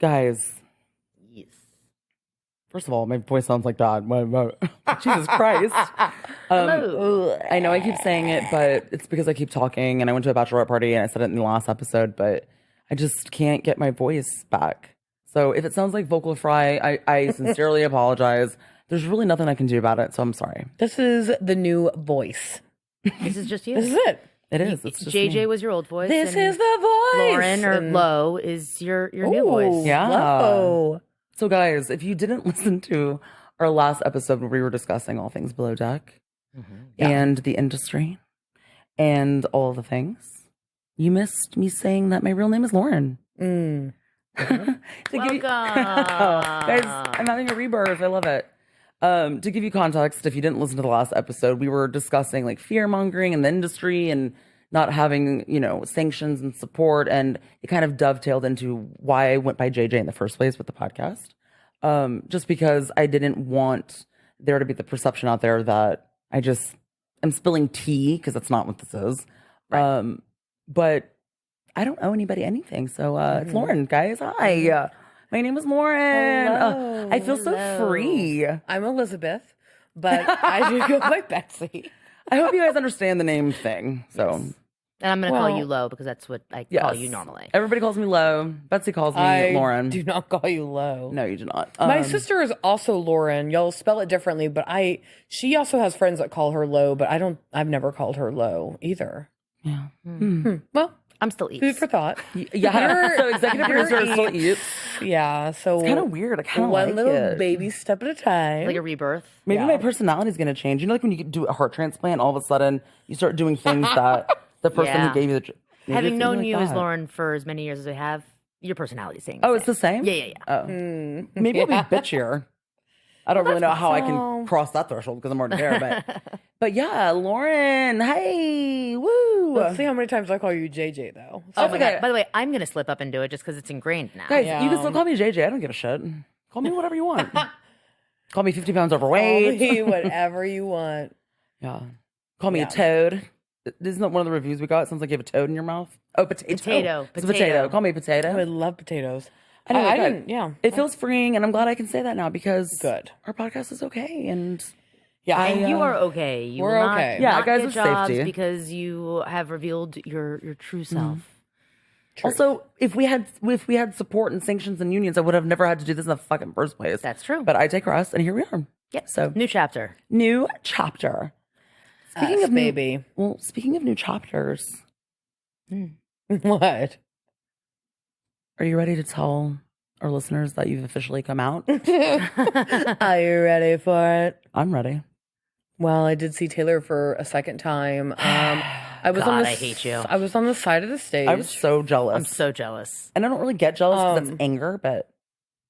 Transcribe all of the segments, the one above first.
Guys. Yes. First of all, my voice sounds like that. Jesus Christ. I know I keep saying it, but it's because I keep talking, and I went to a bachelorette party, and I said it in the last episode, but I just can't get my voice back. So if it sounds like vocal fry, I sincerely apologize. There's really nothing I can do about it, so I'm sorry. This is the new voice. This is just you. This is it. It is. It's just JJ me. was your old voice. This is the voice. Lauren or Lo is your new voice. Yeah. Whoa. So guys, if you didn't listen to our last episode where we were discussing all things below deck and the industry and all the things, you missed me saying that my real name is Lauren. Welcome. Guys, I'm having a rebirth. I love it. To give you context, if you didn't listen to the last episode, we were discussing like fear mongering in the industry and not having, sanctions and support. And it kind of dovetailed into why I went by JJ in the first place with the podcast. Just because I didn't want there to be the perception out there that I'm spilling tea, because that's not what this is. Right. But I don't owe anybody anything. So it's Lauren, guys. Hi. My name is Lauren. I feel so free. I'm Elizabeth, but I do go by Betsy. I hope you guys understand the name thing. So, And I'm going to call you Lo because that's what I call you normally. Everybody calls me Lo. Betsy calls me Lauren. I do not call you Lo. No, you do not. My sister is also Lauren. Y'all spell it differently, but she also has friends that call her Lo, but I've never called her Lo either. Yeah. Well, I'm still Eats. food for thought. Yeah. So executive producer is still Eats. Yeah. So It's kind of weird. I kind of one like little it. baby step at a time. Like a rebirth. Maybe my personality is going to change. You know, like when you do a heart transplant, all of a sudden you start doing things that the person who gave you the Having known you as that. Lauren for as many years as I have, your personality saying. Oh, it's the same? Yeah. Oh. Maybe I'll be bitchier. I don't really know how I can cross that threshold because I'm already there. But yeah, Lauren, hey, woo. Let's see how many times I call you JJ though. Oh my God. By the way, I'm going to slip up and do it just because it's ingrained now. Guys, you can still call me JJ. I don't give a shit. Call me whatever you want. Call me 50 pounds overweight. Call me whatever you want. Yeah. Call me a toad. Isn't that one of the reviews we got? It sounds like you have a toad in your mouth. Oh, potato. It's a potato. Call me potato. I would love potatoes. Anyway, I didn't. Yeah. It feels freeing, and I'm glad I can say that now because Good. Our podcast is okay, and yeah, and you are okay. You we're will not, okay. Yeah, not guys, get with jobs safety. because you have revealed your true self. Also, if we had support and sanctions and unions, I would have never had to do this in the fucking first place. That's true. But I take rest, and here we are. Yeah. So New chapter. new chapter. Speaking of baby. Speaking of new chapters, What? are you ready to tell our listeners that you've officially come out? Are you ready for it? I'm ready. Well, I did see Taylor for a second time. I was God, on the I hate you. I was on the side of the stage. I was so jealous. I'm so jealous. And I don't really get jealous because it's anger, but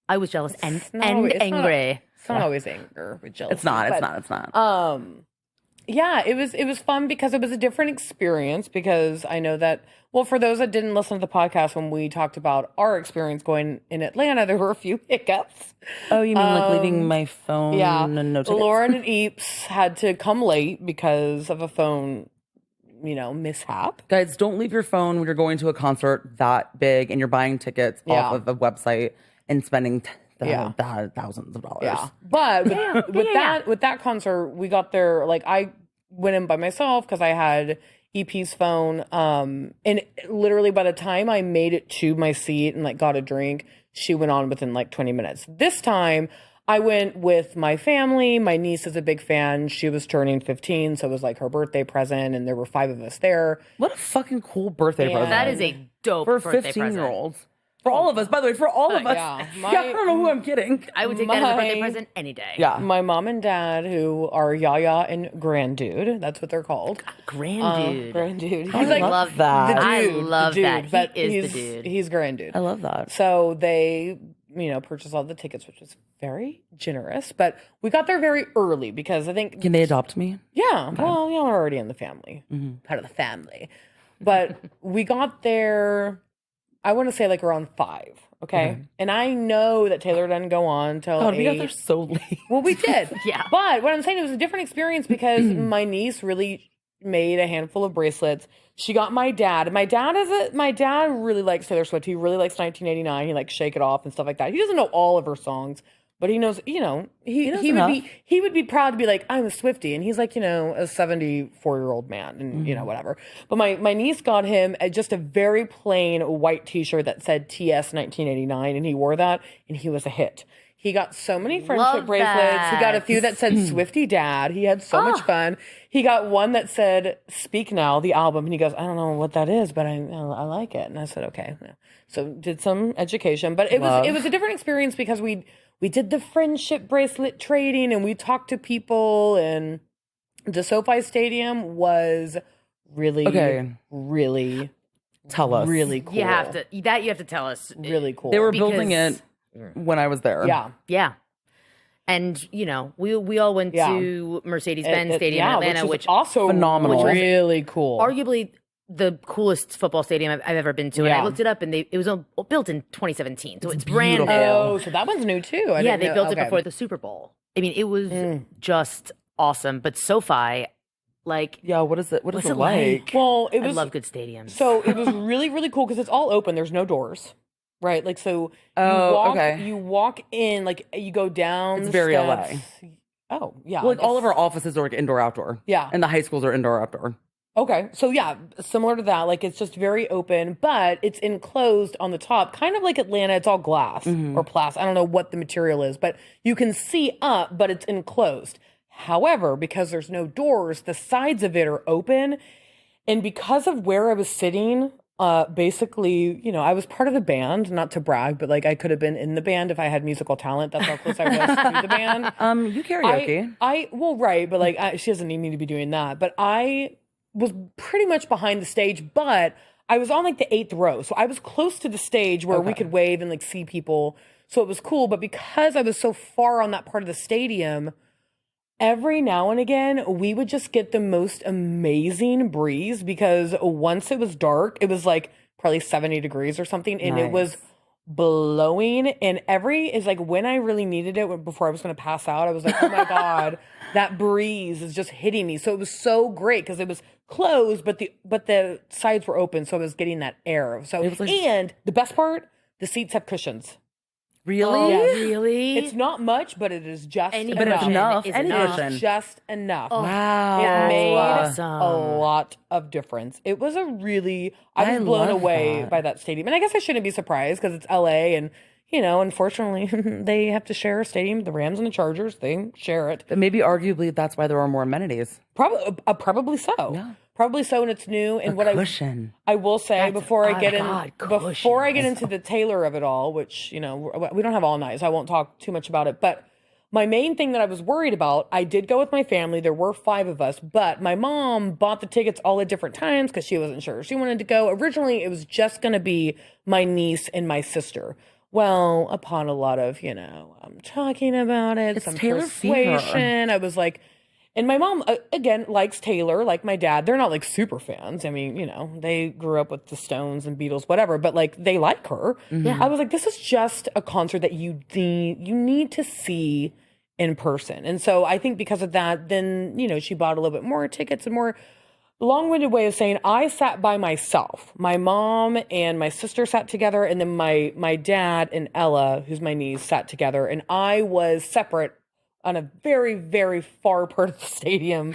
I was jealous and It's not angry. It's not always anger with jealousy. it's not. It's not. Yeah, it was fun because it was a different experience because I know that, well, for those that didn't listen to the podcast when we talked about our experience going in Atlanta, there were a few hiccups. Oh, you mean like leaving my phone and no tickets? Lauren and Eeps had to come late because of a phone, mishap. Guys, don't leave your phone when you're going to a concert that big and you're buying tickets off of a website and spending thousands of dollars. Yeah. But with that concert, we got there, like I went in by myself because I had EP's phone. And literally by the time I made it to my seat and like got a drink, she went on within like 20 minutes. This time I went with my family. My niece is a big fan. She was turning 15, so it was like her birthday present, and there were 5 of us there. What a fucking cool birthday present. That is a dope for birthday 15-year-olds. For all of us, by the way, for all of us. Yeah. I don't know who I'm kidding. I would take that as a birthday present any day. Yeah. My mom and dad, who are Yaya and Grandude, that's what they're called. Grandude. Grandude. He's I like love that. the I dude, love the dude, that. He but is the dude. He's Grandude. I love that. So they, purchased all the tickets, which was very generous. But we got there very early because I think... Can they adopt me? Yeah. Well, we're already in the family. Part of the family. But we got there, I want to say like around 5. Okay. And I know that Taylor didn't go on till God, 8. we got there so late. Well, we did. Yeah. But what I'm saying, it was a different experience because my niece really made a handful of bracelets. She got my dad. My dad really likes Taylor Swift. He really likes 1989. He likes Shake It Off and stuff like that. He doesn't know all of her songs, but he knows, he would be proud to be like, I'm a Swiftie. And he's like, a 74-year-old man and, whatever. But my niece got him just a very plain white t-shirt that said TS 1989. And he wore that and he was a hit. He got so many friendship bracelets. He got a few that said Swiftie Dad. He had so much fun. He got one that said Speak Now, the album. And he goes, I don't know what that is, but I like it. And I said, okay. So did some education. But it was a different experience because we did the friendship bracelet trading and we talked to people. And the SoFi Stadium was really tell us. Really cool. You have to tell us. Really cool. They were building it when I was there. Yeah. And we all went to Mercedes-Benz Stadium in Atlanta, which also phenomenal, really cool. Arguably the coolest football stadium I've ever been to. And I looked it up, and it was built in 2017, so it's brand new. Oh, so that one's new too. They built it before the Super Bowl. I mean, it was just awesome. But SoFi, what is it? What is it like? Well, I love good stadiums. So it was really, really cool because it's all open. There's no doors. Right, you walk in, you go down. It's very steps. LA. Oh, yeah. Well, all of our offices are indoor, outdoor. Yeah. And the high schools are indoor, outdoor. Okay, so similar to that. It's just very open, but it's enclosed on the top, kind of like Atlanta. It's all glass or plastic. I don't know what the material is, but you can see up, but it's enclosed. However, because there's no doors, the sides of it are open, and because of where I was sitting. Basically, I was part of the band, not to brag, but I could have been in the band if I had musical talent. That's how close I was to the band. You karaoke. Well, right. But she doesn't need me to be doing that. But I was pretty much behind the stage, but I was on the 8th row. So I was close to the stage where we could wave and see people. So it was cool. But because I was so far on that part of the stadium, every now and again, we would just get the most amazing breeze because once it was dark, it was probably 70 degrees or something. And it was blowing. And when I really needed it before I was going to pass out, I was like, oh my God, that breeze is just hitting me. So it was so great because it was closed, but the sides were open. So I was getting that air. So, and the best part, the seats have cushions. Really? Oh, yes. Really? It's not much, but it is just enough. But it's enough. It's just enough. Oh, wow. It made awesome. a lot of difference. It was I was blown away by that stadium. And I guess I shouldn't be surprised because it's LA and, unfortunately, they have to share a stadium. The Rams and the Chargers, they share it. But maybe arguably that's why there are more amenities. Probably so. Yeah. Probably so, and it's new. And I will say before I get into the Taylor of it all, which we don't have all night, so I won't talk too much about it. But my main thing that I was worried about, I did go with my family. There were 5 of us, but my mom bought the tickets all at different times because she wasn't sure she wanted to go. Originally, it was just going to be my niece and my sister. Well, upon a lot of I'm talking about it, some Taylor persuasion, fever. I was like. And my mom, again, likes Taylor, like my dad. They're not super fans. I mean, they grew up with the Stones and Beatles, whatever, but they like her. Mm-hmm. I was like, this is just a concert that you need to see in person. And so I think because of that, then, she bought a little bit more tickets and more long-winded way of saying I sat by myself. My mom and my sister sat together, and then my dad and Ella, who's my niece, sat together, and I was separate on a very, very far part of the stadium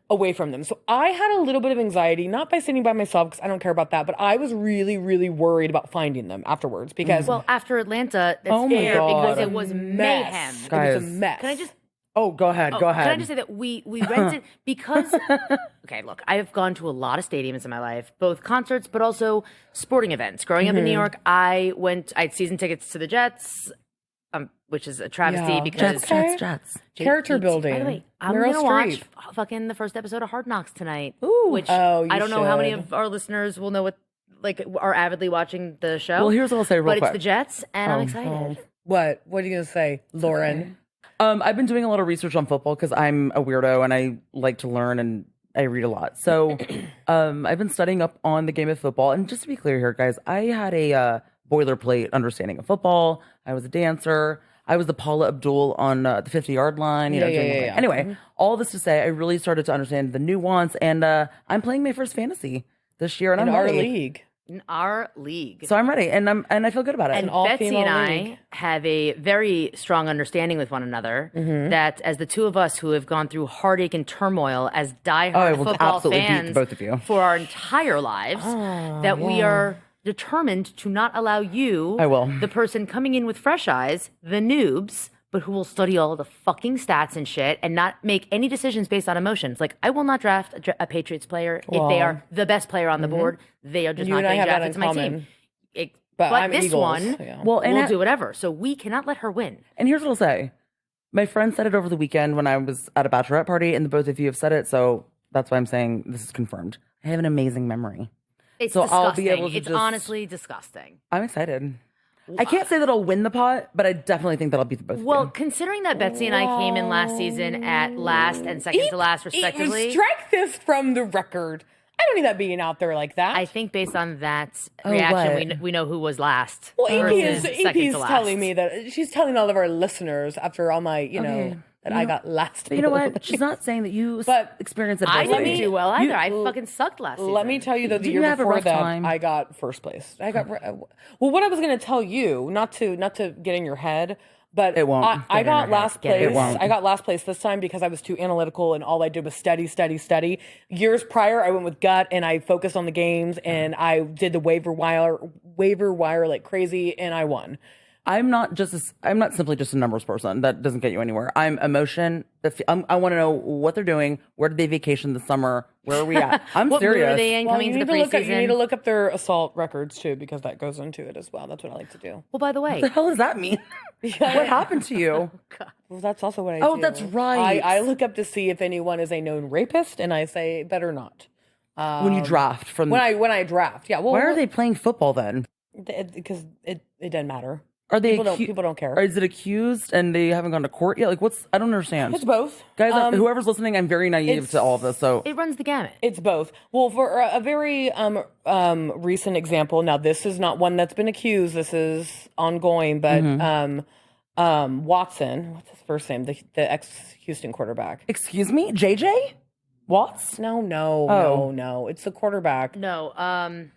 away from them. So I had a little bit of anxiety, not by sitting by myself because I don't care about that, but I was really, really worried about finding them afterwards because... Well, after Atlanta, that's my God. because it was mayhem. Guys. It was a mess. Can I just... Oh, go ahead. Can I just say that we rented because... Okay, look, I've gone to a lot of stadiums in my life, both concerts, but also sporting events. Growing up in New York, I had season tickets to the Jets... which is a travesty because Jets. Character building. By the way, I'm Meryl gonna watch Streep. fucking the first episode of Hard Knocks tonight. Ooh. Which Oh, you I don't know how many should. of our listeners will know what are avidly watching the show. Well, here's what I'll say real but quick. It's the Jets, and I'm excited. What are you gonna say, Lauren? I've been doing a lot of research on football because I'm a weirdo and I like to learn and I read a lot. So I've been studying up on the game of football. And just to be clear here, guys, I had a boilerplate understanding of football. I was a dancer. I was the Paula Abdul on the 50-yard line. You know, doing the thing. Anyway, all this to say, I really started to understand the nuance, and I'm playing my first fantasy this year, and I'm ready. In our league. So I'm ready, and I feel good about it. And Betsy and I have a very strong understanding with one another that as the two of us who have gone through heartache and turmoil as diehard football fans beat both of you for our entire lives, that we are determined to not allow you, the person coming in with fresh eyes, the noobs, but who will study all the fucking stats and shit and not make any decisions based on emotions. Like, I will not draft a Patriots player if they are the best player on the board. They are just not getting drafted to my team. But this Eagles, one will do whatever. So we cannot let her win. And here's what I'll say. My friend said it over the weekend when I was at a bachelorette party, and the both of you have said it, so that's why I'm saying this is confirmed. I have an amazing memory. It's disgusting. I'll be able to it's honestly disgusting. I'm excited. I can't say that I'll win the pot, but I definitely think that I'll beat the both of you. Well, considering that Betsy and I came in last season at last and second to last, respectively. Strike this from the record. I don't need that being out there like that. I think based on that reaction, we know who was last. Well, EP is telling me that she's telling all of our listeners after all my, that I got last. But you know what? She's not saying that you experienced it. I didn't do well either. I fucking sucked last season. Let me tell you, though, the year before that, I got first place. I got what I was going to tell you, not to get in your head. But it won't. I got last place. I got last place this time because I was too analytical and all I did was study. Years prior, I went with gut and I focused on the games and I did the waiver wire like crazy and I won. I'm not simply just a numbers person. That doesn't get you anywhere. I'm emotion. I want to know what they're doing. Where did they vacation this summer? Where are we at? I'm what serious. What are they in coming to the preseason? You need to look up their assault records too, because that goes into it as well. That's what I like to do. Well, by the way, what the hell does that mean? What happened to you? Oh, God. Well, that's also what I do. Oh, that's right. I look up to see if anyone is a known rapist, and I say better not. When you draft when I draft, yeah. Well, why are they playing football then? Because it doesn't matter. Are they people don't care? Or is it accused and they haven't gone to court yet? Like, I don't understand. It's both. Guys, whoever's listening, I'm very naive to all of this. So it runs the gamut. It's both. Well, for a very recent example, now this is not one that's been accused. This is ongoing, but Watson, what's his first name? The ex-Houston quarterback. Excuse me? JJ? Watts? No. It's the quarterback. No.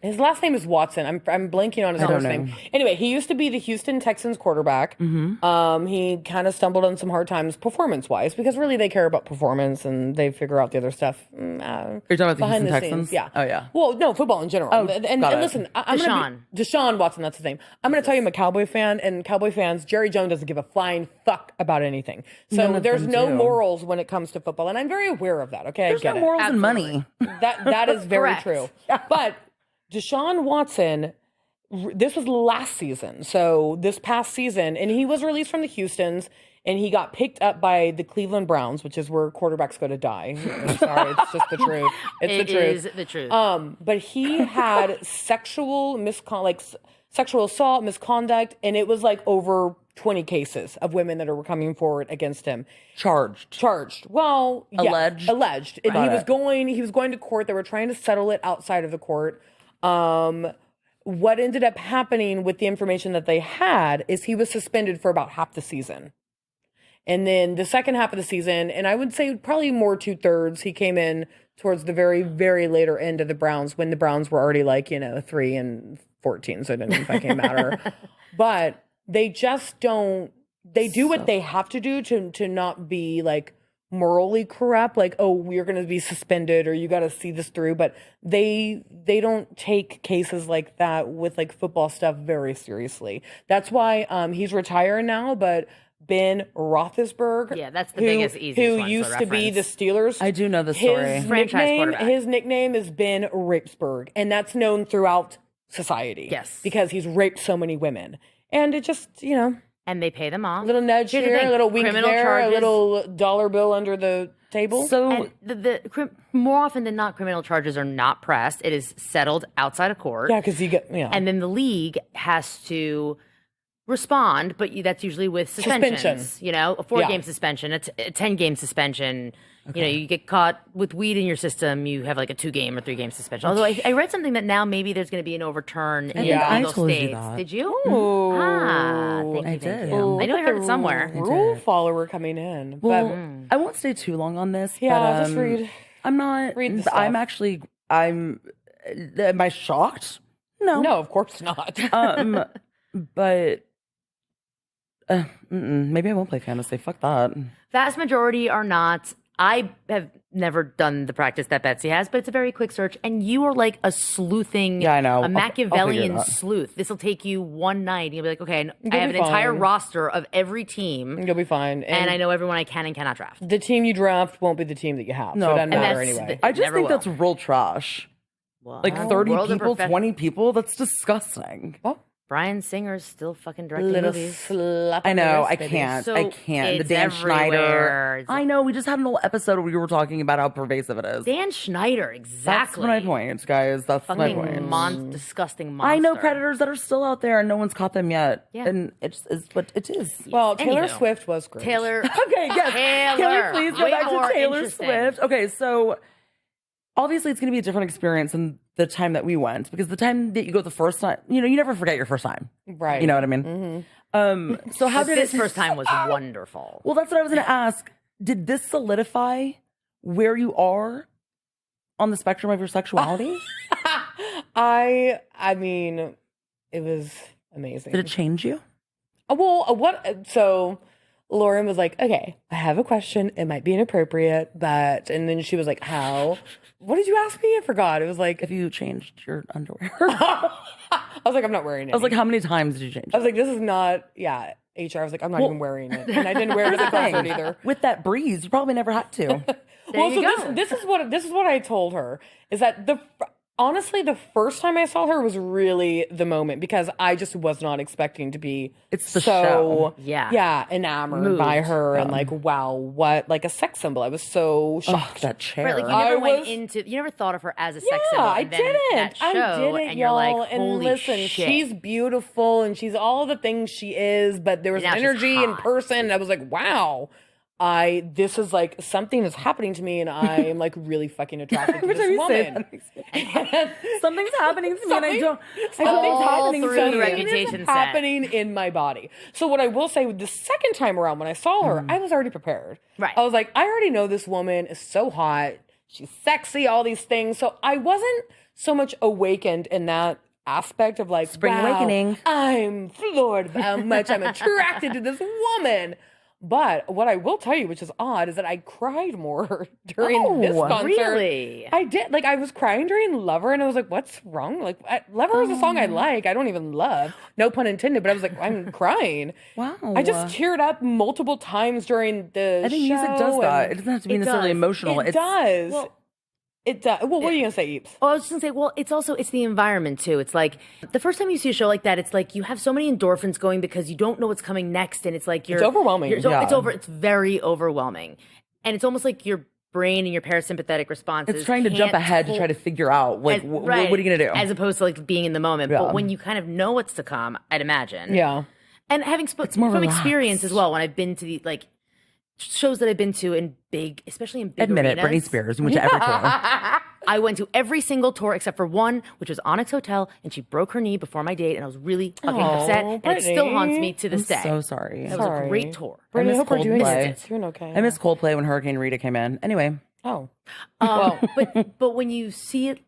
His last name is Watson. I'm blanking on his first name. Anyway, he used to be the Houston Texans quarterback. He kind of stumbled on some hard times performance-wise because really they care about performance and they figure out the other stuff. Are you talking about the Houston Texans? Yeah. Oh, yeah. Well, no, football in general. And listen, Deshaun Watson, that's his name. I'm going to tell you I'm a Cowboy fan, and Cowboy fans, Jerry Jones doesn't give a flying fuck about anything. So there's no morals when it comes to football, and I'm very aware of that, okay? There's no morals and money. That is very true. But Deshaun Watson, this was last season. So this past season, and he was released from the Houstons, and he got picked up by the Cleveland Browns, which is where quarterbacks go to die. I'm sorry, it's just the truth. It is the truth. But he had sexual assault, misconduct, and it was like over 20 cases of women that were coming forward against him. Charged. Well, alleged. Alleged. He was going to court. They were trying to settle it outside of the court. What ended up happening with the information that they had is he was suspended for about half the season. And then the second half of the season, and I would say probably more 2/3, he came in towards the very, very later end of the Browns when the Browns were already 3-14, so it didn't fucking matter. But they just don't, they do what they have to do to not be morally corrupt, we're going to be suspended or you got to see this through. But they don't take cases like that with football stuff very seriously. That's why he's retired now, but Ben Roethlisberger. Yeah, that's the biggest, easiest one. Who used to be the Steelers. I do know the story. Franchise quarterback. His nickname is Ben Rapesburg, and that's known throughout society. Yes. Because he's raped so many women. And it just, And they pay them off. A little nudge here, a little wink there, a little dollar bill under the table. So more often than not, criminal charges are not pressed. It is settled outside of court. Yeah, because you get, And then the league has to respond, but that's usually with suspensions. A 4-game suspension, a 10-game suspension. Okay. You get caught with weed in your system, you have a 2-game or 3-game suspension. Although I read something that now maybe there's going to be an overturn in the Eagle States. Did you? Ooh. Thank I did. I know I heard it somewhere. Rule follower coming in. Well, But I won't stay too long on this. yeah, but, just read. I'm not. Read the stuff. I'm actually. I'm. Am I shocked? No. No, of course not. But maybe I won't play fantasy. Fuck that. Vast majority are not. I have never done the practice that Betsy has, but it's a very quick search. And you are like a sleuthing, Yeah, I know. a I'll figure Machiavellian it out. sleuth. This will take you one night. And you'll be like, okay, You'll I have be an entire fine. roster of every team, You'll be fine. and I know everyone I can and cannot draft. the team you draft won't be the team that you have. No, so it doesn't and matter that's anyway. the- I just never think will. that's real trash. Well, Like 30 world of people, profe- 20 people. That's disgusting. Oh, Brian Singer's still fucking directing little movies. slap. I on the know. wrist, I baby. can't. So I can't. The it's Dan everywhere. Schneider. I know. We just had an whole episode where we were talking about how pervasive it is. Dan Schneider, That's exactly. my point, guys. That's my Fucking point. disgusting monster. I know predators that are still out there and no one's caught them yet. Yeah. And it's what it is. Well, Taylor Anywho. Swift was great. Taylor. Okay, yes. Can Taylor. we please go Way back more to Taylor interesting. Swift? Okay, so obviously it's going to be a different experience than the time that we went because the time that you go the first time, you never forget your first time. Right. You know what I mean? So how did This it first time was wonderful. Well, that's what I was going to ask. Did this solidify where you are on the spectrum of your sexuality? I mean, it was amazing. Did it change you? Well, what? So Lauren was like, "Okay, I have a question. It might be inappropriate, but..." And then she was like, "How? What did you ask me? I forgot." It was like, If you changed your underwear? I was like, "I'm not wearing it." I was like, how many times did you change I it? was like, "This is not." Yeah, HR. I was like, "I'm not even wearing it," and I didn't wear it at the concert either. With that breeze, you probably never had to. There you go. This is what I told her is that honestly the first time I saw her was really the moment because I just was not expecting to be It's the so show. Yeah. enamored by Moved. her and like wow, what, like a sex symbol. I was so shocked. That chair. Right, like you I never went was- into, you never thought of her as a sex Yeah, symbol. I And then didn't. That show, I didn't, and y'all. you're like, holy and listen, shit. she's beautiful and she's all the things she is, but there was And an now she's energy in hot. person, and I was like, wow. This is like something is happening to me, and I am like really fucking attracted to Every time this you say woman. that makes me- something's happening to me, and I don't. Something's happening through to the me. reputation Something is set. happening in my body. So what I will say, the second time around when I saw her, I was already prepared. Right. I was like, I already know this woman is so hot. She's sexy, all these things. So I wasn't so much awakened in that aspect of like, Spring wow, awakening. I'm floored by how much I'm attracted to this woman. But what I will tell you, which is odd, is that I cried more during this concert. really? I did. Like, I was crying during Lover, and I was like, what's wrong? Like, Lover is a song I like. I don't even love. No pun intended, but I was like, I'm crying. Wow. I just teared up multiple times during the I think music does that. It doesn't have to be It necessarily does. emotional. It does. Well- It does. Well, what are you going to say, Eeps? Oh, I was just gonna say, well, it's the environment too. It's like the first time you see a show like that, it's like you have so many endorphins going because you don't know what's coming next, and it's like It's overwhelming. Yeah. It's very overwhelming, and it's almost like your brain and your parasympathetic responses. It's trying to jump can't ahead to try to figure out, like, right, what are you going to do? as opposed to like being in the moment. Yeah. But when you kind of know what's to come, I'd imagine. Yeah. And having spoken more from relaxed. experience as well, when I've been to the like shows that I've been to in big, especially in big Admit it, arenas. Britney Spears. You went to every tour. I went to every single tour except for one, which was Onyx Hotel, and she broke her knee before my date, and I was really fucking upset, and it still Brittany. haunts me to this day. So sorry. It was a great tour. Brittany, I miss hope we're doing Coldplay. it. You're okay. I miss Coldplay when Hurricane Rita came in. Anyway, Oh. But when you see it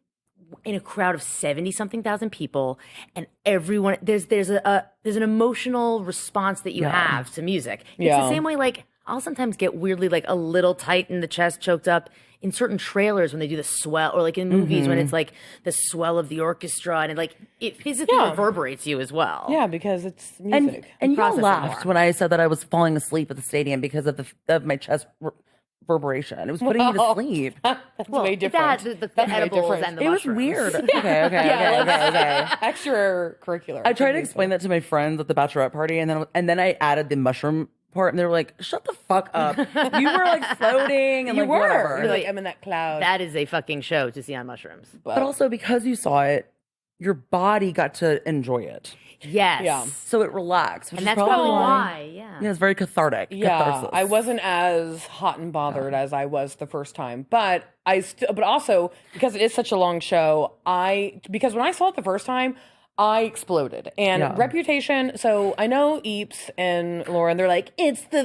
in a crowd of 70 something thousand people, and everyone there's an emotional response that you have to music. It's Yeah. the same way like I'll sometimes get weirdly like a little tight in the chest, choked up in certain trailers when they do the swell, or like in movies when it's like the swell of the orchestra, and it physically Yeah. reverberates you as well. Yeah, because it's and music. you all process it laughed more. when I said that I was falling asleep at the stadium because of my chest reverberation. It was putting me to Well, sleep. That's way different. That, the That's way edibles different. and the It was mushrooms. weird. Okay. Extracurricular. I tried to explain that to my friends at the bachelorette party, and then I added the mushroom part, and they were like, "Shut the fuck up! You were like floating, and You like were. whatever." You're like, I'm in that cloud. That is a fucking show to see on mushrooms. But also because you saw it, your body got to enjoy it, Yes. Yeah. so it relaxed, which And is that's probably probably why. Yeah. Yeah, it's very cathartic. Yeah, Catharsis. I wasn't as hot and bothered as I was the first time, but but also because it is such a long show, because when I saw it the first time, I exploded. And Reputation, so I know Eeps and Lauren, they're like, it's the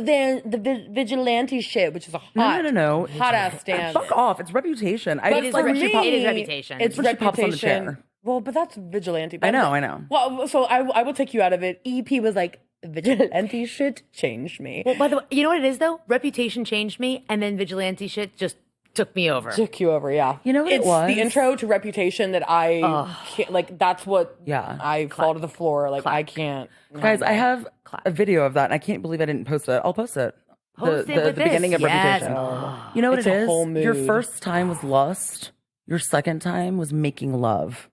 vigilante shit, which is a No. hot ass stance. Fuck off. It's Reputation. It is Reputation. It's when she pops on the Reputation. chair. Well, but that's vigilante. I know. Well, so I will take you out of it. EP was like, vigilante shit changed me. Well, by the way, you know what it is though? Reputation changed me, and then vigilante shit just took me over. Took you over, yeah. You know what it's it was? the intro to Reputation that I can't, like, that's what I fall to the floor. Like, I can't. Guys, I have a video of that, and I can't believe I didn't post it. I'll post it. Post it with the beginning of this. Yes. Reputation. You know what It's it a is? whole mood. Your first time was lust. Your second time was making love.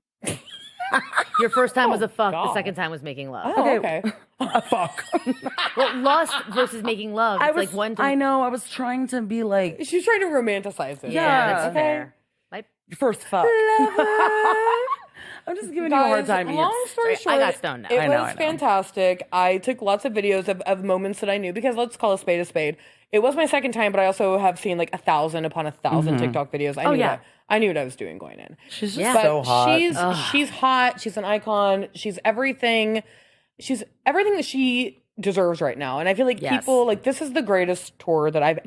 Your first time was a fuck. God. The second time was making love. Oh, okay. Fuck. Well, lust versus making love. It's like one. I know. I was trying to be like She's trying to romanticize it. Yeah, that's Okay. fair. your first fuck. I'm just giving you a hard time. Long Eeps. story short, I got stoned now. It I know. was fantastic. I took lots of videos of moments that I knew because let's call a spade a spade. It was my second time, but I also have seen like 1,000 upon 1,000 TikTok videos. I knew what I was doing going in. She's just Yeah. so hot. She's hot. She's an icon. She's everything. She's everything that she deserves right now. And I feel like people like this is the greatest tour that I've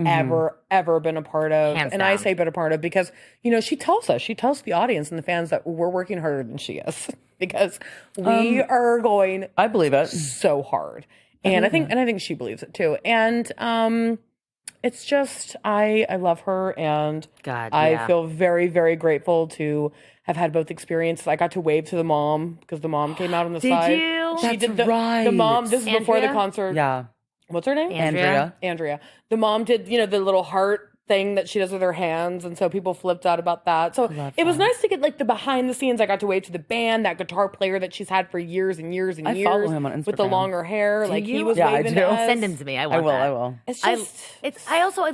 ever been a part of. Hands and I down. say been a part of because, you know, she tells the audience and the fans that we're working harder than she is because we are going I believe it. so hard. And I think she believes it too. And it's just I love her and God, I feel very, very grateful to have had both experiences. I got to wave to the mom because the mom came out on the side. Did you? She That's did the right. mom. This is before the Andrea? concert. Yeah. What's her name? Andrea. Andrea. The mom did, you know, the little heart thing that she does with her hands, and so people flipped out about that. So it was nice to get like the behind the scenes. I got to wave to the band, that guitar player that she's had for years and years and I years. follow him on with the Instagram. longer hair. Like he you? was Yeah, I waving do. to us. Send him to me. I want that. I will. It's I just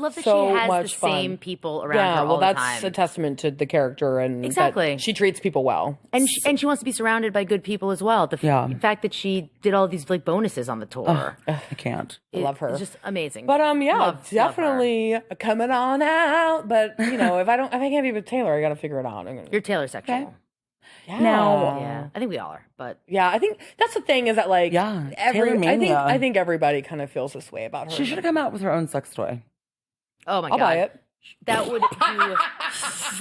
love that so she has the much fun. same people around her all well, the that's time. a testament to the character and that Exactly. she treats people well. And she wants to be surrounded by good people as well. The fact that she did all these like bonuses on the tour. I can't. I love her. It's just amazing. But Love her. definitely coming on out. But you know, if I can't be with Taylor, I got to figure it out. You're Taylor sexual. Yeah. Now- Yeah, I think we all are. But Yeah, I think that's the thing is that like Yeah, Taylor mania. I think everybody kind of feels this way about her. She should have come out with her own sex toy. oh my I'll god, buy it. that would do.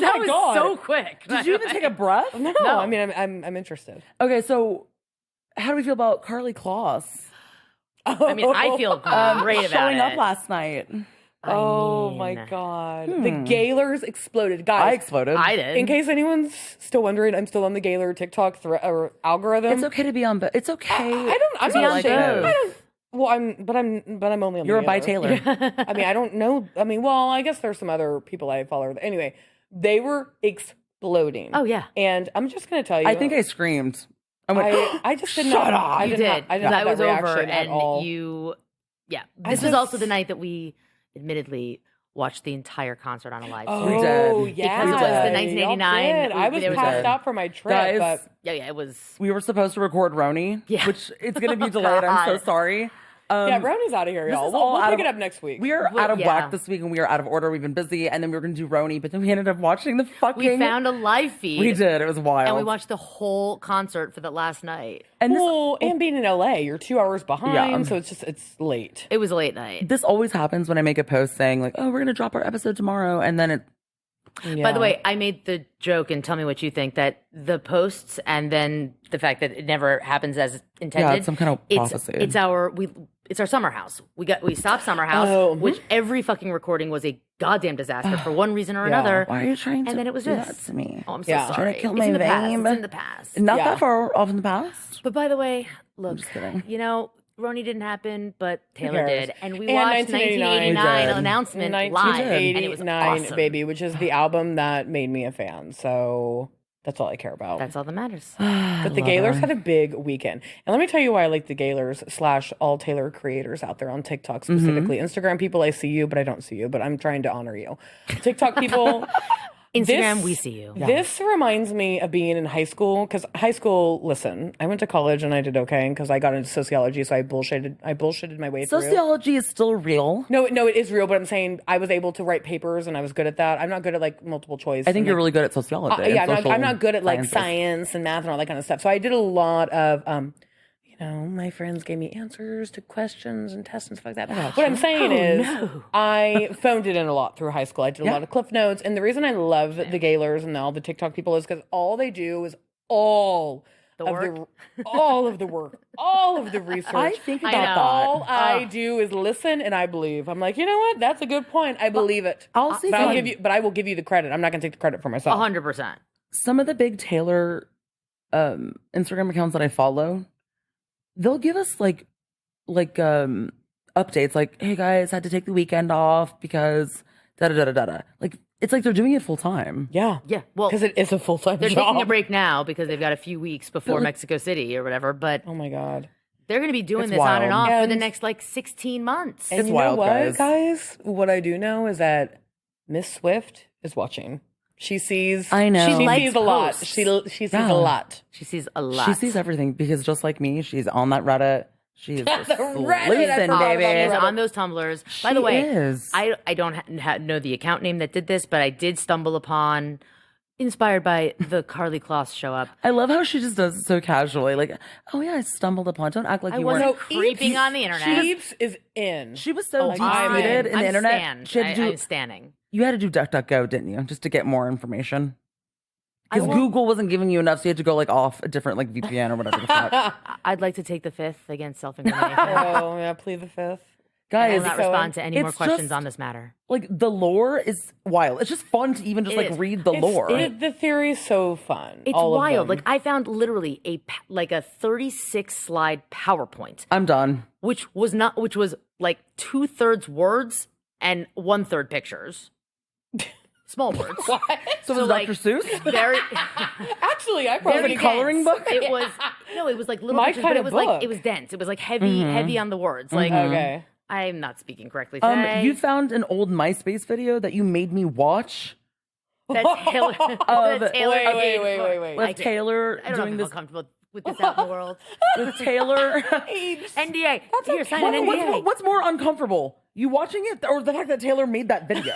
That was God. so quick. Did you even take a breath? No, I mean I'm interested. Okay, so how do we feel about Carly Kloss I mean, I feel great about showing it. up last night? Oh mean- my god, the Gaylors exploded, guys. I exploded. I did. In case anyone's still wondering, I'm still on the Gaylor TikTok algorithm. It's okay to be on, but it's okay. I'm be not on ashamed. both. I don't. Well, I'm only on. You're the a bi Gaylor. Taylor. I mean, I don't know. I mean, well, I guess there's some other people I follow. Anyway, they were exploding. Oh yeah, And I'm just gonna tell you. I think I screamed. I went, I just didn't. Shut have, up. I you didn't did. have- I didn't have was that over, reaction at and all. you. Yeah, I this was just- also the night that we, admittedly, watched the entire concert on a live stream. We Oh did. yeah, Because it was the y'all 1989 did. I was there was passed a- out for my trip, Guys, but Yeah, it was. we were supposed to record Roni, Yeah. which it's going to be delayed. I'm so God. sorry. yeah, Brownie's out of here, y'all. is We'll all out pick of- it up next week. We are out of yeah. whack this week, and we are out of order. We've been busy, and then we were going to do Roni, but then we ended up watching the fucking. We found a live feed. We did. It was wild. And we watched the whole concert for that last night. And this, Well, and being in LA, you're 2 hours behind, Yeah. so it's late. It was a late night. this always happens when I make a post saying like, "Oh, we're going to drop our episode tomorrow," and then it. By the way, I made the joke, and tell me what you think, that the posts and then the fact that it never happens as intended. Yeah, it's some kind of prophecy. It's our summer house. We stopped summer house, Oh, which every fucking recording was a goddamn disaster for one reason or another. Why are you trying to? And then it was do this. that to me? Oh, I'm so Yeah. sorry. Trying to kill It's my in the past. vein. It's in the past. Not Yeah. that far off in the past. But by the way, look, kidding. you know, Roni didn't happen, but Taylor cares? did. And we And watched 1989 1989 We did. announcement live. And it was 1989, awesome. baby, which is the album that made me a fan. So that's all I care about. That's all that matters. But the Gaylors had a big weekend. And let me tell you why I like the Gaylors / all Taylor creators out there on TikTok specifically. Instagram people, I see you, but I don't see you, but I'm trying to honor you. TikTok people, Instagram, we see you. This reminds me of being in high school, because high school, listen, I went to college and I did okay because I got into sociology, so I bullshitted my way through. Sociology is still real. No, it is real, but I'm saying I was able to write papers and I was good at that. I'm not good at like multiple choice. I think you're really good at sociology. Yeah, I'm not good at like science and math and all that kind of stuff. So I did a lot of, my friends gave me answers to questions and tests and stuff like that. What I'm saying is, I phoned it in a lot through high school. I did a lot of Cliff Notes. And the reason I love the Gaylors and all the TikTok people is because all they do is all of the work, all of the research. I think about that. All I do is listen and I believe. I'm like, you know what? That's a good point. I believe it. I will give you the credit. I'm not going to take the credit for myself. 100%. Some of the big Taylor Instagram accounts that I follow, they'll give us like updates like, hey guys, had to take the weekend off because da da da da da. Like it's like they're doing it full time. Yeah. Well, because it is a full-time they're job. taking a break now because they've got a few weeks before Mexico City or whatever. But oh my God, they're going to be doing It's this on and wild. off for the next like 16 months. And It's you wild, know what, guys. What I do know is that Miss Swift is watching. She sees. I know. She likes sees a lot. posts. She sees a lot. She sees a lot. She sees everything because just like me, she's on that Reddit. She's just Reddit, sleuthing, I baby. She's on those Tumblrs. By the way, is. I don't know the account name that did this, but I did stumble upon, inspired by the Carly Kloss show up. I love how she just does it so casually. Like, oh yeah, I stumbled upon. Don't act like I you wasn't weren't. creeping on the internet. Eeps is in. She was so I'm deep-seated in the internet. Stan. She had to do. I'm standing. You had to do DuckDuckGo, didn't you, just to get more information? Because won't- Google wasn't giving you enough, so you had to go like off a different like VPN or whatever the fuck. I'd like to take the fifth against self-incrimination. Oh yeah, plead the fifth. I Guys, will not respond to any more it's questions just- on this matter. like the lore is wild. It's just fun to even just It like is. read the lore. The theory is so fun. It's all of wild. them. Like I found literally a 36 slide PowerPoint, I'm done. which was like 2/3 words and 1/3 pictures. Small words. What? So it was like, Dr. Seuss? Very. Actually, I Very probably coloring book? It was it was like little My pictures, kind but it of was book. like it was dense. It was like heavy on the words. Like Okay. I'm not speaking correctly today. You found an old MySpace video that you made me watch That's Taylor. That's Taylor. Wait. with Taylor I don't know if doing I feel this comfortable with this out in the world. with Taylor. NDA. Here, sign an NDA. What's more uncomfortable? You watching it or the fact that Taylor made that video?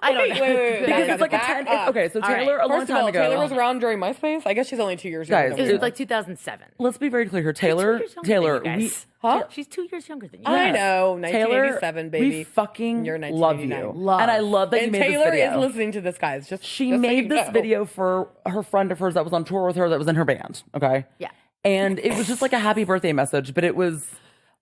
I don't know. Wait. Because Back it's like a up, 10. back up. Okay, so All right. Taylor a long First of time all, ago. Taylor was around during MySpace. I guess she's only 2 years Guys, younger It than was me. like 2007. Let's be very clear here. She's 2 Taylor, years younger Taylor, than you we guys. Huh? She's 2 years younger than you. I know, Taylor, 1987, baby. we fucking You're love you. 1989. And I love that you And made Taylor this video. is listening to this, guys. She just so made you this know. video for her friend of hers that was on tour with her that was in her band. Okay. Yeah. And it was just like a happy birthday message, but it was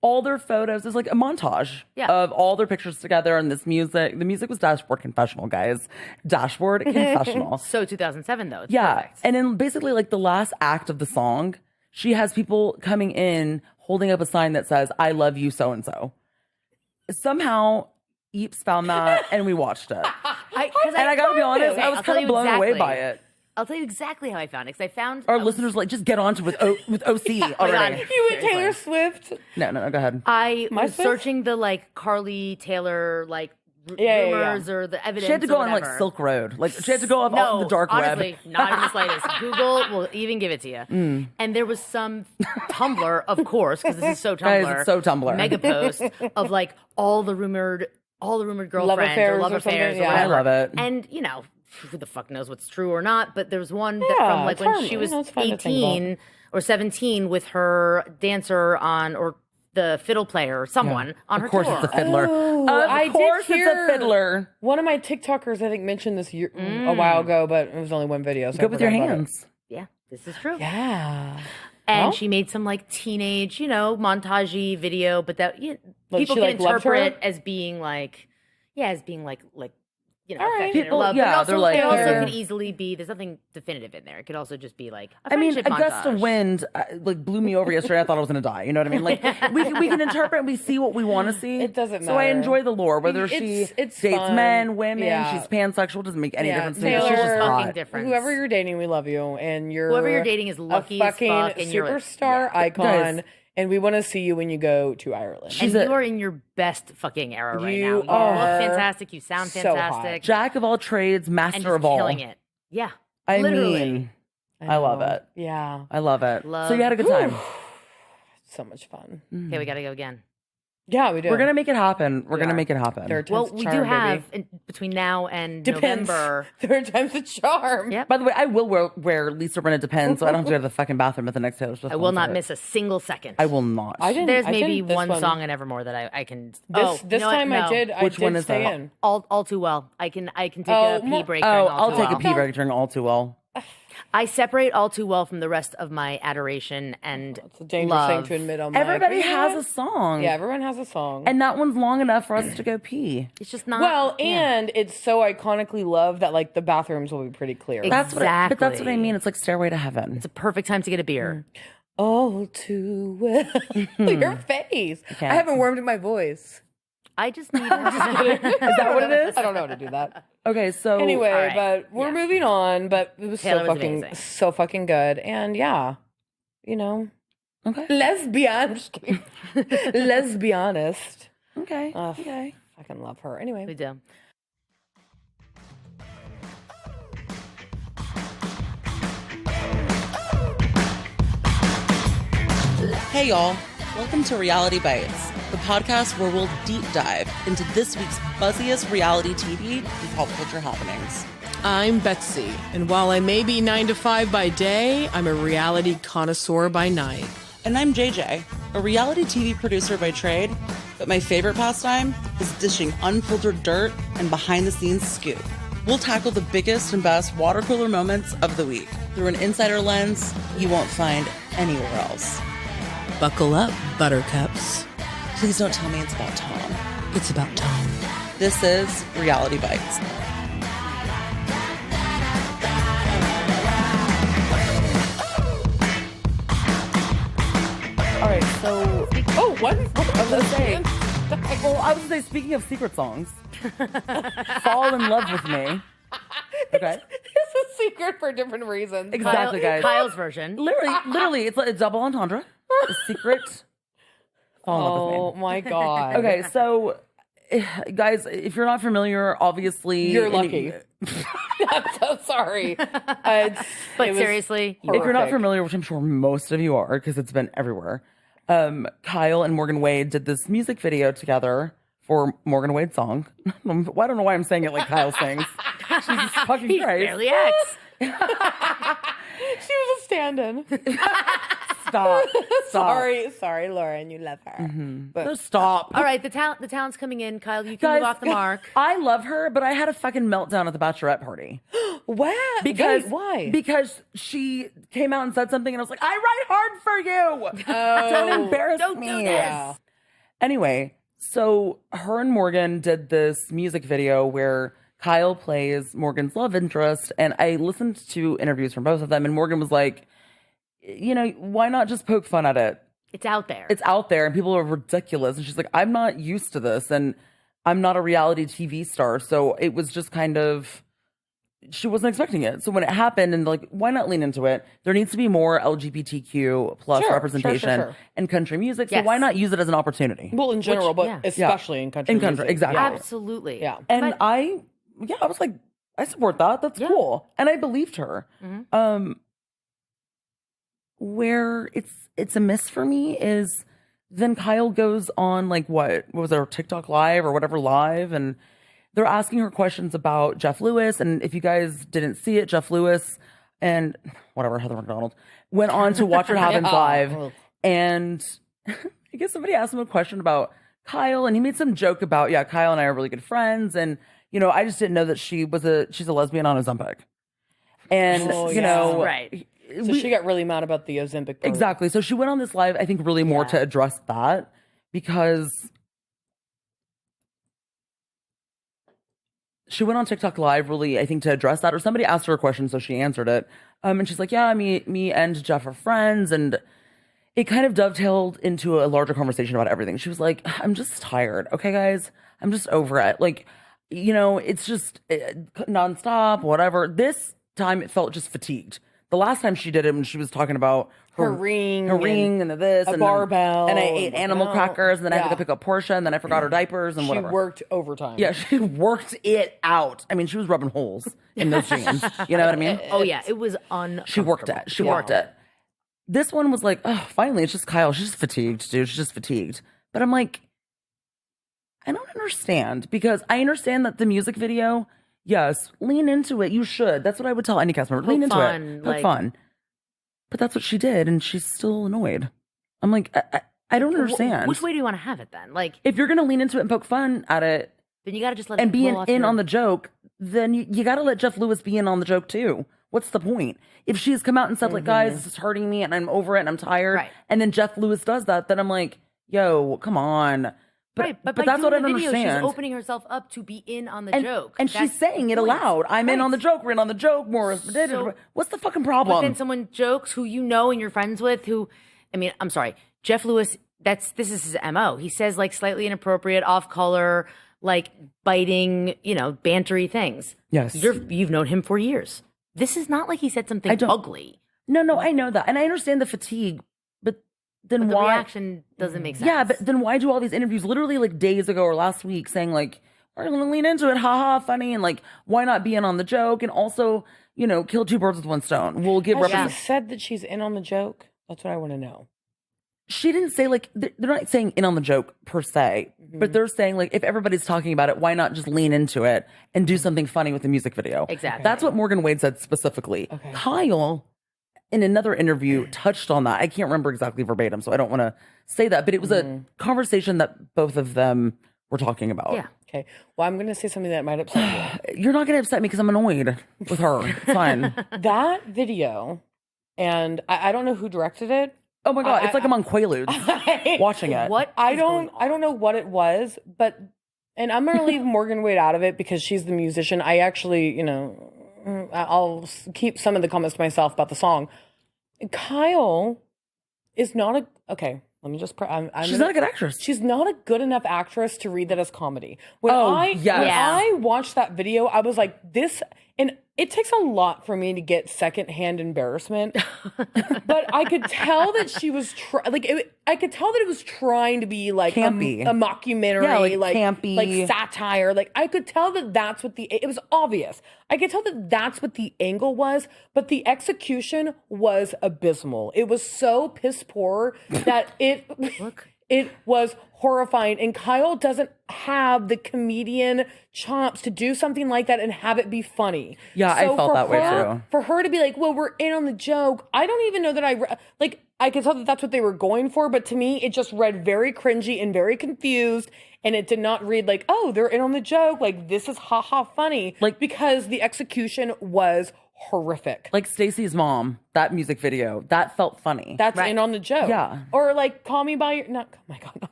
all their photos. It was like a montage of all their pictures together and this music. The music was Dashboard Confessional, guys. Dashboard Confessional. So 2007 though. It's Yeah. perfect. And in basically like the last act of the song, she has people coming in holding up a sign that says, I love you so and so. Somehow Eeps found that and we watched it. And I gotta be honest, I was I'll tell kind of you blown away exactly. by it. I'll tell you exactly how I found it. Because I found Our I was- listeners like just get on to with OC already. God. You and Taylor Swift. No, go ahead. I was MySpace? searching the like Carly Taylor like Yeah. rumors or the evidence. She had to or go on like whatever. Silk Road. Like she had to go off No, the dark honestly, web. not even the slightest. Google will even give it to you. And there was some Tumblr, of course, because this is so Tumblr. Guys, it's so Tumblr. Mega post of like all the rumored girlfriends affairs or love or something, affairs or yeah. whatever. I love it. And you know, who the fuck knows what's true or not? But there was one that Yeah, from like it's when hard. she was It's fun to think 18 or 17 with her dancer on or the fiddle player or someone on her Of course tour. it's a fiddler. I Of did course it's hear- a fiddler. One of my TikTokers, I think, mentioned this a while ago, but it was only one video. So I Go with your forgot about it. hands. Yeah, this is true. Yeah. And Well. she made some like teenage, montagey video, but that Like, people she, can like, loved her? interpret as being like, All right. affection or People- love. yeah, but also, they're like, it also they're- could easily be. There's nothing definitive in there. It could also just be like a I mean, friendship a gust of montage. wind like blew me over yesterday. I thought I was gonna die. You know what I mean? Like we can interpret and we see what we want to see. It doesn't So I matter. enjoy the lore, whether It's- she it's dates fun. men, women, Yeah. she's pansexual, doesn't make any Yeah, difference to me. Taylor, She's just fucking hot. different. Whoever you're dating, we love you, and you're Whoever you're dating is lucky a as fucking fuck, and you're superstar icon. Guys, And we want to see you when you go to Ireland. And you are in your best fucking era right now. You look fantastic. You sound so fantastic. hot. Jack of all trades, master and just of all. killing it. Yeah. I literally. mean, I love it. Yeah. I love it. Love. So you had a good time. So much fun. Okay, we got to go again. Yeah, we do. We're going to make it happen. We're going to make it happen. Well, we do have between now and November. Third time's a charm. Yep. By the way, I will wear Lisa Brenna Depends, so I don't have to go to the fucking bathroom at the next Taylor Swift I will not concert. miss a single second. I will not. There's maybe one song in Evermore that I can. This time I did. Which one is stay that? in. All Too Well. I can take a pee break. During I'll Too take Well. a pee break during All Too Well. I separate All Too Well from the rest of my adoration and It's a dangerous love. thing to admit on mic. Everybody has a song. Yeah, everyone has a song. And that one's long enough for us to go pee. It's just not. Well, and it's so iconically loved that like the bathrooms will be pretty clear. But that's what I mean. It's like Stairway to Heaven. It's a perfect time to get a beer. All too well. Your face. I haven't warmed up my voice. I just need. Is that what it is? I don't know how to do that. Okay, so Anyway, right. but we're moving on. But it was Taylor was so fucking good. And yeah, okay, let's be honest. Let's be honest. okay, Ugh, okay. Fucking love her. Anyway, We do. Hey y'all, welcome to Reality Bites, the podcast where we'll deep dive into this week's buzziest reality TV and pop culture happenings. I'm Betsy, and while I may be 9 to 5 by day, I'm a reality connoisseur by night. And I'm JJ, a reality TV producer by trade, but my favorite pastime is dishing unfiltered dirt and behind-the-scenes scoop. We'll tackle the biggest and best water cooler moments of the week through an insider lens you won't find anywhere else. Buckle up, buttercups. Please don't tell me it's about Tom. It's about Tom. This is Reality Bites. All right, so what? I was gonna say, speaking of secret songs, fall in love with me. Okay, It's a secret for different reasons. exactly, guys. Kyle's version. Literally, it's a double entendre. The secret. Fall in love with me. Oh my god. Okay, so guys, if you're not familiar, obviously You're lucky. I'm so sorry. But seriously, If you're not horrific. familiar, which I'm sure most of you are, because it's been everywhere, Kyle and Morgan Wade did this music video together for Morgan Wade's song. I don't know why I'm saying it like Kyle sings. Jesus fucking he Christ. barely acts. She was a stand-in. Stop. Sorry, Lauren, you love her. But So stop. All right, the talent's coming in. Kyle, you can move off the mark. I love her, but I had a fucking meltdown at the bachelorette party. wow. Because Wait, why? Because she came out and said something, and I was like, "I write hard for you. Don't embarrass Don't me." do this. Yeah. Anyway, so her and Morgan did this music video where Kyle plays Morgan's love interest, and I listened to interviews from both of them, and Morgan was like, why not just poke fun at it? It's out there. It's out there, and people are ridiculous. And she's like, I'm not used to this, and I'm not a reality TV star, so it was just kind of, she wasn't expecting it. So when it happened, and like, why not lean into it? There needs to be more LGBTQ plus Sure, representation sure. in country music. So Yes. why not use it as an opportunity? Well, in general, but yeah. especially in country. In country, music. exactly. Yeah. Absolutely. Yeah. And But- I was like, I support that. That's cool. And I believed her. Where it's a miss for me is then Kyle goes on like what was it, TikTok live or whatever live, and they're asking her questions about Jeff Lewis. And if you guys didn't see it, Jeff Lewis and whatever, Heather McDonald went on to Watch What Happens Live. And I guess somebody asked him a question about Kyle, and he made some joke about, Kyle and I are really good friends. And, I just didn't know that she's a lesbian on Ozempic. And, Right. So she got really mad about the Ozempic part. Exactly. So she went on this live, I think, really more to address that, because she went on TikTok live really, I think, to address that, or somebody asked her a question, so she answered it. And she's like, yeah, me and Jeff are friends. And it kind of dovetailed into a larger conversation about everything. She was like, I'm just tired. Okay, guys, I'm just over it. Like, it's just nonstop, whatever. This time it felt just fatigued. The last time she did it, when she was talking about her ring, and this, a and barbell, and I ate animal crackers, and then I had to Yeah. pick up Portia, and then I forgot her diapers and She whatever. worked overtime. Yeah, she worked it out. I mean, she was rubbing holes in those jeans. You know what I mean? Oh yeah, it was uncomfortable. She worked it. She worked it. This one was like, oh, finally, it's just Kyle. She's just fatigued, dude. She's just fatigued. But I'm like, I don't understand, because I understand that the music video, yes, lean into it. You should. That's what I would tell any cast member. Lean into it. Have fun. But that's what she did, and she's still annoyed. I'm like, I don't understand. Which way do you want to have it then? Like, if you're gonna lean into it and poke fun at it, then you got to just let and it be roll off in your- on the joke, then you got to let Jeff Lewis be in on the joke too. What's the point? If she's come out and said like, guys, this is hurting me and I'm over it and I'm tired, Right. and then Jeff Lewis does that, then I'm like, yo, come on. But But that's what I the don't video, understand. She's opening herself up to be in on the joke, and she's That's saying the it point. aloud. I'm in on the joke. We're in on the joke. More. So- What's the fucking But problem? then someone jokes who you know and you're friends with, who, I mean, I'm sorry, Jeff Lewis. This is his MO. He says like slightly inappropriate, off color, like biting, bantery things. Yes. You've known him for years. This is not like he said something ugly. No, I know that, and I understand the fatigue, but then But the why? reaction doesn't make sense. Yeah, but then why do all these interviews literally like days ago or last week saying like, we're going to lean into it, haha, funny, and like, why not be in on the joke? And also, kill two birds with one stone. We'll give Has she represent. said that she's in on the joke? That's what I want to know. She didn't say like, they're not saying in on the joke per se, but they're saying like, if everybody's talking about it, why not just lean into it and do something funny with the music video? Exactly. That's what Morgan Wade said specifically. Okay. Kyle, in another interview, touched on that. I can't remember exactly verbatim, so I don't want to say that, but it was a conversation that both of them were talking about. Yeah. Okay. Well, I'm going to say something that might upset you. You're not going to upset me because I'm annoyed with her. It's fine. That video, and I don't know who directed it. Oh my God. It's like I'm on Quaaludes watching it. What? I is going don't know what it was, but, and I'm going to leave Morgan Wade out of it because she's the musician. I actually, I'll keep some of the comments to myself about the song. Kyle is not okay. Let me just. She's not a good actress. She's not a good enough actress to read that as comedy. When Oh, I yes. when Yeah. I watched that video, I was like, this, and it takes a lot for me to get secondhand embarrassment. But I could tell that she was I could tell that it was trying to be like Campy. a mockumentary, Yeah, like campy. like satire. Like I could tell that that's what it was obvious. I could tell that that's what the angle was, but the execution was abysmal. It was so piss poor that it was horrifying. And Kyle doesn't have the comedian chops to do something like that and have it be funny. Yeah, I felt for that way her- too. For her to be like, well, we're in on the joke. I don't even know that I could tell that that's what they were going for, but to me, it just read very cringy and very confused. And it did not read like, oh, they're in on the joke. Like, this is haha funny. Because the execution was horrific. Like Stacey's mom, that music video, that felt funny. That's in on the joke. Yeah. Or like call me by your not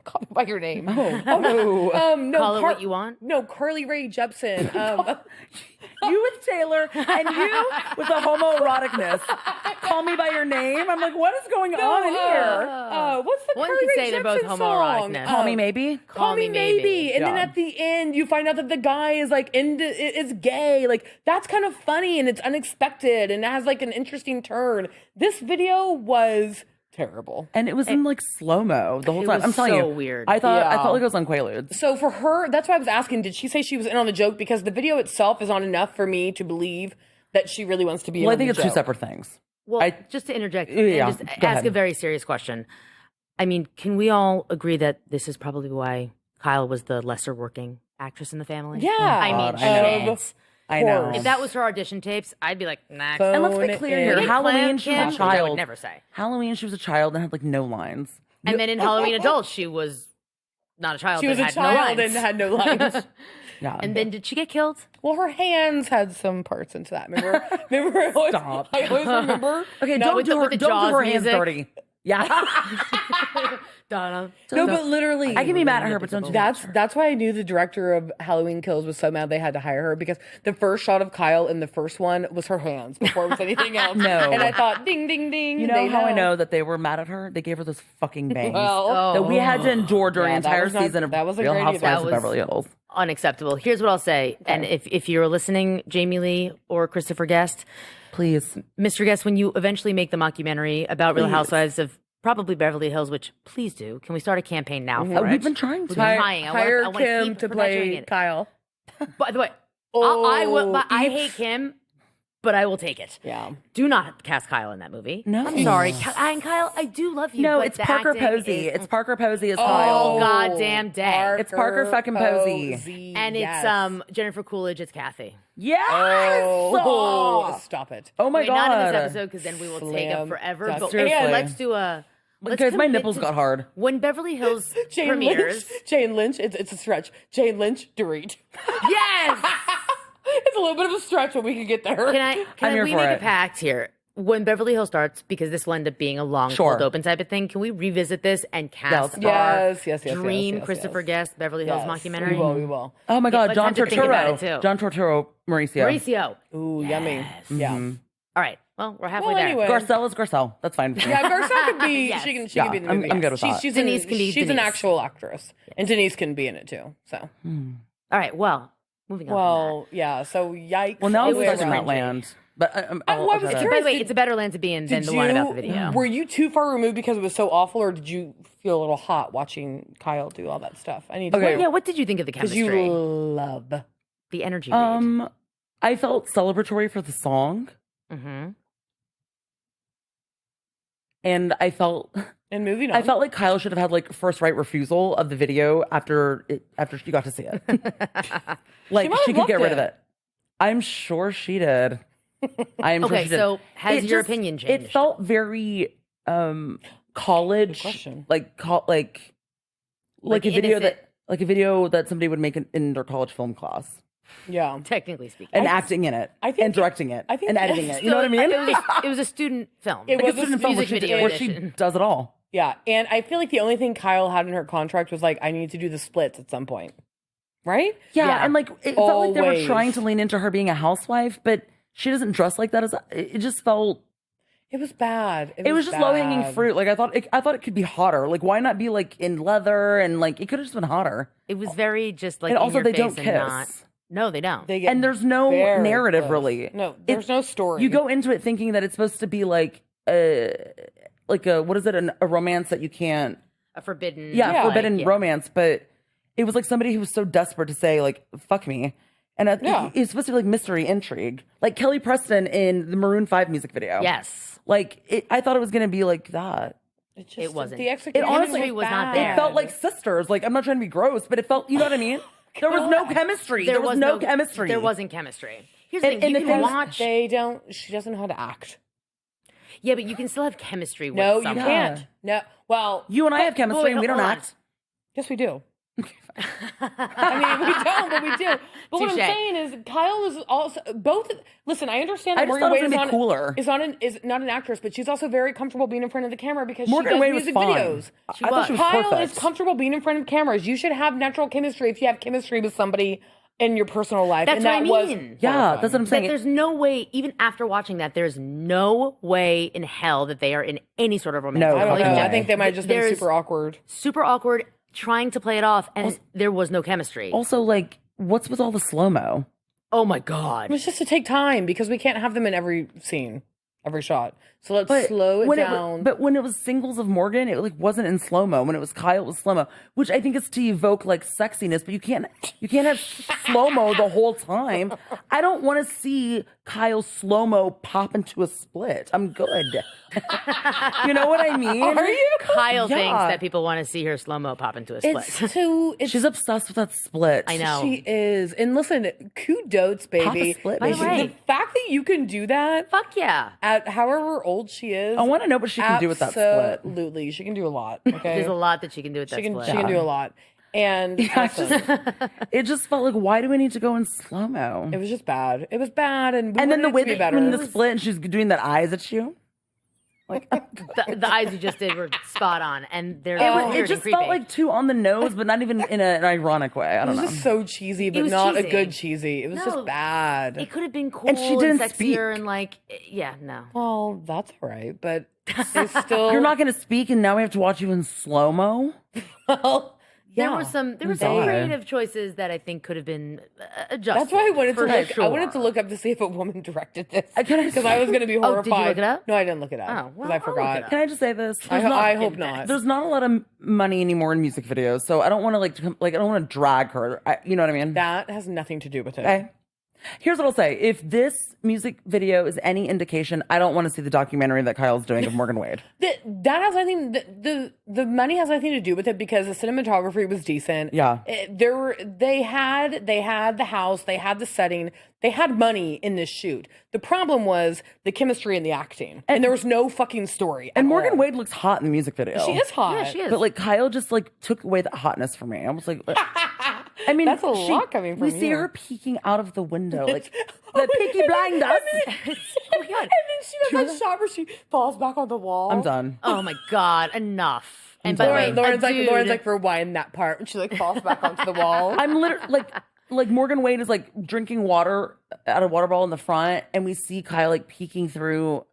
call me by your name. Oh. No, Call it what you want? No, Carly Rae Jepsen. You with Taylor and you with the homoeroticness. Call me by your name. I'm like, what is going on in here? What's the One Carly could Rae say they're both Jepsen song? homoerotic. Call me maybe. Call me maybe. And then Yeah. at the end, you find out that the guy is like is gay. Like that's kind of funny and it's unexpected and it has like an interesting turn. This video was terrible. And it was in like slow mo the whole It time. was I'm telling so you, weird. I Yeah. felt like it was on Quaaludes. So for her, that's why I was asking, did she say she was in on the joke? Because the video itself is not enough for me to believe that she really wants to be in Well, I on think the it's two joke. separate things. Well, just to interject Yeah, and just go ask ahead. a very serious question. I mean, can we all agree that this is probably why Kyle was the lesser working actress in the family? Yeah. I mean, God, I know. shit. I know. course. If that was her audition tapes, I'd be like, nah. So- And let's be Phone clear in. here. Big Halloween, she was a I would child. never say. Halloween, she was a child and had like no lines. And then in Halloween Adults, she was not a child. She was a had no child lines. and had no lines. Yeah. And then did she get killed? Well, her hands had some parts into that. Remember? I always remember. okay, No, don't with do the- her, with the don't Jaws do her hands music. dirty. Yeah. Donna. No, but literally, I can be mad at her, but don't do that. That's why I knew the director of Halloween Kills was so mad they had to hire her because the first shot of Kyle in the first one was her hands before it was anything else. No. And I thought, ding, ding, ding. You know how I know that they were mad at her? They gave her those fucking bangs Well, that we had to endure during Yeah, the that entire was not- season of that was a Real great idea. Housewives That of was- Beverly Hills. Unacceptable. Here's what I'll say. And if you're listening, Jamie Lee or Christopher Guest, Please. Mr. Guest, when you eventually make the mockumentary about Real Housewives of probably Beverly Hills, which please do. Can we start a campaign now for it? We've been trying to. Hire I wanna Kim keep to perpetuating play it. Kyle. By the way, I hate Kim, but I will take it. Yeah. Do not cast Kyle in that movie. No. I'm sorry. And Kyle, I do love you. No, but it's the Parker acting Posey. is- It's Parker Posey as Oh, Kyle. goddamn day. It's Parker fucking Posey. And it's Jennifer Coolidge. It's Kathy. Yes! Stop it. Oh my Wait, God. not in this episode because then we will take up Slam forever. dunk. But Seriously. let's do a. let's Because my commit nipples to- got hard. When Beverly Hills Jane premieres. Lynch. It's a stretch. Jane Lynch, Dorit. Yes! It's a little bit of a stretch, but we can get there. Can here we for make it. a pact here? When Beverly Hills starts, because this will end up being a long, Sure. cold open type of thing, can we revisit this and cast let's our Yes, dream yes, Christopher yes. Guest Beverly Hills mockumentary? We will. Oh my God, but John time to think about it, Turturro. too. John Turturro, Mauricio. Mauricio. Ooh, yummy. Yeah. All right. Well, we're halfway Well, there. anyway. Garcelle is Garcelle. That's fine. Yeah, Garcelle could be. Yes. She can Yeah, be in the I'm- movie. I'm good with that. She's Denise can be She's an Denise. actual actress, and Denise can be in it too. So, All right. Well, moving on. well, yeah. So, yikes. Well, now all I'm the way stuck in around. that land. But I'll well, I shut was up. from that. curious. By the way, it's a better land to be in than Did the one about the you- video. Were you too far removed because it was so awful, or did you feel a little hot watching Kyle do all that stuff? I need to Okay. know. Yeah. What did you think of the Because chemistry? you love. The energy. read? I felt celebratory for the song, Mhm. and I felt And I felt like Kyle should have had like first right refusal of the video after she got to see it. Like might she have could get loved rid of it. it. I'm sure she did. I'm sure Okay, she did. so has It your just- opinion changed? It felt very college, question. like Like a video innocent. a video that somebody would make in their college film class, Yeah. Technically speaking. and acting in it, I think- and directing it, I think- and editing it. You So know what I mean? It was a student film. It Like was a student film where music she, video where she edition. does it all. Yeah. And I feel like the only thing Kyle had in her contract was like, I need to do the splits at some point. Right? Yeah, Yeah. and like it felt like they were Always. trying to lean into her being a housewife, but she doesn't dress like that. It just felt It was bad. it was just low hanging bad. fruit. Like I thought it could be hotter. Like why not be like in leather and like it could have just been hotter. It was very just like And in also your they face don't and kiss. not. No, they don't. They get And there's no very narrative close. really. No, there's no story. You go into it thinking that it's supposed to be like a what is it? A romance that you can't. A forbidden. Yeah, forbidden yeah. romance. But it was like somebody who was so desperate to say like fuck me, and Yeah. it's supposed to be like mystery intrigue, like Kelly Preston in the Maroon 5 music video. Yes. Like I thought it was gonna be like that. It wasn't. The execution It honestly was not bad. there. It felt like sisters. Like I'm not trying to be gross, but it felt. You know what I mean? There was no chemistry. There was no chemistry. There wasn't chemistry. Here's the And- thing. and You the can thing is, watch. They don't. She doesn't know how to act. Yeah, but you can still have chemistry with No, you someone. can't. No. Well, You and I have chemistry, wait, and we don't hold on. act. yes, we do. I mean, we don't, but we do. But what I'm Touche. saying is, Kyle is also both. Listen, I understand I that just Morgan thought it Wade was is gonna be cooler. is not an actress, but she's also very comfortable being in front of the camera because Morgan she does Wade was music fine. videos. I thought she was Kyle perfect. is comfortable being in front of cameras. You should have natural chemistry if you have chemistry with somebody in your personal life. That's and what I that was mean. Yeah, horrifying. that's what I'm That saying. there's no way, even after watching that, there's no way in hell that they are in any sort of romantic No, I don't know. relationship. I think they might have just been There's- super awkward. Super awkward, trying to play it off, and there was no chemistry. Also, like, what's with all the slow mo? Oh my It god! was just to take time because we can't have them in every scene, every shot. So let's slow it down. But when it was singles of Morgan, it like wasn't in slow mo. When it was Kyle, it was slow mo, which I think is to evoke like sexiness. But you can't have slow mo the whole time. I don't want to see Kyle slow mo pop into a split. I'm good. You know what I mean? Are you? Kyle Yeah. thinks that people want to see her slow mo pop into a split. It's too. It's She's obsessed with that split. I know. She is. And listen, kudos, baby. split, By the baby. way- The fact that you can do that Fuck yeah! at however old she is. I want to know what she can do with that split. Absolutely. She can do a lot. Okay. There's a lot that she can do with that she can, split. she can do a lot. And It just felt like, why do we need to go in slow mo? it was just bad. It was bad. And, we And then wanted the it way to be that better. when the split and she's doing that eyes at you. The eyes you just did were spot on, and they're It weird just and creepy. felt like too on the nose, but not even in an ironic way. I It don't was know. just so cheesy, but was not cheesy. a good cheesy. It was No, just bad. It could have been cool And she didn't sexier speak. and like, yeah, no. Well, that's all right, but it's still. You're not going to speak, and now we have to watch you in slow mo. Well, There were some creative choices that I think could have been adjusted. That's why I wanted to look. Sure. I wanted to look up to see if a woman directed this because I was going to be horrified. Oh, did you look it up? No, I didn't look it up Oh, because well, I forgot. Can I just say this? I hope not. There's not a lot of money anymore in music videos, so I don't want to I don't want to drag her. You know what I mean? That has nothing to do with it. Okay. Here's what I'll say. If this music video is any indication, I don't want to see the documentary that Kyle's doing of Morgan Wade. That has nothing. The money has nothing to do with it because the cinematography was decent. Yeah. They had the house, they had the setting, they had money in this shoot. The problem was the chemistry and the acting, and there was no fucking story. And Morgan Wade looks hot in the music video. She is hot. Yeah, she is. But like Kyle just like took away the hotness from me. I was like, I mean, That's a lot coming from We see you. her peeking out of the window, like the Peaky Blinders. Oh my God. And then she does that shot where she falls back on the wall. I'm done. Oh my God, enough. And by the way, Lauren's like rewind that part, and she like falls back onto the wall. I'm literally like Morgan Wade is like drinking water out of a water bottle in the front, and we see Kyle like peeking through.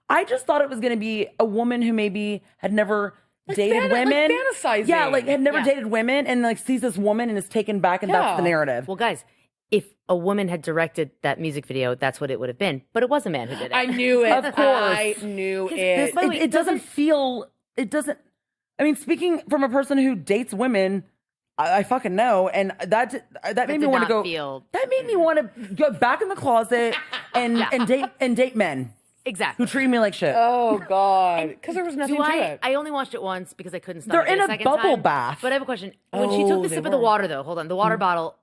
I just thought it was going to be a woman who maybe had never dated women, fantasizing. Yeah, like had never dated women, and like sees this woman and is taken back, and that's the narrative. well, guys, if a woman had directed that music video, that's what it would have been. But it was a man who did it. I knew it. Of course. I knew it. by the way, It doesn't feel. It doesn't. I mean, speaking from a person who dates women, I fucking know, and that made me want to go. That made me want to go back in the closet and date men Exactly. who treat me like shit. Oh God, because there was nothing to it. I only watched it once because I couldn't stop. They're it in a second bubble time. bath. But I have a question. When she took the sip of the water, though, hold on, the water bottle.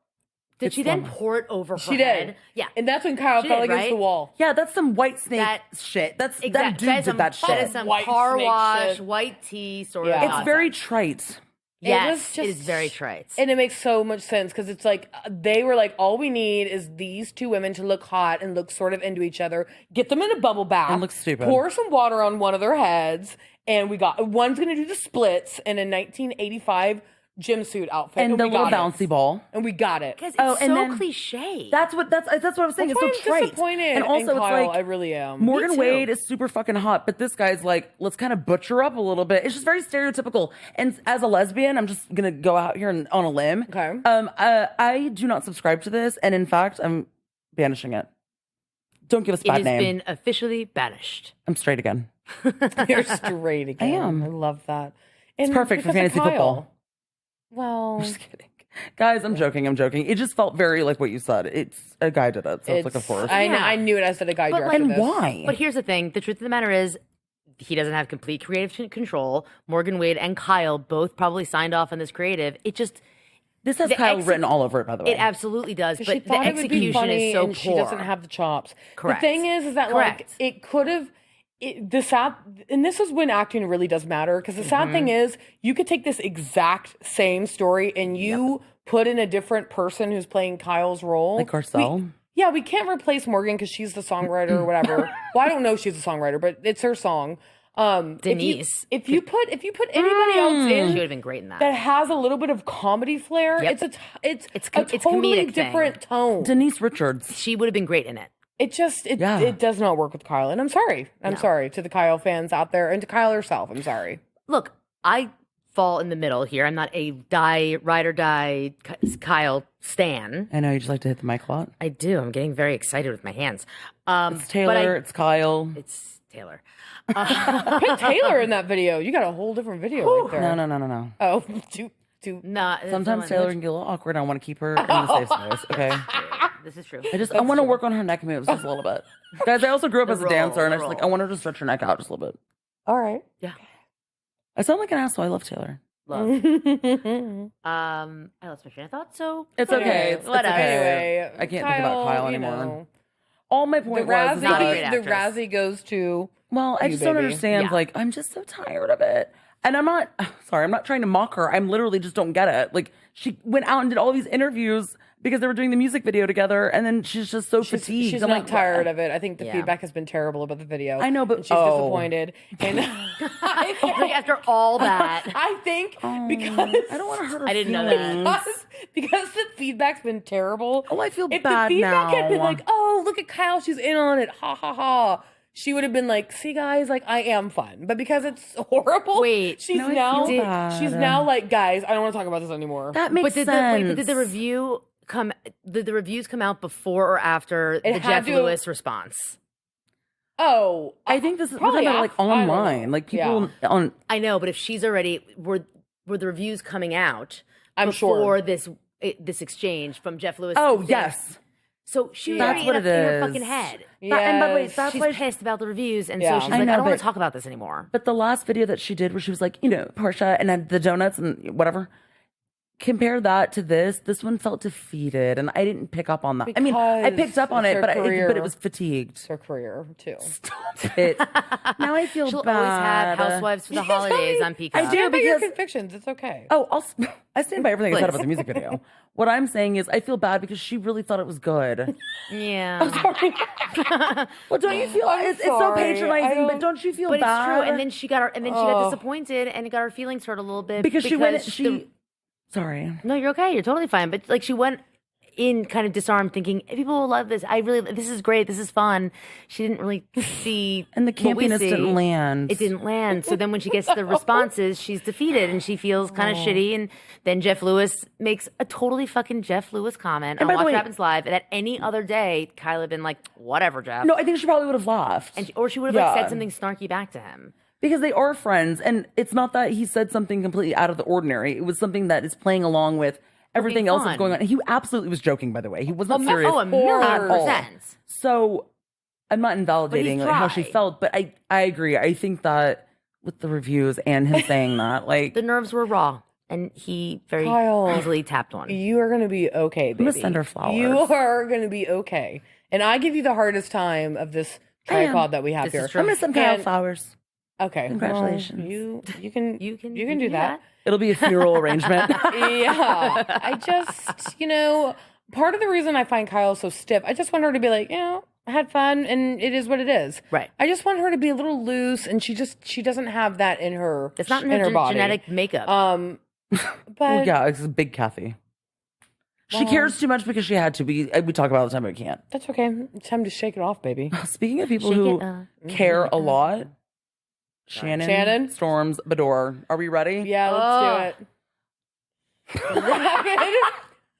Did she then pour it over her head? Did. Yeah. And that's when Kyle She fell did, against right? the wall. Yeah, that's some white snake shit. That dude That did is some, that shit. That is some White car snake wash, shit. white tea sort Yeah. of. It's nonsense. very trite. Yes, It it was is very trite. And it makes so much sense because it's like they were like, all we need is these two women to look hot and look sort of into each other. Get them in a bubble bath. And look stupid. Pour some water on one of their heads. And we got one's going to do the splits in a 1985 gym suit outfit. And the we little got bouncy ball. And we got it. Because it's and so then- cliche. That's what I was saying. That's It's why so I'm trite. disappointed And also, in Kyle. it's like I really am. Morgan too. Wade is super fucking hot, but this guy's like, let's kind of butcher up a little bit. It's just very stereotypical. And as a lesbian, I'm just gonna go out here on a limb. Okay. I do not subscribe to this, and in fact, I'm banishing it. Don't give us a It bad has name. been officially banished. I'm straight again. You're straight again. I am. I love that. It's And perfect for because of fantasy Kyle. football. Well, Just kidding. Guys, I'm joking. It just felt very like what you said. It's a guy did it, so it's like, of course. I knew it. I said a guy But, directed and this. why? But here's the thing: the truth of the matter is, he doesn't have complete creative control. Morgan Wade and Kyle both probably signed off on this creative. It just This has the Kyle written all over it, by the way. It absolutely does. She But the thought it would be execution funny is so and poor. she doesn't have the chops. Correct. The thing is that like Correct. it could have. The sad, and this is when acting really does matter because the sad Mm-hmm. thing is you could take this exact same story and you put in a different person who's playing Kyle's role. Like Garcelle? We can't replace Morgan because she's the songwriter or whatever. Well, I don't know if she's a songwriter, but it's her song. Denise. If you put anybody else She in would have been great in that. that has a little bit of comedy flair, Yep. it's It's a totally comedic thing. different tone. Denise Richards. She would have been great in it. It just Yeah. it does not work with Kyle, and I'm sorry. I'm sorry to the Kyle fans out there and to Kyle herself. I'm sorry. Look, I fall in the middle here. I'm not a ride or die Kyle stan. I know you just like to hit the mic a lot. I do. I'm getting very excited with my hands. It's Taylor. It's Kyle. It's Taylor. Put Taylor in that video. You got a whole different video right there. No. Oh, too. Nah, Sometimes Taylor can get a little awkward. I want to keep her in the safe space. Okay. This is true. I want to work on her neck moves just a little bit. Guys, I also grew up as a roll, dancer, and the I just like I roll. want her to stretch her neck out just a little bit. All right. Yeah. I sound like an asshole. I love Taylor. Love. I lost my train of thought, so It's okay. It's whatever. okay. Anyway, I can't think about Kyle you anymore. know, All my the point was is Not a that, great Razzie, the actress. Razzie goes to. well, I you, just don't baby. understand. Yeah. Like, I'm just so tired of it. And I'm not sorry. I'm not trying to mock her. I'm literally just don't get it. Like, she went out and did all these interviews because they were doing the music video together, and then she's just so fatigued. She's I'm not like, tired of it. I think the Yeah. feedback has been terrible about the video. I know, but- and she's oh. disappointed. And Like, after all that, I think because I don't want to hurt her. I didn't know that. because the feedback's been terrible. Oh, I feel if bad the feedback had been now. like, "Oh, look at Kyle, she's in on it," ha ha ha. she would have been like, see guys, like I am fun. But because it's horrible, Wait, she's no, I now feel bad. she's now like, guys, I don't want to talk about this anymore. That makes but sense. did the review come? Did the reviews come out before or after the had Jeff to- Lewis response? Oh, I think this is probably about like I don't know. online, like people on. I know, but if she's already were the reviews coming out I'm before sure. this exchange from Jeff Lewis? Oh thing, yes, so she was That's already what in it her is. fucking head. And by the way, Yes. that's She's why. pissed about the reviews, and Yeah. so she's I like, know, I don't want but- to talk about this anymore. But the last video that she did, where she was like, Portia and had the donuts and whatever. Compare that to this. This one felt defeated, and I didn't pick up on that. I mean, I picked up on Because it, it's but her but it career. was fatigued. It's her career too. Stop it. Now I feel She'll bad. always have Housewives for the holidays on Peacock. I do. Stand by your because- convictions. It's okay. Oh, I stand by everything I said about the music video. What I'm saying is, I feel bad because she really thought it was good. Yeah, Well, don't you feel it's so sorry. patronizing? But don't you feel but bad? it's true. And then she got disappointed and got her feelings hurt a little bit because she went. the- Sorry. No, you're okay. You're totally fine. But like she went in kind of disarmed, thinking people will love this. This is great. This is fun. She didn't really see, And the what we campiness see. didn't land. It didn't land. So then when she gets to the responses, she's defeated and she feels kind of shitty. And then Jeff Lewis makes a totally fucking Jeff Lewis comment on by the Watch What way- Happens Live. And at any other day, Kyla had been like, whatever, Jeff. No, I think she probably would have laughed. Or she would have like Yeah. said something snarky back to him. Because they are friends, and it's not that he said something completely out of the ordinary. It was something that is playing along with everything else that's fun. going on. And he absolutely was joking, by the way. He wasn't Oh, serious. a million all. percent. So I'm not invalidating like, how she tried. felt, but I agree. I think that with the reviews and him saying that, like, The nerves were raw. And he very Kyle. easily tapped one. You are going to be okay, baby. gonna send her flowers. You are going to be okay. And I give you the hardest time of this tripod that we have This here. is true. I'm gonna send Kyle And- flowers. Okay. Congratulations. Well, you can You can do that. It'll be a funeral arrangement. Yeah. I just, part of the reason I find Kyle so stiff, I just want her to be like, I had fun and it is what it is. Right. I just want her to be a little loose and she doesn't have that in her It's not in her her body. genetic makeup. But Well, yeah, it's a big Kathy. She cares too much because she had to. We talk about it all the time, but we can't. that's okay. It's time to shake it off, baby. Speaking of people Shake who it, care a lot, Shannon, Storms. Bedore. Are we ready? Yeah, let's do it.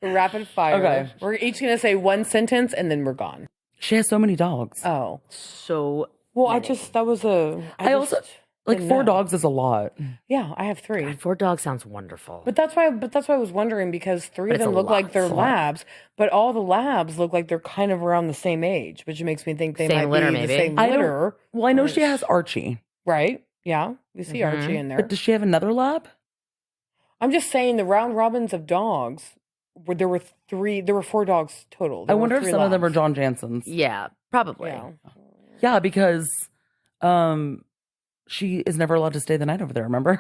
Rapid fire. Okay. We're each going to say one sentence and then we're gone. She has so many dogs. Oh. So Well, many. I also like didn't 4 know. dogs is a lot. Yeah, I have 3. 4 dogs sounds wonderful. But that's why I was wondering because 3 of it's them a look like lot. they're It's a lot. labs, but all the labs look like they're kind of around the same age, which makes me think they Same might litter, be the maybe. same I don't- litter, Well, I know she has Archie, right? Yeah, we see Mhm. Archie in there. but does she have another lab? I'm just saying the round robins of dogs. There were 4 dogs total. I There were wonder if 3 some of them are labs. John Jansen's. yeah, probably. Yeah. Yeah, because she is never allowed to stay the night over there. Remember?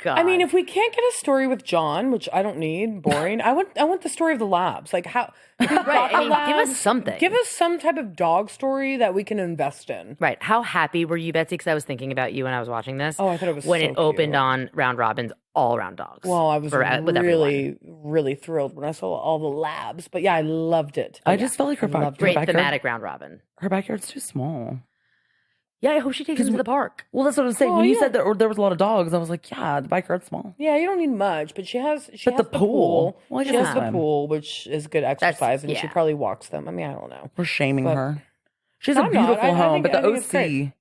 God. I mean, if we can't get a story with John, which I don't need, boring. I want the story of the labs. Like how? right, I mean, give us something. Give us some type of dog story that we can invest in. Right. How happy were you, Betsy? Because I was thinking about you when I was watching this. Oh, I thought it was when so it opened cute. on Round Robins, all round dogs. Well, I was with everyone. really thrilled when I saw all the labs. But yeah, I loved it. I just felt like her, loved Great backyard, thematic round robin. her backyard's too small. Yeah, I hope she takes him to the park. Well, that's what I was saying. Well, when you yeah. said that there was a lot of dogs, I was like, yeah, the backyard's small. Yeah, you don't need much, but she has But the pool. Well, I she guess has it's the fine. pool, which is good exercise, and she yeah. probably walks them. I mean, I don't know. We're shaming But- her. She has a I'm not. beautiful I home, think- but I the think it's OC, great.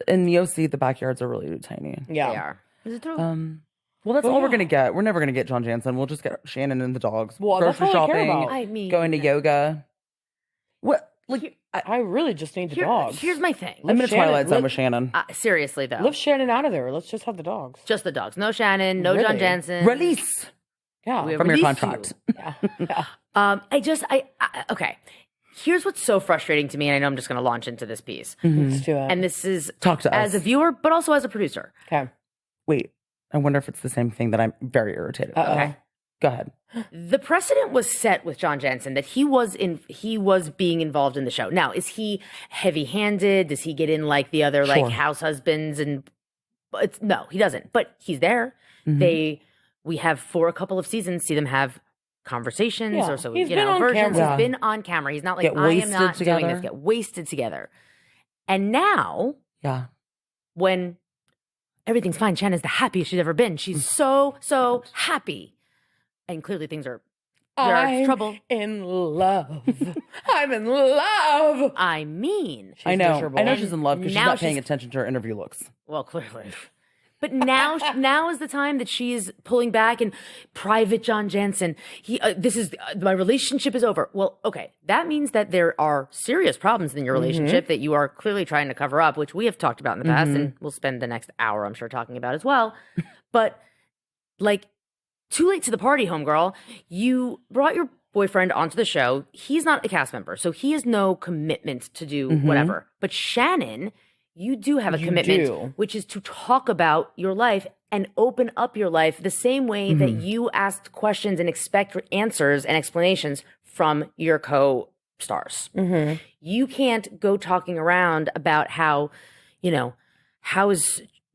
in the OC, the backyards are really tiny. Yeah, They are. Is it true? Well, that's Well, all we're yeah. gonna get. We're never gonna get John Jansen. We'll just get Shannon and the dogs. Well, that's grocery all I care shopping, about. I mean, going to yoga. What? Like, I really just need the dogs. Here's my thing. I'm in a Shannon- Twilight Zone live- with Shannon. Seriously, though. Lift Shannon out of there. Let's just have the dogs. Just the dogs. No Shannon, no John Really? Jansen. Release Yeah. We from your release contract. Okay. Here's what's so frustrating to me, and I know I'm just going to launch into this piece. Let's do it. And this is Talk to as us. a viewer, but also as a producer. Okay. Wait, I wonder if it's the same thing that I'm very irritated about. Okay. Go ahead. The precedent was set with John Jansen that he was being involved in the show. Now, is he heavy-handed? Does he get in like the other like Sure. house husbands and no, he doesn't. But he's there. Mhm. We have for a couple of seasons see them have conversations Yeah. or so He's been on versions. camera. He's been on camera. He's not like Get I am wasted not doing together. this. Get wasted together. And now, Yeah. when everything's fine, Shannon's the happiest she's ever been. She's so happy. And clearly things are there's trouble. In love. I'm in love. I mean, I know. miserable. I know she's in love because she's now not paying she's- attention to her interview looks. well, clearly. But now is the time that she's pulling back and private John Jansen. My relationship is over. Well, okay, that means that there are serious problems in your relationship that you are clearly trying to cover up, which we have talked about in the past, and we'll spend the next hour, I'm sure, talking about as well. But like, too late to the party, homegirl. You brought your boyfriend onto the show. He's not a cast member, so he has no commitment to do whatever. But Shannon, you do have a commitment, which is to talk about your life and open up your life the same way that you asked questions and expect answers and explanations from your co-stars. You can't go talking around about how,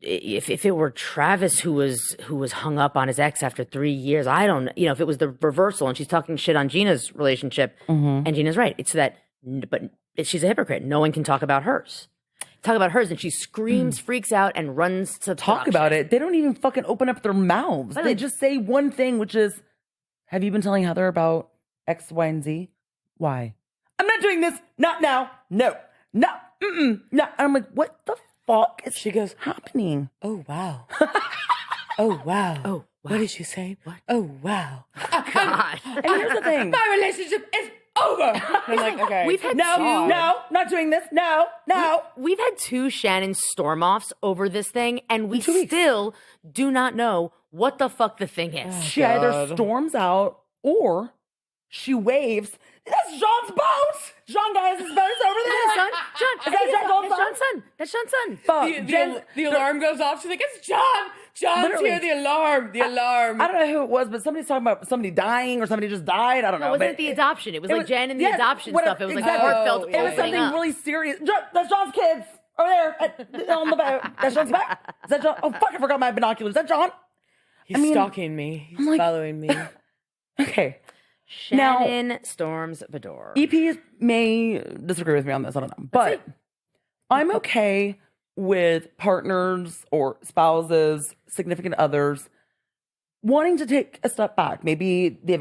if it were Travis who was hung up on his ex after 3 years, I don't, if it was the reversal and she's talking shit on Gina's relationship, and Gina's right. It's that, but she's a hypocrite. No one can talk about hers. Talk about hers, and she screams, freaks out, and runs to Talk about it. They don't even fucking open up their mouths. They just say one thing, which is, have you been telling Heather about X, Y, and Z? Why? I'm not doing this. Not now. No. No. No. I'm like, what the fuck is She goes, happening? oh, wow. Oh, wow. Oh, wow. What did she say? What? Oh, wow. God. And here's the thing. My relationship is over. I'm like, okay. We've had No, not doing this. No. We've had 2 Shannon storm-offs over this thing, and we 2 weeks. still do not know what the fuck the thing is. She either storms out or she waves. That's Jean's boat. Jean, guys, his boat is over there. John, Is that Jean's son? That's John's son. Fuck. The alarm goes off. She's like, it's John. John's Literally. here. The alarm. I don't know who it was, but somebody's talking about somebody dying or somebody just died. I don't know. It wasn't but the adoption. It was it like was- Jen and the yes, adoption whatever, stuff. It was like exactly. heartfelt. Oh, It was opening something up. really serious. That's John's kids over there on the boat. That's John's back. Is that John? Oh, fuck, I forgot my binoculars. Is that John? He's stalking me. He's like- following me. Okay. Shannon storms Beador. EPs may disagree with me on this. I don't know. But I'm okay with partners or spouses, significant others wanting to take a step back. Maybe they've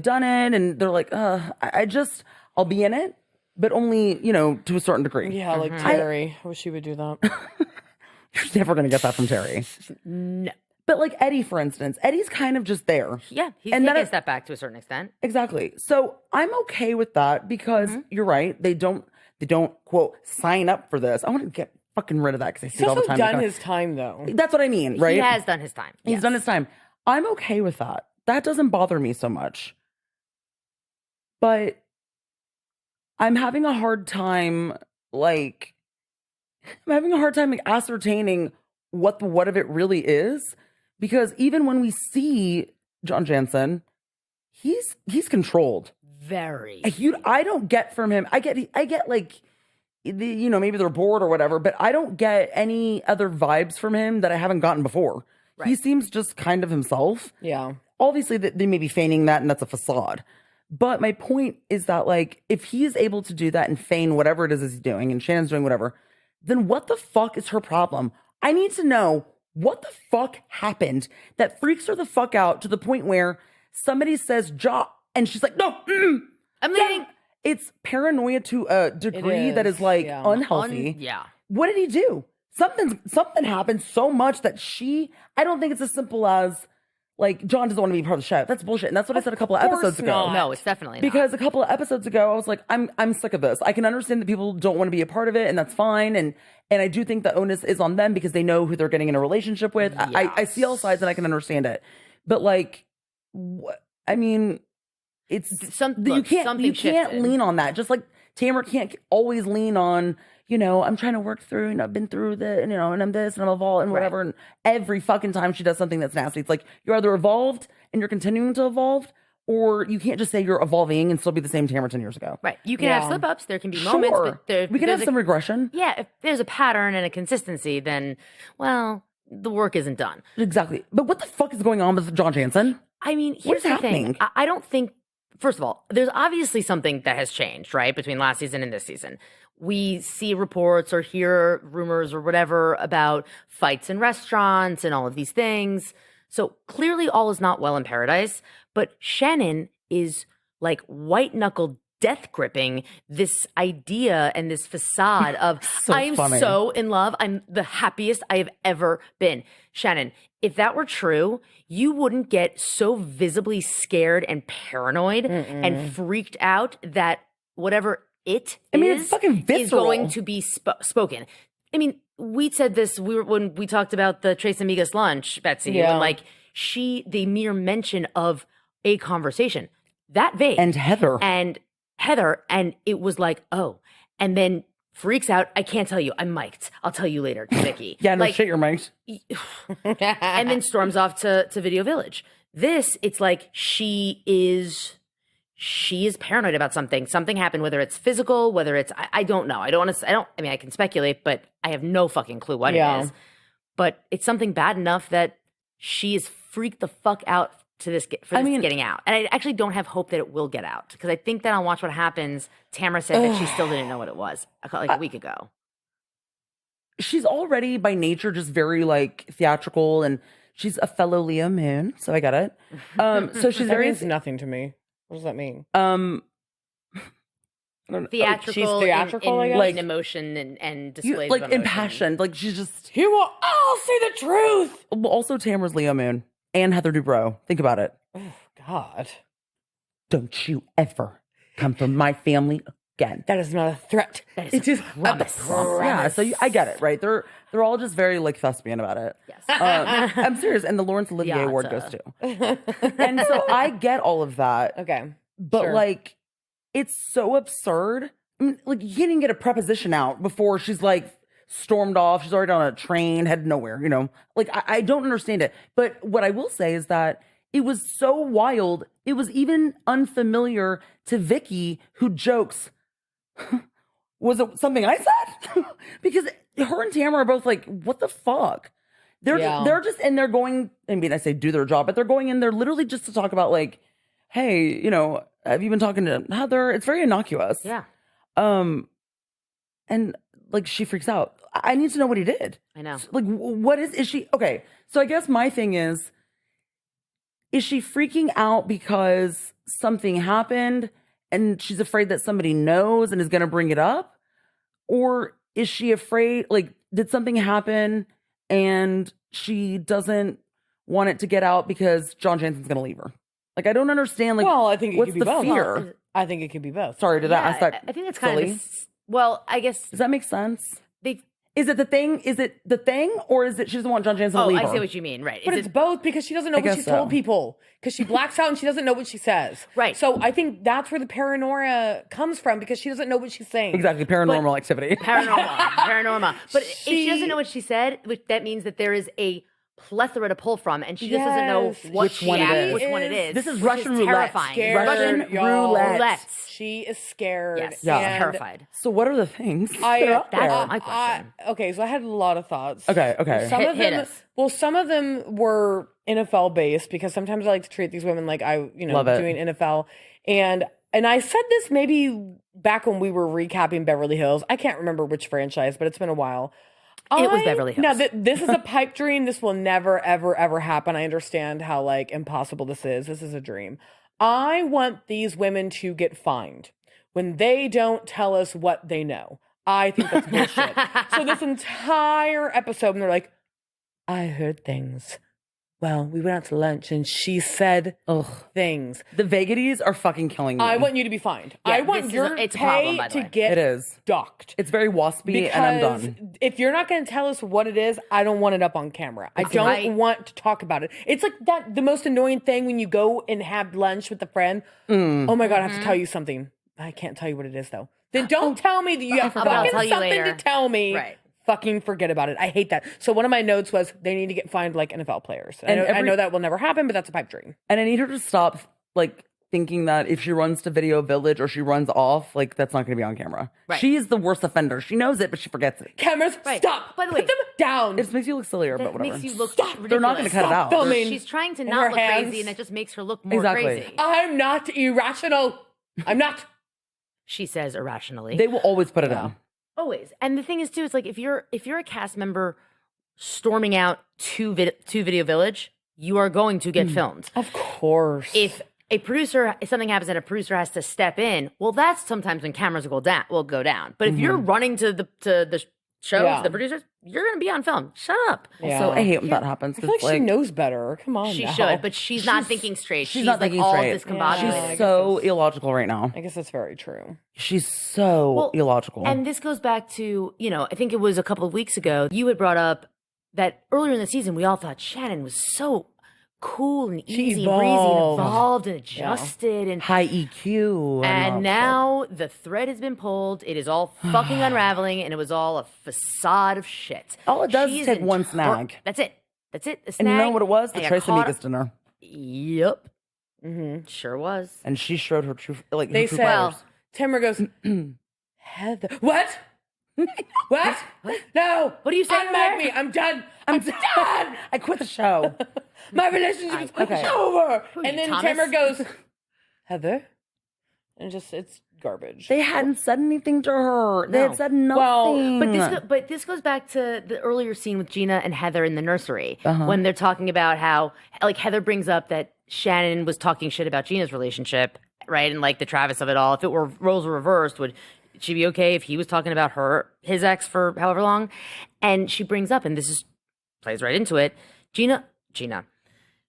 done it and they're like, I'll be in it, but only, to a certain degree. Yeah, like Terry. I wish he would do that. You're never going to get that from Terry. No. But like Eddie, for instance, Eddie's kind of just there. Yeah, he's And taking then a step back to a certain extent. Exactly. So I'm okay with that because you're right. They don't quote sign up for this. I want to get fucking rid of that because I see He's it all the also time. done his time, though. That's what I mean, right? He has done his time. He's Yes. done his time. I'm okay with that. That doesn't bother me so much. But I'm having a hard time, ascertaining what the what of it really is. Because even when we see John Jansen, he's controlled. Very. I don't get from him. I get like, maybe they're bored or whatever, but I don't get any other vibes from him that I haven't gotten before. Right. He seems just kind of himself. Yeah. Obviously, they may be feigning that, and that's a facade. But my point is that, like, if he is able to do that and feign whatever it is he's doing, and Shannon's doing whatever, then what the fuck is her problem? I need to know what the fuck happened that freaks her the fuck out to the point where somebody says "Ja," and she's like, "No, I'm leaving. It's paranoia to a degree that is like yeah. unhealthy. Yeah. What did he do? Something happened so much that I don't think it's as simple as like John doesn't want to be part of the show. That's bullshit. And that's what I said a couple of episodes ago. not. No, it's definitely not. Because a couple of episodes ago, I was like, I'm sick of this. I can understand that people don't want to be a part of it, and that's fine. And I do think the onus is on them because they know who they're getting in a relationship with. I see all sides and I can understand it. But like, I mean, it's you can't shifted. lean on that. Just like Tamara can't always lean on, I'm trying to work through and I've been through and I'm this and I'm evolved and whatever. And every fucking time she does something that's nasty, it's like you're either evolved and you're continuing to evolve, or you can't just say you're evolving and still be the same Tamara 10 years ago. Right. You can have slip ups. There can be moments, but we can have some regression. Yeah. If there's a pattern and a consistency, then, well, the work isn't done. Exactly. But what the fuck is going on with John Jansen? I mean, What here's is the happening? thing. I don't think first of all, there's obviously something that has changed, right, between last season and this season. We see reports or hear rumors or whatever about fights in restaurants and all of these things. So clearly all is not well in paradise, but Shannon is like white knuckle death gripping this idea and this facade of So I am funny. so in love. I'm the happiest I have ever been. Shannon, if that were true, you wouldn't get so visibly scared and paranoid and freaked out that whatever it's fucking is visceral. going to be spoken. I mean, we said this when we talked about the Tres Amigas lunch, Betsy, when like the mere mention of a conversation that vague And Heather, and it was like, oh, and then freaks out. I can't tell you. I'm mic'd. I'll tell you later to Vicky. yeah, no like, shit, you're mic'd. and then storms off to Video Village. This, it's like she is paranoid about something. Something happened, whether it's physical, whether it's I don't know. I mean, I can speculate, but I have no fucking clue what it is. But it's something bad enough that she is freaked the fuck out to this getting out. And I actually don't have hope that it will get out, because I think that on Watch What Happens, Tamara said that she still didn't know what it was like a week ago. She's already by nature just very like theatrical, and she's a fellow Leo moon, so I get it. So she's That very means nothing to me. What does that mean? Theatrical, she's theatrical, I in, guess? like emotion and displays like of emotion. impassioned. Like she's just. You will all see the truth. Well, also Tamara's Leo moon and Heather Dubrow. Think about it. Oh, God. Don't you ever come from my family again. That is not a threat. That is It is a promise. Yeah, so I get it, right? They're all just very like thespian about it. Yes. I'm serious, and the Laurence Olivier Yeah, Award it's goes to. And so I get all of that, Okay. but Sure. like, it's so absurd. I mean, like, you can't even get a preposition out before she's like stormed off. She's already on a train, headed nowhere. You know, like I don't understand it. But what I will say is that it was so wild. It was even unfamiliar to Vicky, who jokes. Was it something I said? Because her and Tamara are both like, what the fuck? They're just and they're going. I mean, I say do their job, but they're going in there literally just to talk about like, hey, you know, have you been talking to Heather? It's very innocuous. Yeah. And like she freaks out. I need to know what he did. I know. Like, what is she? Okay, so I guess my thing is she freaking out because something happened and she's afraid that somebody knows and is going to bring it up? Or is she afraid, like, did something happen and she doesn't want it to get out because John Jansen's going to leave her? Like, I don't understand. Like, Well, I think it what's could be the both. fear? I think it could be both. Sorry, did I ask that? I think that's kind silly? of well, I guess Does that make sense? they. Is it the thing? Is it the thing, or is it she doesn't want John Jansen to Oh, leave I her? see what you mean. Right? But Is it's it, both, because she doesn't know what guess she's so. told people. Because she blacks out and she doesn't know what she says. Right. So I think that's where the paranoia comes from, because she doesn't know what she's saying. Exactly, paranormal activity. paranormal. But if she She- doesn't know what she said, that means that there is a plethora to pull from, and she just doesn't know Yes. what Which one it is. which one it is. This is which Russian roulette. terrifying. Scared, Russian y'all. roulette. She is scared. Yes. Yeah. and Terrified. So what are the things that are out that's there? my question. Okay, so I had a lot of thoughts. Okay. Some Hit- of hit them, us. well, some of them were NFL based, because sometimes I like to treat these women like Love it. doing NFL. And I said this maybe back when we were recapping Beverly Hills. I can't remember which franchise, but it's been a while. It was Beverly Hills. Now, this is a pipe dream. This will never, ever, ever happen. I understand how like impossible this is. This is a dream. I want these women to get fined when they don't tell us what they know. I think that's bullshit. So this entire episode, and they're like, I heard things. Well, we went out to lunch and she said things. The vagaries are fucking killing me. I want you to be fined. Yeah, I want this is your it's a pay problem, by the to way. get It is. docked. It's very waspy, and I'm done. If you're not going to tell us what it is, I don't want it up on camera. I don't right. want to talk about it. It's like the most annoying thing when you go and have lunch with a friend. Oh my God, I have to tell you something. I can't tell you what it is though. Then don't tell me that you have I'll fucking tell you something later. to tell me. Right. Fucking forget about it. I hate that. So one of my notes was they need to get fined like NFL players. And I know that will never happen, but that's a pipe dream. And I need her to stop like thinking that if she runs to Video Village or she runs off, like that's not going to be on camera. Right. She's the worst offender. She knows it, but she forgets it. Cameras, stop. By the way, put them down. It just makes you look sillier, but That whatever. makes you look ridiculous. They're not going to cut it out. filming. She's trying to in not her look hands. crazy, and that just makes her look more Exactly. crazy. I'm not irrational. I'm not. She says irrationally. They will always put it in. Always. And the thing is too, it's like if you're a cast member storming out to Video Village, you are going to get filmed. Of course. If something happens and a producer has to step in, well, that's sometimes when cameras will go down. But if you're running to the show, to the producers, you're going to be on film. Shut up. So I hate when that happens. I feel like she knows better. Come on, She now. should, but she's not thinking straight. She's not thinking all straight. discombobulated. She's so illogical right now. I guess that's very true. She's so illogical. And this goes back to, I think it was a couple of weeks ago, you had brought up that earlier in the season, we all thought Shannon was so cool and easy and breezy and evolved and adjusted and high EQ. And now the thread has been pulled. It is all fucking unraveling, and it was all a facade of shit. All it does She is is take in one snag. That's it. The snag. And you know what it was? The and I Trace caught Amicus dinner. Yep. Sure was. And she showed her true, like, They her true said, colors. Tamara goes, Heather. What? What? No. What do you say over Unmic there? me. I'm done. I'm done. I quit the show. My relationship is Okay. over. Who, And you, then Thomas? Tamara goes, Heather. And it's garbage. They hadn't said anything to her. They No. had said nothing. But this goes back to the earlier scene with Gina and Heather in the nursery when they're talking about how, like, Heather brings up that Shannon was talking shit about Gina's relationship, right? And like the Travis of it all. If it were roles were reversed, would she be okay if he was talking about his ex for however long? And she brings up, and plays right into it.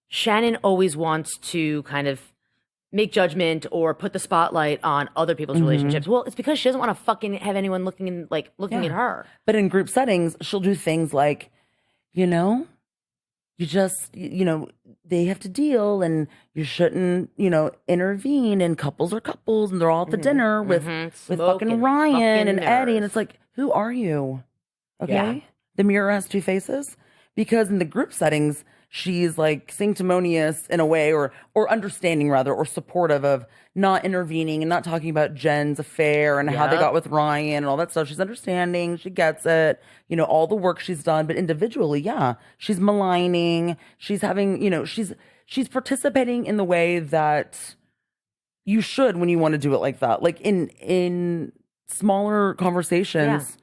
Shannon always wants to kind of make judgment or put the spotlight on other people's relationships. Well, it's because she doesn't want to fucking have anyone looking at her. But in group settings, she'll do things like, you just, they have to deal and you shouldn't, intervene, and couples are couples and they're all at the dinner with fucking Smoking Ryan fucking and Eddie. And mirrors. it's like, who are you? Okay. Yeah. The mirror has two faces, because in the group settings, she's like sanctimonious in a way, or understanding rather, or supportive of not intervening and not talking about Jen's affair and how they got with Ryan and all that stuff. She's understanding. She gets it. All the work she's done. But individually, she's maligning. She's having, she's participating in the way that you should when you want to do it like that. Like in smaller conversations,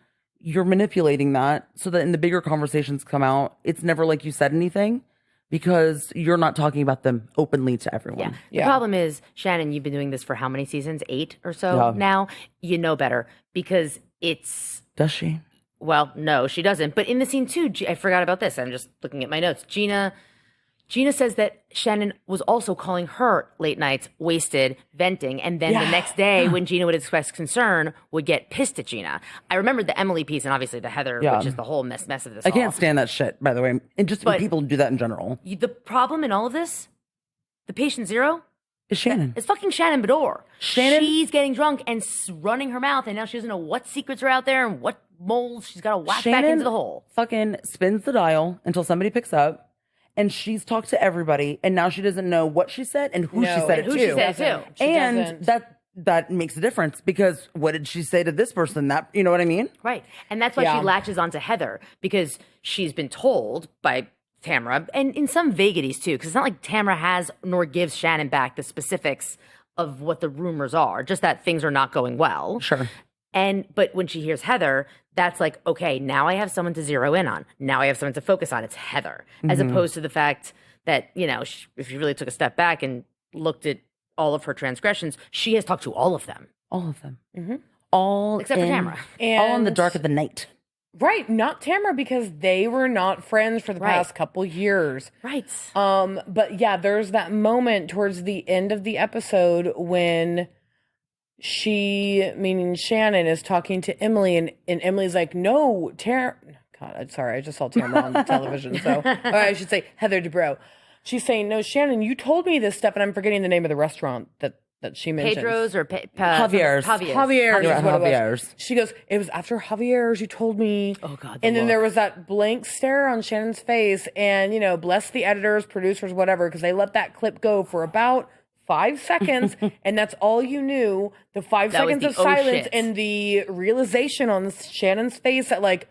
you're manipulating that so that in the bigger conversations come out, it's never like you said anything, because you're not talking about them openly to everyone. The problem is, Shannon, you've been doing this for how many seasons? 8 or so now? You know better, because it's... Does she? Well, no, she doesn't. But in the scene too, I forgot about this. I'm just looking at my notes. Gina says that Shannon was also calling her late nights wasted, venting, and then the next day when Gina would express concern, would get pissed at Gina. I remember the Emily piece and obviously the Heather, which is the whole mess of this. I can't stand that shit, by the way. And just when people do that in general. The problem in all of this, the patient zero, is Shannon. It's fucking Shannon Beador. Shannon? She's getting drunk and running her mouth, and now she doesn't know what secrets are out there and what moles she's got to whack back into the hole. Fucking spins the dial until somebody picks up. And she's talked to everybody, and now she doesn't know what she said and who she said it to. Who she said it to. And that makes a difference, because what did she say to this person? That, you know what I mean? Right. And that's why she latches onto Heather, because she's been told by Tamara, and in some vagaries too, because it's not like Tamara has nor gives Shannon back the specifics of what the rumors are, just that things are not going well. Sure. But when she hears Heather, that's like, okay, now I have someone to zero in on. Now I have someone to focus on. It's Heather, as opposed to the fact that, if you really took a step back and looked at all of her transgressions, she has talked to all of them. All of them. All except for Tamara. All in the dark of the night. Right, not Tamara, because they were not friends for the past couple years. Right. But yeah, there's that moment towards the end of the episode when she, meaning Shannon, is talking to Emily, and Emily's like, no, God, I'm sorry, I just saw Tamara on television, so, or I should say Heather Dubrow. She's saying, no, Shannon, you told me this stuff, and I'm forgetting the name of the restaurant that she mentioned. Pedro's or Javier's. Javier's is what it was. Javier's. She goes, it was after Javier's, you told me. Oh, God. And then there was that blank stare on Shannon's face, and, bless the editors, producers, whatever, because they let that clip go for about 5 seconds, and that's all you knew. The 5 That was seconds the of oh silence shit. and the realization on Shannon's face that like,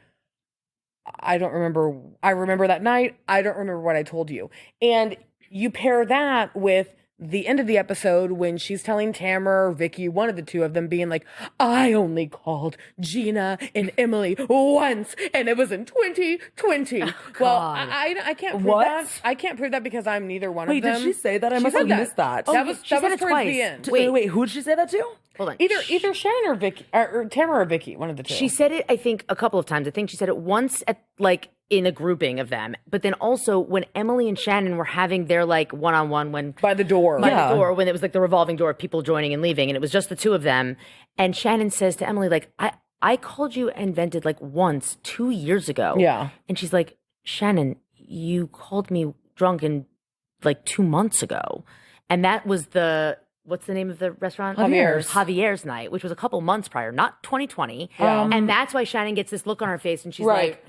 I don't remember. I remember that night. I don't remember what I told you. And you pair that with the end of the episode when she's telling Tamara or Vicky, one of the two of them, being like, I only called Gina and Emily once, and it was in 2020. Well, I can't prove What? that. I can't prove that because I'm neither one Wait, of them. did she say that? I She must said have missed that. That was she said it towards twice. the end. Wait, who did she say that to? Hold on. Either Shannon or Vicky, or Tamara or Vicky, one of the two. She said it, I think, a couple of times. I think she said it once at like in a grouping of them, but then also when Emily and Shannon were having their like one-on-one when by the door. by the door, when it was like the revolving door of people joining and leaving, and it was just the two of them. And Shannon says to Emily, like, I called you and vented like once 2 years ago. Yeah. And she's like, Shannon, you called me drunk and like 2 months ago. And that was what's the name of the restaurant? Javier's night, which was a couple months prior, not 2020. And that's why Shannon gets this look on her face and she's like,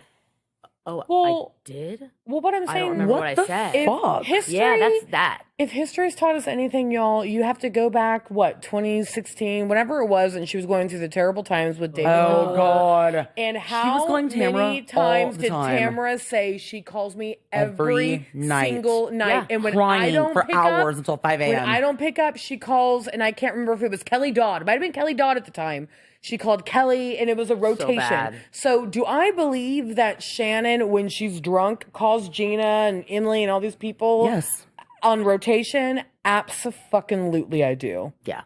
oh, well, I did? Well, what I'm saying, I don't remember what I said. Fuck? History, Yeah, that's that. If history's taught us anything, y'all, you have to go back, 2016, whenever it was, and she was going through the terrible times with David. Oh, God. And was how calling Tamara many times all the did time. Tamara say she calls me Every night. single night? Yeah. And when I Crying don't for pick hours up, until 5 when a.m. I don't pick up, she calls, and I can't remember if it was Kelly Dodd. It might have been Kelly Dodd at the time. She called Kelly, and it was a rotation. bad. So do I believe that Shannon, when she's drunk, calls Gina and Emily and all these people Yes. on rotation? Abso-fucking-lutely I do. Yeah.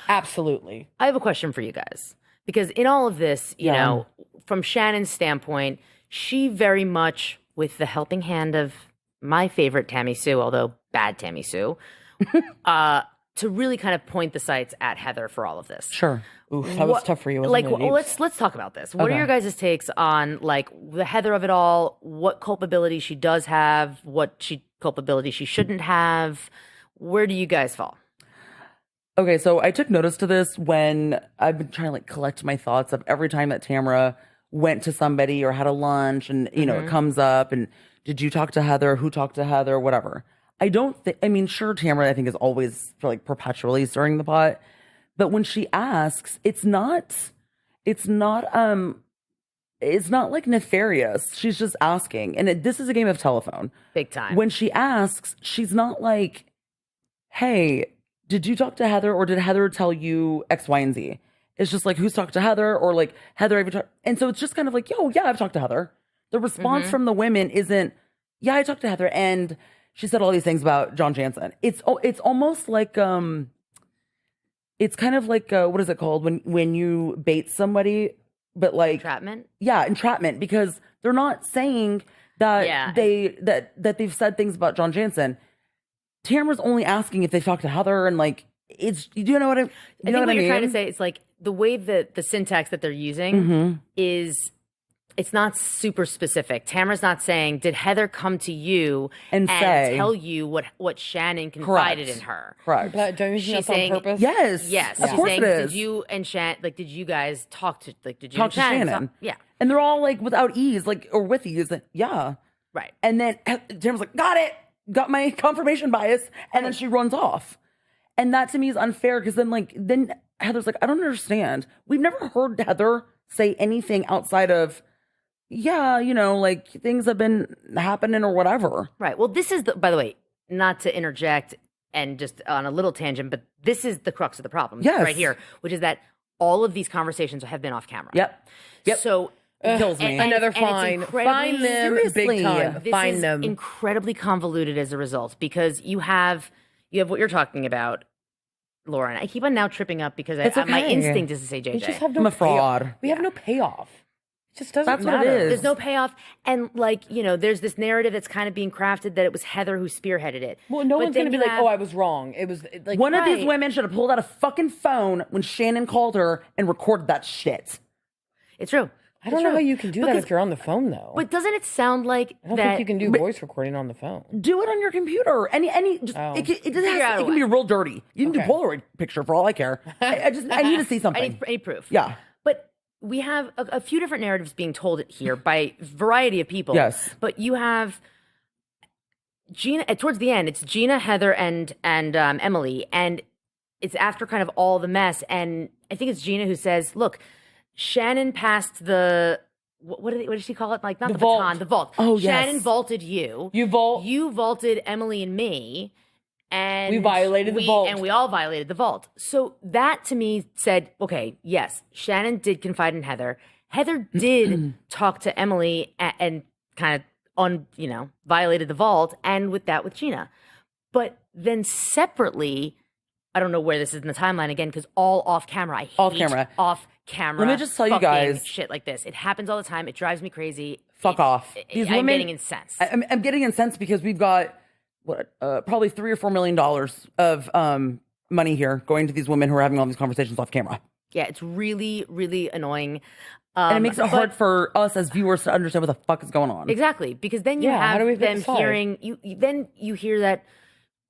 Absolutely. I have a question for you guys. Because in all of this, you know, from Shannon's standpoint, she very much, with the helping hand of my favorite Tammy Sue, although bad Tammy Sue, to really kind of point the sights at Heather for all of this. Sure. Oof, that was tough for you, wasn't Like, it? well, let's talk about this. What are your guys' takes on like the Heather of it all? What culpability she does have? What culpability she shouldn't have? Where do you guys fall? Okay, so I took notice to this when I've been trying to like collect my thoughts of every time that Tamara went to somebody or had a lunch and, you know, it comes up and did you talk to Heather? Who talked to Heather? Whatever. I don't think, I mean, sure, Tamara, I think, is always like perpetually stirring the pot. But when she asks, it's not like nefarious. She's just asking. And this is a game of telephone. Big time. When she asks, she's not like, hey, did you talk to Heather or did Heather tell you X, Y, and Z? It's just like, who's talked to Heather or like, Heather, have you talked? And so it's just kind of like, yo, yeah, I've talked to Heather. The response from the women isn't, yeah, I talked to Heather and she said all these things about John Jansen. It's almost like, it's kind of like, what is it called? When you bait somebody, but like, Entrapment? Yeah, entrapment, because they're not saying that they've said things about John Jansen. Tamara's only asking if they talked to Heather, and like it's, you know what I I think what you're trying to say is like the way that the syntax that they're using is it's not super specific. Tamara's not saying, did Heather come to you and say, tell you what Shannon confided in her? Correct. But don't you think She's that's saying, on purpose? Yes. Yes. Of She's course saying, it is. did you and Shannon, like, did you guys talk to, like, did you Talk and to Shannon? Shannon. Yeah. And they're all like without ease, like, or with ease. Yeah. Right. And then Tamara's like, got it. Got my confirmation bias. And then she runs off. And that to me is unfair because then Heather's like, I don't understand. We've never heard Heather say anything outside of, yeah, you know, like things have been happening or whatever. Right. Well, this is by the way, not to interject and just on a little tangent, but this is the crux of the problem right here, which is that all of these conversations have been off camera. Yep. So it kills me. Another and it's fine. incredibly- Find them Seriously. big time. This Find is them. incredibly convoluted as a result because you have what you're talking about, Laura. And I keep on now tripping up because It's my okay. instinct is to say JJ. We just have no I'm a payoff. fraud. We have no payoff. It just doesn't That's what it matter. is. There's no payoff. And like, you know, there's this narrative that's kind of being crafted that it was Heather who spearheaded it. Well, no But one's going to then be you like, have- oh, I was wrong. It was like One of these Right. women should have pulled out a fucking phone when Shannon called her and recorded that shit. It's true. I don't know how you can do that if you're on the phone, though. But doesn't it sound like I don't that? think you can do voice recording on the phone. Do it on your computer. Just, Oh. it Figure out a can be way. real dirty. You can do Okay. Polaroid picture for all I care. I need to see something. I need proof. Yeah. But we have a few different narratives being told here by a variety of people. Yes. But you have Gina, towards the end, it's Gina, Heather, and Emily, and it's after kind of all the mess, and I think it's Gina who says, "Look, Shannon passed the what did she call it? Like not the baton, the vault. Oh, Shannon yes. vaulted you. You vault. You vaulted Emily and me, and We violated the vault. and we all violated the vault. So that to me said, okay, yes, Shannon did confide in Heather. Heather did talk to Emily and kind of violated the vault, and with Gina. But then separately, I don't know where this is in the timeline again, because all off camera. I hate off camera. Let me just tell you guys, shit like this. It happens all the time. It drives me crazy. Fuck off. These I'm women, getting incensed. I'm getting incensed because we've got probably $3 or $4 million of money here going to these women who are having all these conversations off camera. Yeah, it's really, really annoying. And it makes it hard for us as viewers to understand what the fuck is going on. Exactly, because then you how do we have them decide? hearing then you hear that.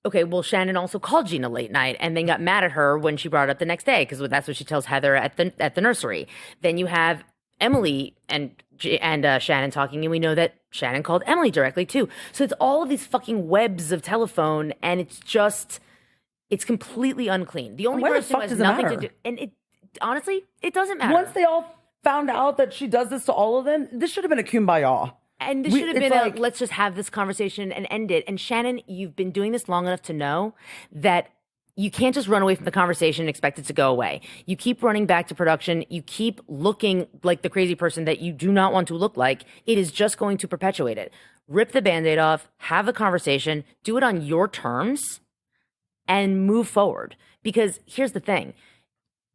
Okay, well, Shannon also called Gina late night and then got mad at her when she brought it up the next day because that's what she tells Heather at the nursery. Then you have Emily and Shannon talking, and we know that Shannon called Emily directly too. So it's all of these fucking webs of telephone, and it's completely unclean. The only Why the person fuck who has does it nothing matter? to do, and it honestly, it doesn't matter. Once they all found out that she does this to all of them, this should have been a kumbaya. And this should have been like, let's just have this conversation and end it. And Shannon, you've been doing this long enough to know that you can't just run away from the conversation and expect it to go away. You keep running back to production. You keep looking like the crazy person that you do not want to look like. It is just going to perpetuate it. Rip the Band-Aid off, have the conversation, do it on your terms, and move forward. Because here's the thing.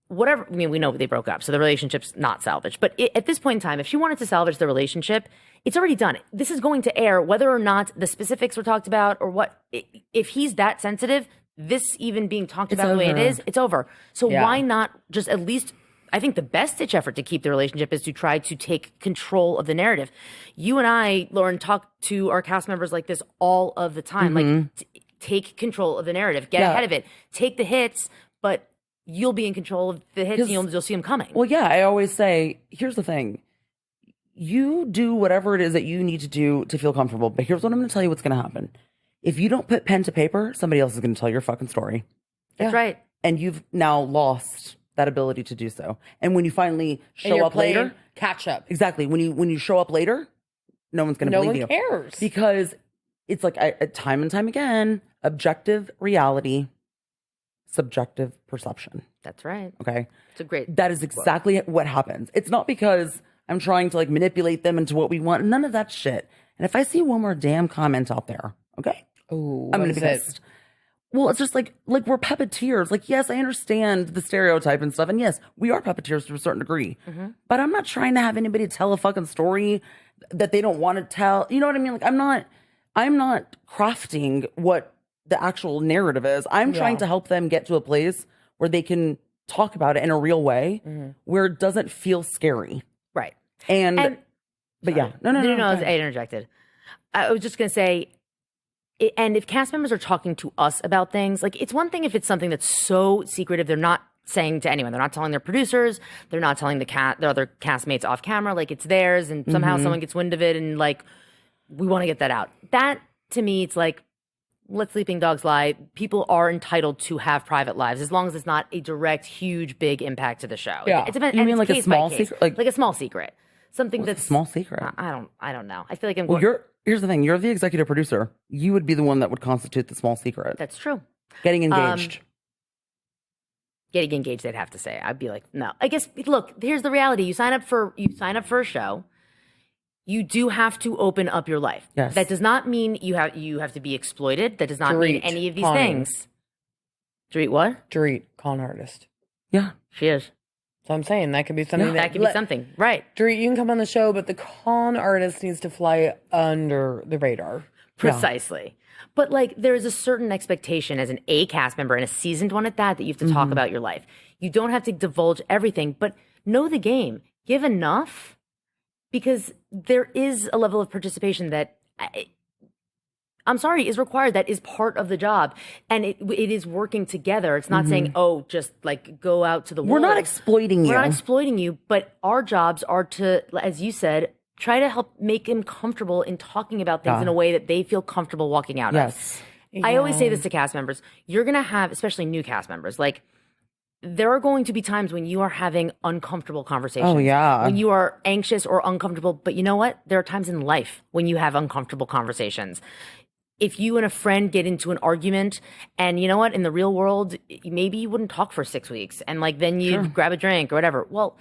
Whatever, I mean, we know they broke up, so the relationship's not salvaged. But at this point in time, if she wanted to salvage the relationship, it's already done. This is going to air, whether or not the specifics were talked about or what. If he's that sensitive, this even being talked about the way it is, it's over. So why not just at least, I think the best ditch effort to keep the relationship is to try to take control of the narrative. You and I, Lauren, talk to our cast members like this all of the time. Like, take control of the narrative. Get ahead of it. Take the hits, but you'll be in control of the hits and you'll see them coming. Well, yeah, I always say, here's the thing. You do whatever it is that you need to do to feel comfortable. But here's what I'm going to tell you what's going to happen. If you don't put pen to paper, somebody else is going to tell your fucking story. That's right. And you've now lost that ability to do so. And when you finally show up later, catch up. exactly. When you show up later, no one's going to believe you. No one cares. Because it's like time and time again, objective reality, subjective perception. That's right. Okay. It's a great. That is exactly what happens. It's not because I'm trying to like manipulate them into what we want. None of that shit. And if I see one more damn comment out there, okay, Oh, I'm gonna be pissed. Well, it's just like we're puppeteers. Like, yes, I understand the stereotype and stuff, and yes, we are puppeteers to a certain degree. But I'm not trying to have anybody tell a fucking story that they don't want to tell. You know what I mean? Like, I'm not crafting what the actual narrative is. I'm trying to help them get to a place where they can talk about it in a real way, where it doesn't feel scary. Right. And but yeah, no, I interjected. I was just gonna say, and if cast members are talking to us about things, like it's one thing if it's something that's so secretive, they're not saying to anyone, they're not telling their producers, they're not telling their other castmates off camera, like it's theirs, and somehow someone gets wind of it, and like we want to get that out. That to me, it's like, let sleeping dogs lie. People are entitled to have private lives as long as it's not a direct, huge, big impact to the show. Yeah. You mean like a small secret? Like a small secret. Something that's a small secret. I don't know. I feel like I'm Well, going, here's the thing. You're the executive producer. You would be the one that would constitute the small secret. that's true. Getting engaged. Getting engaged, they'd have to say. I'd be like, no. I guess look, here's the reality. You sign up for a show. You do have to open up your life. Yes. That does not mean you have to be exploited. That does not mean Dorit, any of these Connie. things. Dorit, what? Dorit, con artist. Yeah. She is. So I'm saying that could be something That could be something. Right. Dorit, you can come on the show, but the con artist needs to fly under the radar. Precisely. But like there is a certain expectation as an A cast member and a seasoned one at that you have to talk about your life. You don't have to divulge everything, but know the game. Give enough, because there is a level of participation that I'm sorry, is required. That is part of the job. And it is working together. It's not saying, oh, just like go out to the We're not wolves. exploiting you. We're not exploiting you, but our jobs are to, as you said, try to help make them comfortable in talking about things in a way that they feel comfortable walking out of. Yes. I always say this to cast members. You're going to have, especially new cast members, like, there are going to be times when you are having uncomfortable conversations. Oh, yeah. When you are anxious or uncomfortable. But you know what? There are times in life when you have uncomfortable conversations. If you and a friend get into an argument, and you know what? In the real world, maybe you wouldn't talk for 6 weeks, and like then you grab a drink or whatever. Well,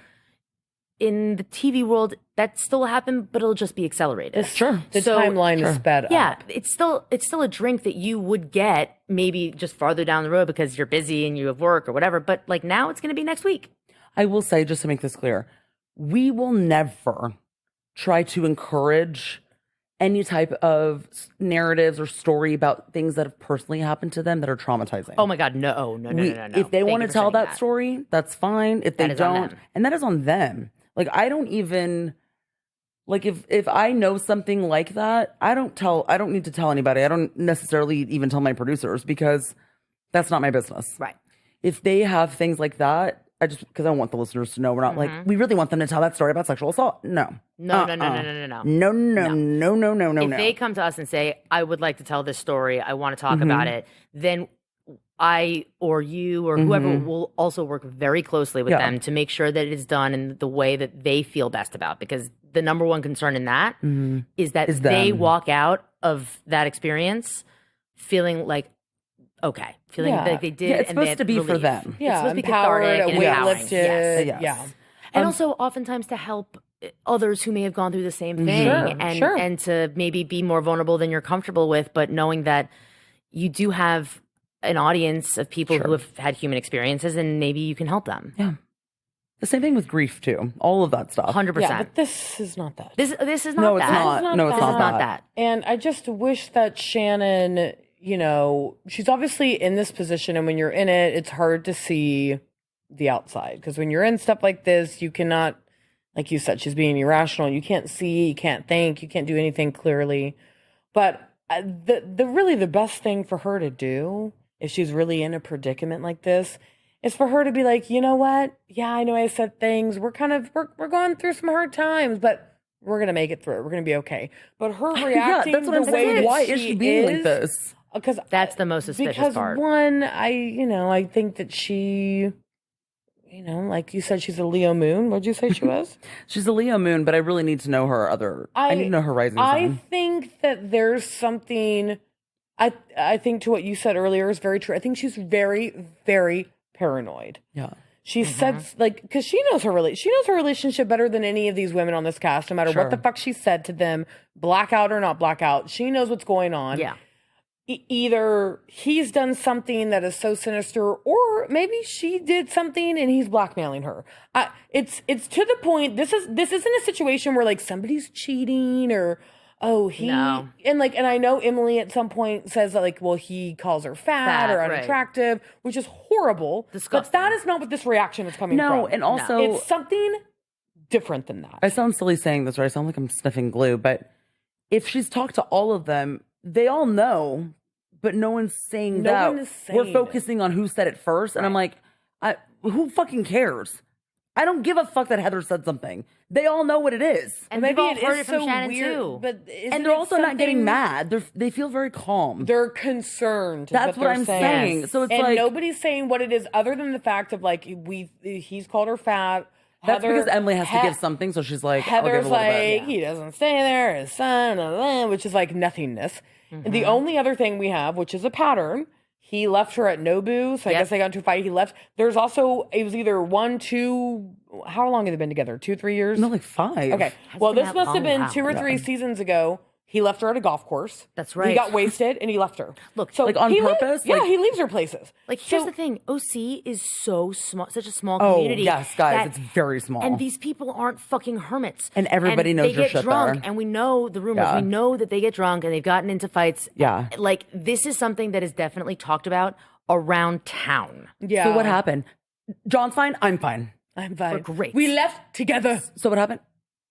in the TV world, that still happened, but it'll just be accelerated. The timeline is sped up. Yeah, it's still a drink that you would get maybe just farther down the road because you're busy and you have work or whatever. But like now, it's going to be next week. I will say, just to make this clear, we will never try to encourage any type of narratives or story about things that have personally happened to them that are traumatizing. Oh my God, no. If they want to tell that story, that's fine. If they don't, and that is on them. Like, I don't even, like, if I know something like that, I don't need to tell anybody. I don't necessarily even tell my producers because that's not my business. Right. If they have things like that, because I want the listeners to know we're not like, we really want them to tell that story about sexual assault. No. No. No. If they come to us and say, I would like to tell this story, I want to talk about it, then I or you or whoever will also work very closely with them to make sure that it is done in the way that they feel best about. Because the number one concern in that is that they walk out of that experience feeling like, okay, feeling like they did. Yeah, it's supposed to be for them. Yeah, it's supposed to be empowered, cathartic and empowering. uplifted. Yes. Yeah. And also oftentimes to help others who may have gone through the same thing and to maybe be more vulnerable than you're comfortable with, but knowing that you do have an audience of people who have had human experiences and maybe you can help them. Yeah. The same thing with grief too. All of that stuff. 100%. Yeah, but this is not that. This is not that. It's not. No, it's not that. And I just wish that Shannon, you know, she's obviously in this position, and when you're in it, it's hard to see the outside. Because when you're in stuff like this, you cannot, like you said, she's being irrational. You can't see, you can't think, you can't do anything clearly. But the best thing for her to do, if she's really in a predicament like this, is for her to be like, you know what? Yeah, I know I said things. We're going through some hard times, but we're going to make it through. We're going to be okay. But her reacting that's what I'm saying. way Why that is she being like this? Because that's the most suspicious part. One, I think that she, you know, like you said, she's a Leo moon. What'd you say she was? She's a Leo moon, but I really need to know her I need to know her rising sign. I think that there's something, I think to what you said earlier is very true. I think she's very, very paranoid. Yeah. She said, like, because she knows her relationship better than any of these women on this cast, no matter what the fuck she said to them, blackout or not blackout. She knows what's going on. Yeah. Either he's done something that is so sinister, or maybe she did something and he's blackmailing her. It's to the point. This isn't a situation where like somebody's cheating or and I know Emily at some point says that like, well, he calls her fat or unattractive, which is horrible. Disgusting. But that is not what this reaction is coming from. No, and also it's something different than that. I sound silly saying this, or I sound like I'm sniffing glue, but if she's talked to all of them, they all know, but no one's saying that. We're focusing on who said it first, and I'm like, who fucking cares? I don't give a fuck that Heather said something. They all know what it is. And maybe it heard it from Shannon too. But and they're also not getting mad. They feel very calm. They're concerned. That's what I'm saying. So it's like nobody's saying what it is other than the fact of like he's called her fat. That's because Emily has to give something, so she's like, Heather's like, he doesn't stay there, his son, which is like nothingness. And the only other thing we have, which is a pattern, he left her at Nobu, so I guess they got into a fight. He left. There's also, it was either 1, 2, how long have they been together? 2, 3 years? No, like 5. Okay. Well, this must have been 2 or 3 seasons ago. He left her at a golf course. That's right. He got wasted and he left her. Look, so like on purpose? He leaves her places. Like, here's the thing. OC is so small, such a small community. Oh, yes, guys, it's very small. And these people aren't fucking hermits. And everybody knows your shit They get drunk, there. and we know the rumors. Yeah. We know that they get drunk and they've gotten into fights. Yeah. Like, this is something that is definitely talked about around town. Yeah. So what happened? John's fine. I'm fine. I'm fine. We're great. We left together. So what happened?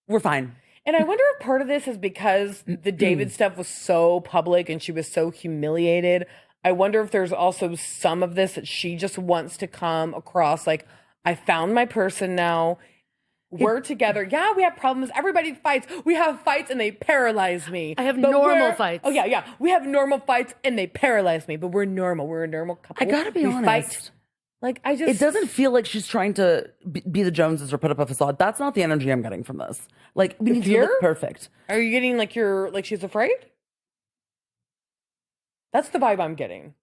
We're fine. And I wonder if part of this is because the David stuff was so public and she was so humiliated. I wonder if there's also some of this that she just wants to come across like, I found my person now. We're together. Yeah, we have problems. Everybody fights. We have fights and they paralyze me. I have But normal fights. Oh, yeah. We have normal fights and they paralyze me, but we're normal. We're a normal couple. I gotta be We honest. Fight. Like, It doesn't feel like she's trying to be the Joneses or put up a facade. That's not the energy I'm getting from this. Like, we need to fear? look perfect. Are you getting like she's afraid? That's the vibe I'm getting.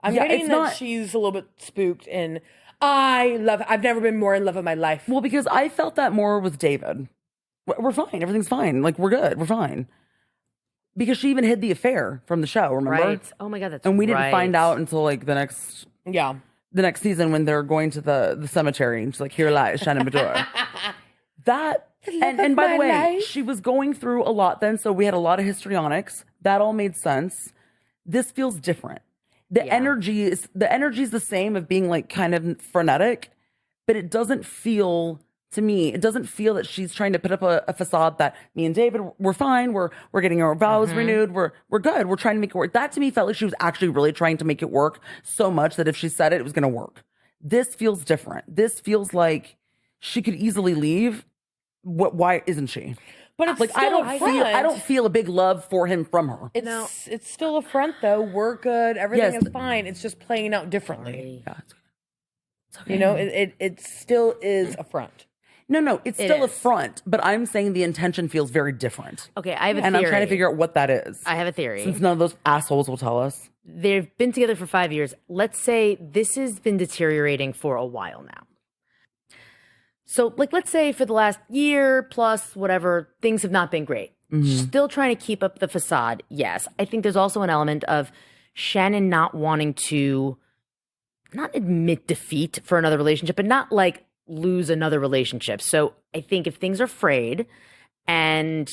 I'm Yeah, getting it's that not- she's a little bit spooked and I've never been more in love in my life. Well, because I felt that more with David. We're fine. Everything's fine. Like, we're good. We're fine. Because she even hid the affair from the show, remember? Right. Oh my God, that's And we didn't right. find out until like the next season when they're going to the cemetery. And she's like, here lies Shannon Beador. And by the way, she was going through a lot then. So we had a lot of histrionics. That all made sense. This feels different. The energy is the same of being like kind of frenetic, but it doesn't feel to me, it doesn't feel that she's trying to put up a facade that me and David, we're fine, we're getting our vows renewed, we're good, we're trying to make it work. That to me felt like she was actually really trying to make it work so much that if she said it, it was gonna work. This feels different. This feels like she could easily leave. Why isn't she? But it's like still I don't feel a big love for him from her. It's still a front though. We're good. Everything is fine. It's just playing out differently. Yeah, it's okay. You know, it still is a front. No, it's still a front, but I'm saying the intention feels very different. Okay, I have a theory. And I'm trying to figure out what that is. I have a theory. Since none of those assholes will tell us. They've been together for 5 years. Let's say this has been deteriorating for a while now. So, like, let's say for the last year plus whatever, things have not been great. Still trying to keep up the facade. Yes. I think there's also an element of Shannon not wanting to not admit defeat for another relationship, but not like lose another relationship. So I think if things are frayed and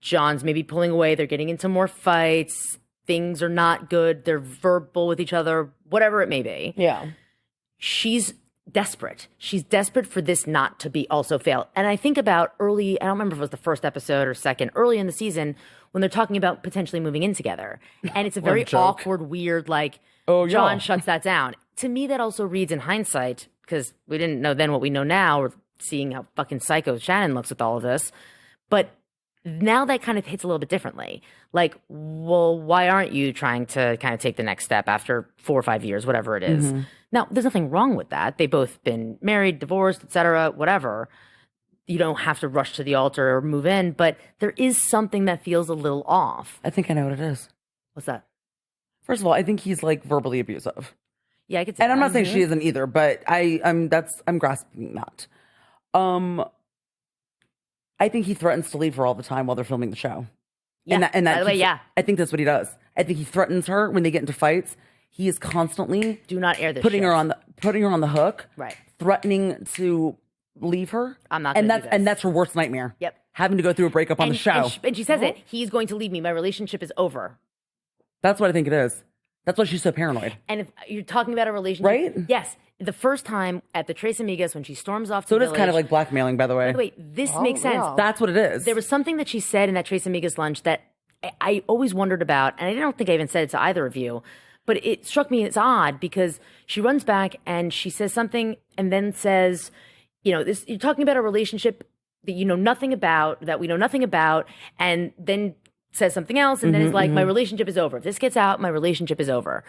John's maybe pulling away, they're getting into more fights, things are not good, they're verbal with each other, whatever it may be. Yeah. She's desperate. She's desperate for this not to be also fail. And I think about early, I don't remember if it was the first episode or second, early in the season when they're talking about potentially moving in together. And it's a very awkward, weird, like, John shuts that down. To me, that also reads in hindsight, because we didn't know then what we know now, or seeing how fucking psycho Shannon looks with all of this. But now that kind of hits a little bit differently. Like, well, why aren't you trying to kind of take the next step after 4 or 5 years, whatever it is? Now, there's nothing wrong with that. They've both been married, divorced, etc., whatever. You don't have to rush to the altar or move in, but there is something that feels a little off. I think I know what it is. What's that? First of all, I think he's like verbally abusive. Yeah, I could say And I'm that. not saying she isn't either, but I'm grasping that. I think he threatens to leave her all the time while they're filming the show. Yeah. And that By the way, keeps- yeah. I think that's what he does. I think he threatens her when they get into fights. He is constantly Do not air this putting shit. her on the hook, Right. threatening to leave her. I'm not and gonna that's do this. and that's her worst nightmare. Yep. Having to go through a breakup on the show. And she says it. He's going to leave me. My relationship is over. That's what I think it is. That's why she's so paranoid. And if you're talking about a relationship, Right? Yes. The first time at the Tres Amigas when she storms off to So it the is kind of village- like blackmailing, by the way. By the way, this makes sense. yeah. That's what it is. There was something that she said in that Tres Amigas lunch that I always wondered about, and I don't think I even said it to either of you, but it struck me as odd because she runs back and she says something and then says, you know, this, you're talking about a relationship that you know nothing about, that we know nothing about, and then says something else, and then is like, my relationship is over. If this gets out, my relationship is over.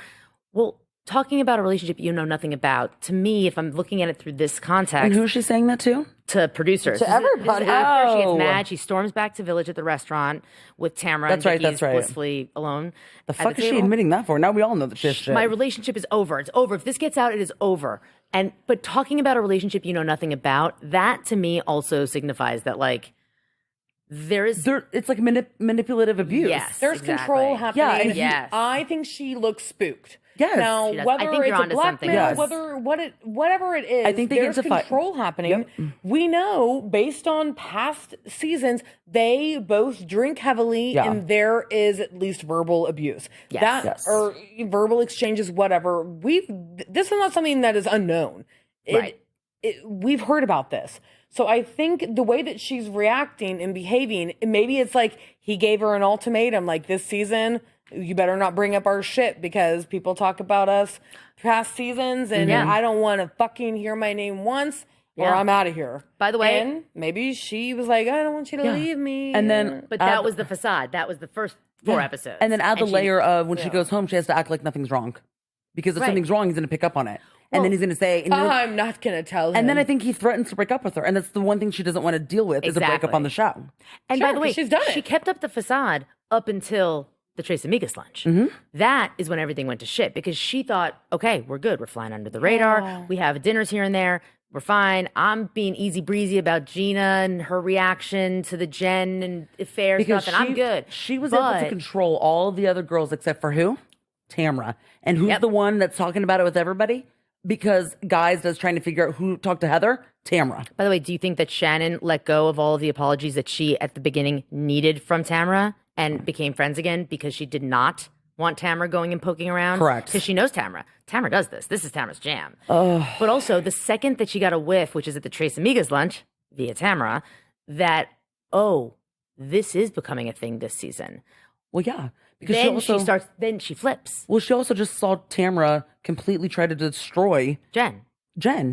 Well, talking about a relationship you know nothing about, to me, if I'm looking at it through this context, and who is she saying that to? to producers. To This is everybody. after she Oh. gets mad, she storms back to Village at the restaurant with Tamara. That's and right, Vicky's that's right. blissfully alone. The at fuck is she table. admitting that for? Now we all know that this shit. My relationship is over. It's over. If this gets out, it is over. But talking about a relationship you know nothing about, that to me also signifies that like there is It's like manipulative abuse. Yes. There's Exactly. control happening. Yeah, and Yes. I think she looks spooked. Yes. Now, She does. I whether think you're it's a onto something. blackmail, Yes. whatever it is, I think they get there's into fight. control happening. We know, based on past seasons, they both drink heavily, Yeah. and there is at least verbal abuse. Yes. That Yes. or verbal exchanges, whatever. This is not something that is unknown. Right. We've heard about this. So I think the way that she's reacting and behaving, maybe it's like he gave her an ultimatum, like this season, you better not bring up our shit because people talk about us past seasons and Yeah. I don't want to fucking hear my name once. or Yeah. I'm out of here. By the way, and maybe she was like, I don't want you to leave me. And then, but that was the facade. That was the first 4 episodes. and then add the she- layer of when she goes home, she has to act like nothing's wrong, because if Right. something's wrong, he's going to pick up on it, and then he's going to say, and I'm not going to tell him. and then I think he threatens to break up with her, and that's the one thing she doesn't want to deal with is a breakup Exactly. on the show. And Sure, by the way, 'cause she's done it. she kept up the facade up until the Trace Amigas lunch. That is when everything went to shit because she thought, okay, we're good. We're flying under the radar. We have dinners here and there. We're fine. I'm being easy breezy about Gina and her reaction to the Jen and affair stuff, and I'm good. She was able to control all of the other girls except for who? Tamra. And who's the one that's talking about it with everybody? Because guys that's trying to figure out who talked to Heather? Tamra. By the way, do you think that Shannon let go of all of the apologies that she at the beginning needed from Tamra and became friends again because she did not want Tamra going and poking around? Correct. Because she knows Tamra. Tamra does this. This is Tamra's jam. But also, the second that she got a whiff, which is at the Trace Amigas lunch via Tamra, that, this is becoming a thing this season. Well, yeah. Because Then she flips. Well, she also just saw Tamra completely try to destroy Jen.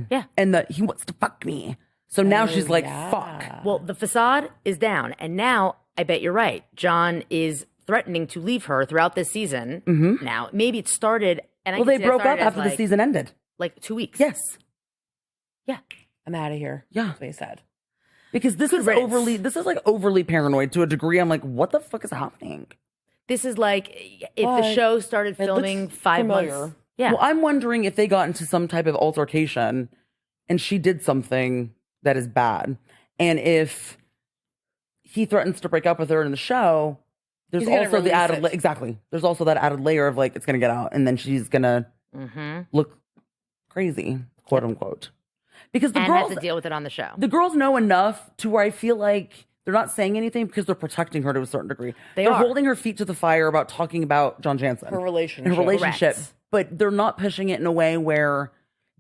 Yeah. And that he wants to fuck me. So now she's like, fuck. Well, the facade is down. And now, I bet you're right. John is threatening to leave her throughout this season. Now, maybe it started. And I Well, can they see that broke up started as, after the season ended. like 2 weeks. Yes. Yeah. I'm out of here. Yeah. That's what he said. Because this Good is riddance. this is like overly paranoid to a degree. I'm like, what the fuck is happening? This is like if But the show started it filming looks 5 familiar. months. Yeah. Well, I'm wondering if they got into some type of altercation and she did something that is bad. And if he threatens to break up with her in the show, there's He's gonna also the release added it. exactly. There's also that added layer of like it's gonna get out and then she's gonna look crazy, quote unquote. Because the and girls has to deal with it on the show. the girls know enough to where I feel like they're not saying anything because they're protecting her to a certain degree. They're are. holding her feet to the fire about talking about John Jansen. Her relationship. And her relationship. Correct. But they're not pushing it in a way where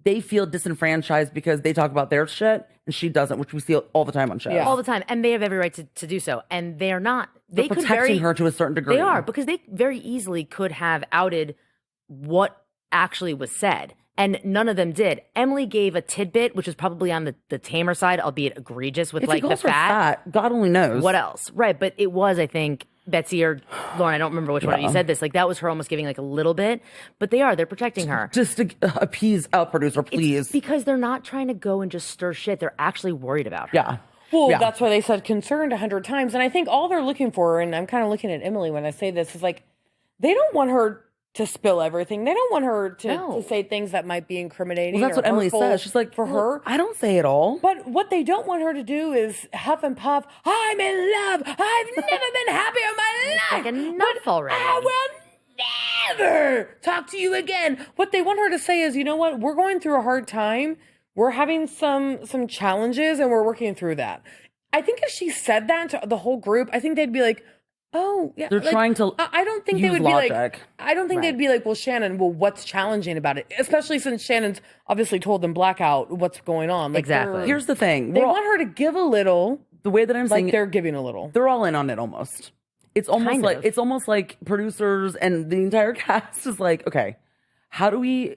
they feel disenfranchised because they talk about their shit and she doesn't, which we see all the time on shows. Yeah. all the time, and they have every right to do so, and they're not. They're They could protecting her to a certain degree. They are because they very easily could have outed what actually was said, and none of them did. Emily gave a tidbit, which was probably on the tamer side, albeit egregious with If like he the calls her fat. fat, God only knows. What else? Right, but it was, I think, Betsy or Lauren. I don't remember which one of you said this. Like that was her almost giving like a little bit, but they're protecting her. Just to appease a producer, please. It's because they're not trying to go and just stir shit. They're actually worried about her. Yeah. Well, Yeah. that's why they said concerned 100 times. And I think all they're looking for, and I'm kind of looking at Emily when I say this, is like, they don't want her to spill everything. They don't want her to say things that might be incriminating. Well, that's or what Emily hurtful says. She's like, for her. I don't say it all. But what they don't want her to do is huff and puff. I'm in love. I've never been happier in my life. Like enough already. I will never talk to you again. What they want her to say is, you know what? We're going through a hard time. We're having some challenges, and we're working through that. I think if she said that to the whole group, I think they'd be like, oh, yeah. They're like, trying to I don't think they use would be like, logic. I don't think they'd be like, well, Shannon, well, what's challenging about it? Especially since Shannon's obviously told them blackout what's going on. Like, Exactly. Here's the thing. They We're all- want her to give a little, the way that I'm saying like it, they're giving a little. they're all in on it almost. It's almost Kind like of. it's almost like producers and the entire cast is like, okay, how do we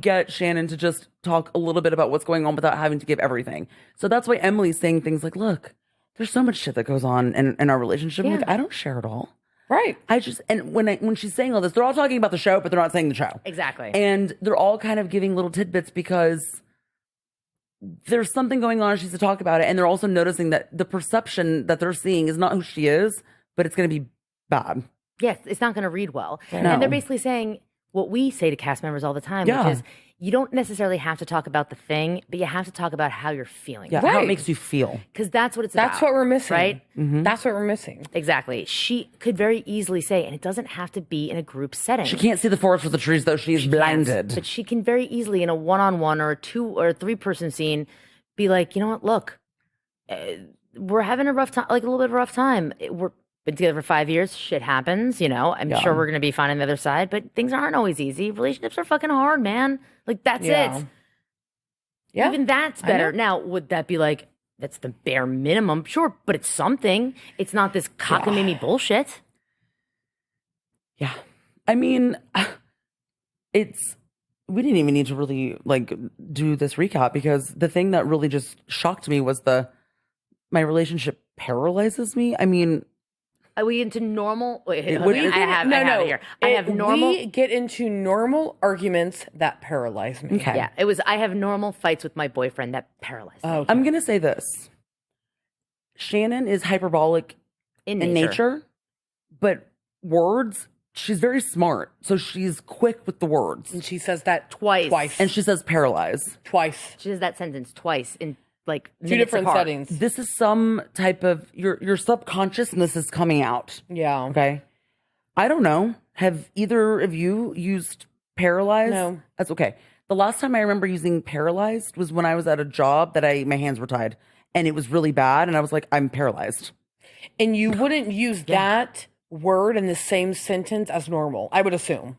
get Shannon to just talk a little bit about what's going on without having to give everything? So that's why Emily's saying things like, look, there's so much shit that goes on in our relationship. I'm like, I don't share it all. Right. I just and when she's saying all this, they're all talking about the show, but they're not saying the show. Exactly. And they're all kind of giving little tidbits because there's something going on. She needs to talk about it. And they're also noticing that the perception that they're seeing is not who she is, but it's going to be bad. Yes, it's not going to read well. No. And they're basically saying what we say to cast members all the time, Yeah. which is you don't necessarily have to talk about the thing, but you have to talk about how you're feeling. Yeah, how it Right. makes you feel. Because that's what it's about. That's what we're missing. Right? That's what we're missing. Exactly. She could very easily say, and it doesn't have to be in a group setting. She can't see the forest for the trees, though she is blinded. But she can very easily, in a one-on-one or a 2 or 3 person scene, be like, you know what? Look, we're having a rough time, like a little bit of a rough time. We're been together for 5 years. Shit happens, you know. I'm sure we're gonna be fine on the other side, but things aren't always easy. Relationships are fucking hard, man. Like that's Yeah. it. Yeah. Even that's better. Now, would that be like that's the bare minimum? Sure, but it's something. It's not this cockamamie bullshit. Yeah. I mean, it's we didn't even need to really like do this recap because the thing that really just shocked me was my relationship paralyzes me. I mean, Are we into normal? Wait, It hold would- on. I have it here. I have normal. We get into normal arguments that paralyze me. Okay. Yeah, it was. I have normal fights with my boyfriend that paralyzed me. I'm going to say this. Shannon is hyperbolic in in nature, but words, she's very smart. So she's quick with the words. And she says that Twice. And she says paralyze. Twice. She says that sentence twice in like Two minutes different apart. settings. This is some type of your subconsciousness is coming out. Yeah. Okay. I don't know. Have either of you used paralyzed? No. That's okay. The last time I remember using paralyzed was when I was at a job that my hands were tied and it was really bad and I was like, I'm paralyzed. And you wouldn't use that word in the same sentence as normal, I would assume.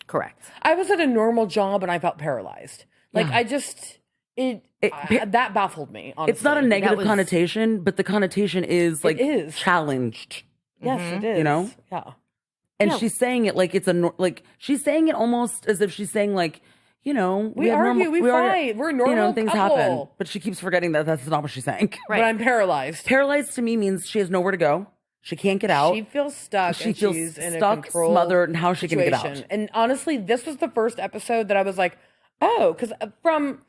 Correct. I was at a normal job and I felt paralyzed. Like Yeah. I just that baffled me. Honestly, It's not a negative was- connotation, but the connotation is like is. challenged. Yes, it is. You know? Yeah. And she's saying it like it's like she's saying it almost as if she's saying like, you know, We have argue, we argue- fight, we're a normal you know, things couple. happen. But she keeps forgetting that that's not what she's saying. Right. But I'm paralyzed. Paralyzed to me means she has nowhere to go. She can't get out. She feels stuck. She and feels she's in stuck, a control smothered, and how is she gonna get situation. out? And honestly, this was the first episode that I was like, oh, because from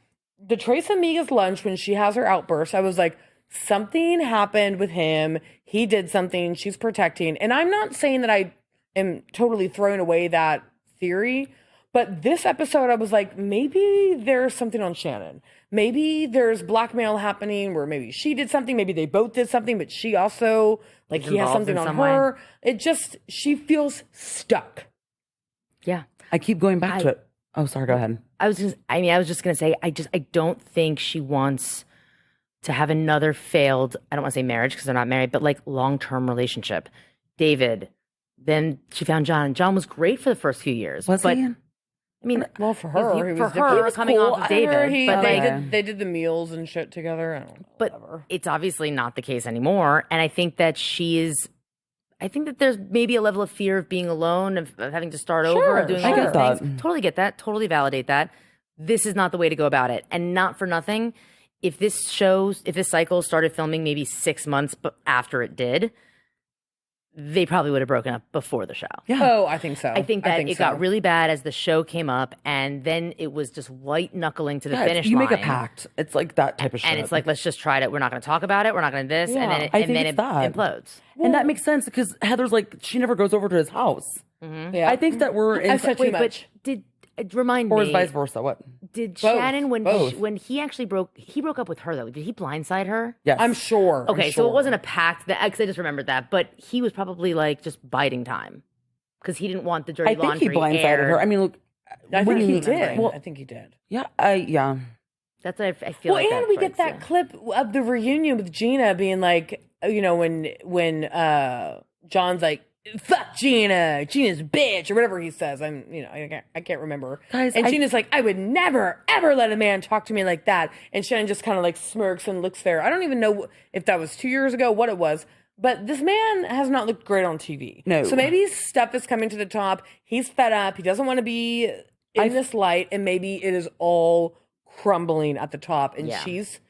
the Trace Amiga's lunch when she has her outburst, I was like, something happened with him. He did something. She's protecting. And I'm not saying that I am totally throwing away that theory. But this episode, I was like, maybe there's something on Shannon. Maybe there's blackmail happening where maybe she did something. Maybe they both did something, but she also, like, he has Involved something in on some her. It just, she feels stuck. Yeah. I keep going back to it. Oh, sorry. Go ahead. I was just gonna say, I don't think she wants to have another failed, I don't want to say marriage because they're not married, but like long-term relationship. David, then she found John. John was great for the first few years. Was but he? I mean, Well, for her, he for was her, different. he was coming off of David, but They did the meals and shit together. I don't know. but whatever. it's obviously not the case anymore. And I think that I think that there's maybe a level of fear of being alone, of having to start over, of doing I all get these that. things. Totally get that. Totally validate that. This is not the way to go about it. And not for nothing, if this cycle started filming maybe 6 months after it did, they probably would have broken up before the show. Yeah. Oh, I think so. I think that it so. got really bad as the show came up, and then it was just white knuckling to the Yeah, finish you line. make a pact. It's like that type of shit. And it's like, let's just try it. We're not going to talk about it. We're not going to this. Yeah, and then I and think then it's it that. implodes. and that makes sense because Heather's like, she never goes over to his house. Yeah. I think that we're in, I've said too Wait, much. but did remind or me? is vice versa. What? Did Both. Shannon Both. when he actually broke up with her though? Did he blindside her? Yes. I'm sure. I'm Okay, so sure. it wasn't a pact. That because I just remembered that, but he was probably like just biding time because he didn't want the dirty I think laundry he blindsided aired. her. I mean, look. I what think do he you mean? did. Well, I think he did. yeah. Yeah. That's what I feel Well, like. and that we get vibes, that yeah. clip of the reunion with Gina being like, you know, when John's like, "Fuck Gina, Gina's a bitch," or whatever he says. I can't remember. Guys, and I- Gina's like, "I would never ever let a man talk to me like that." And Shannon just kind of like smirks and looks there. I don't even know if that was 2 years ago, what it was. But this man has not looked great on TV. No. So maybe stuff is coming to the top. He's fed up. He doesn't want to be in this light, and maybe it is all crumbling at the top, and Yeah. she's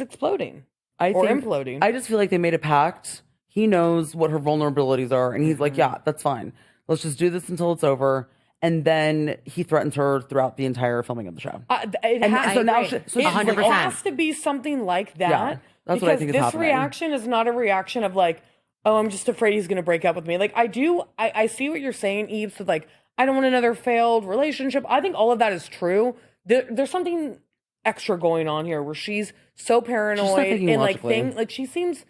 exploding I or think, imploding. I just feel like they made a pact. He knows what her vulnerabilities are, and he's like, "Yeah, that's fine. Let's just do this until it's over." And then he threatens her throughout the entire filming of the show. It And has, so now, agree. so it she's like, 100%. has to be something like that. Yeah, that's what I because think is this happening. reaction is not a reaction of like, "Oh, I'm just afraid he's going to break up with me." Like I see what you're saying, Eve. So like, I don't want another failed relationship. I think all of that is true. There's something extra going on here where she's so paranoid thinking and like logically. she seems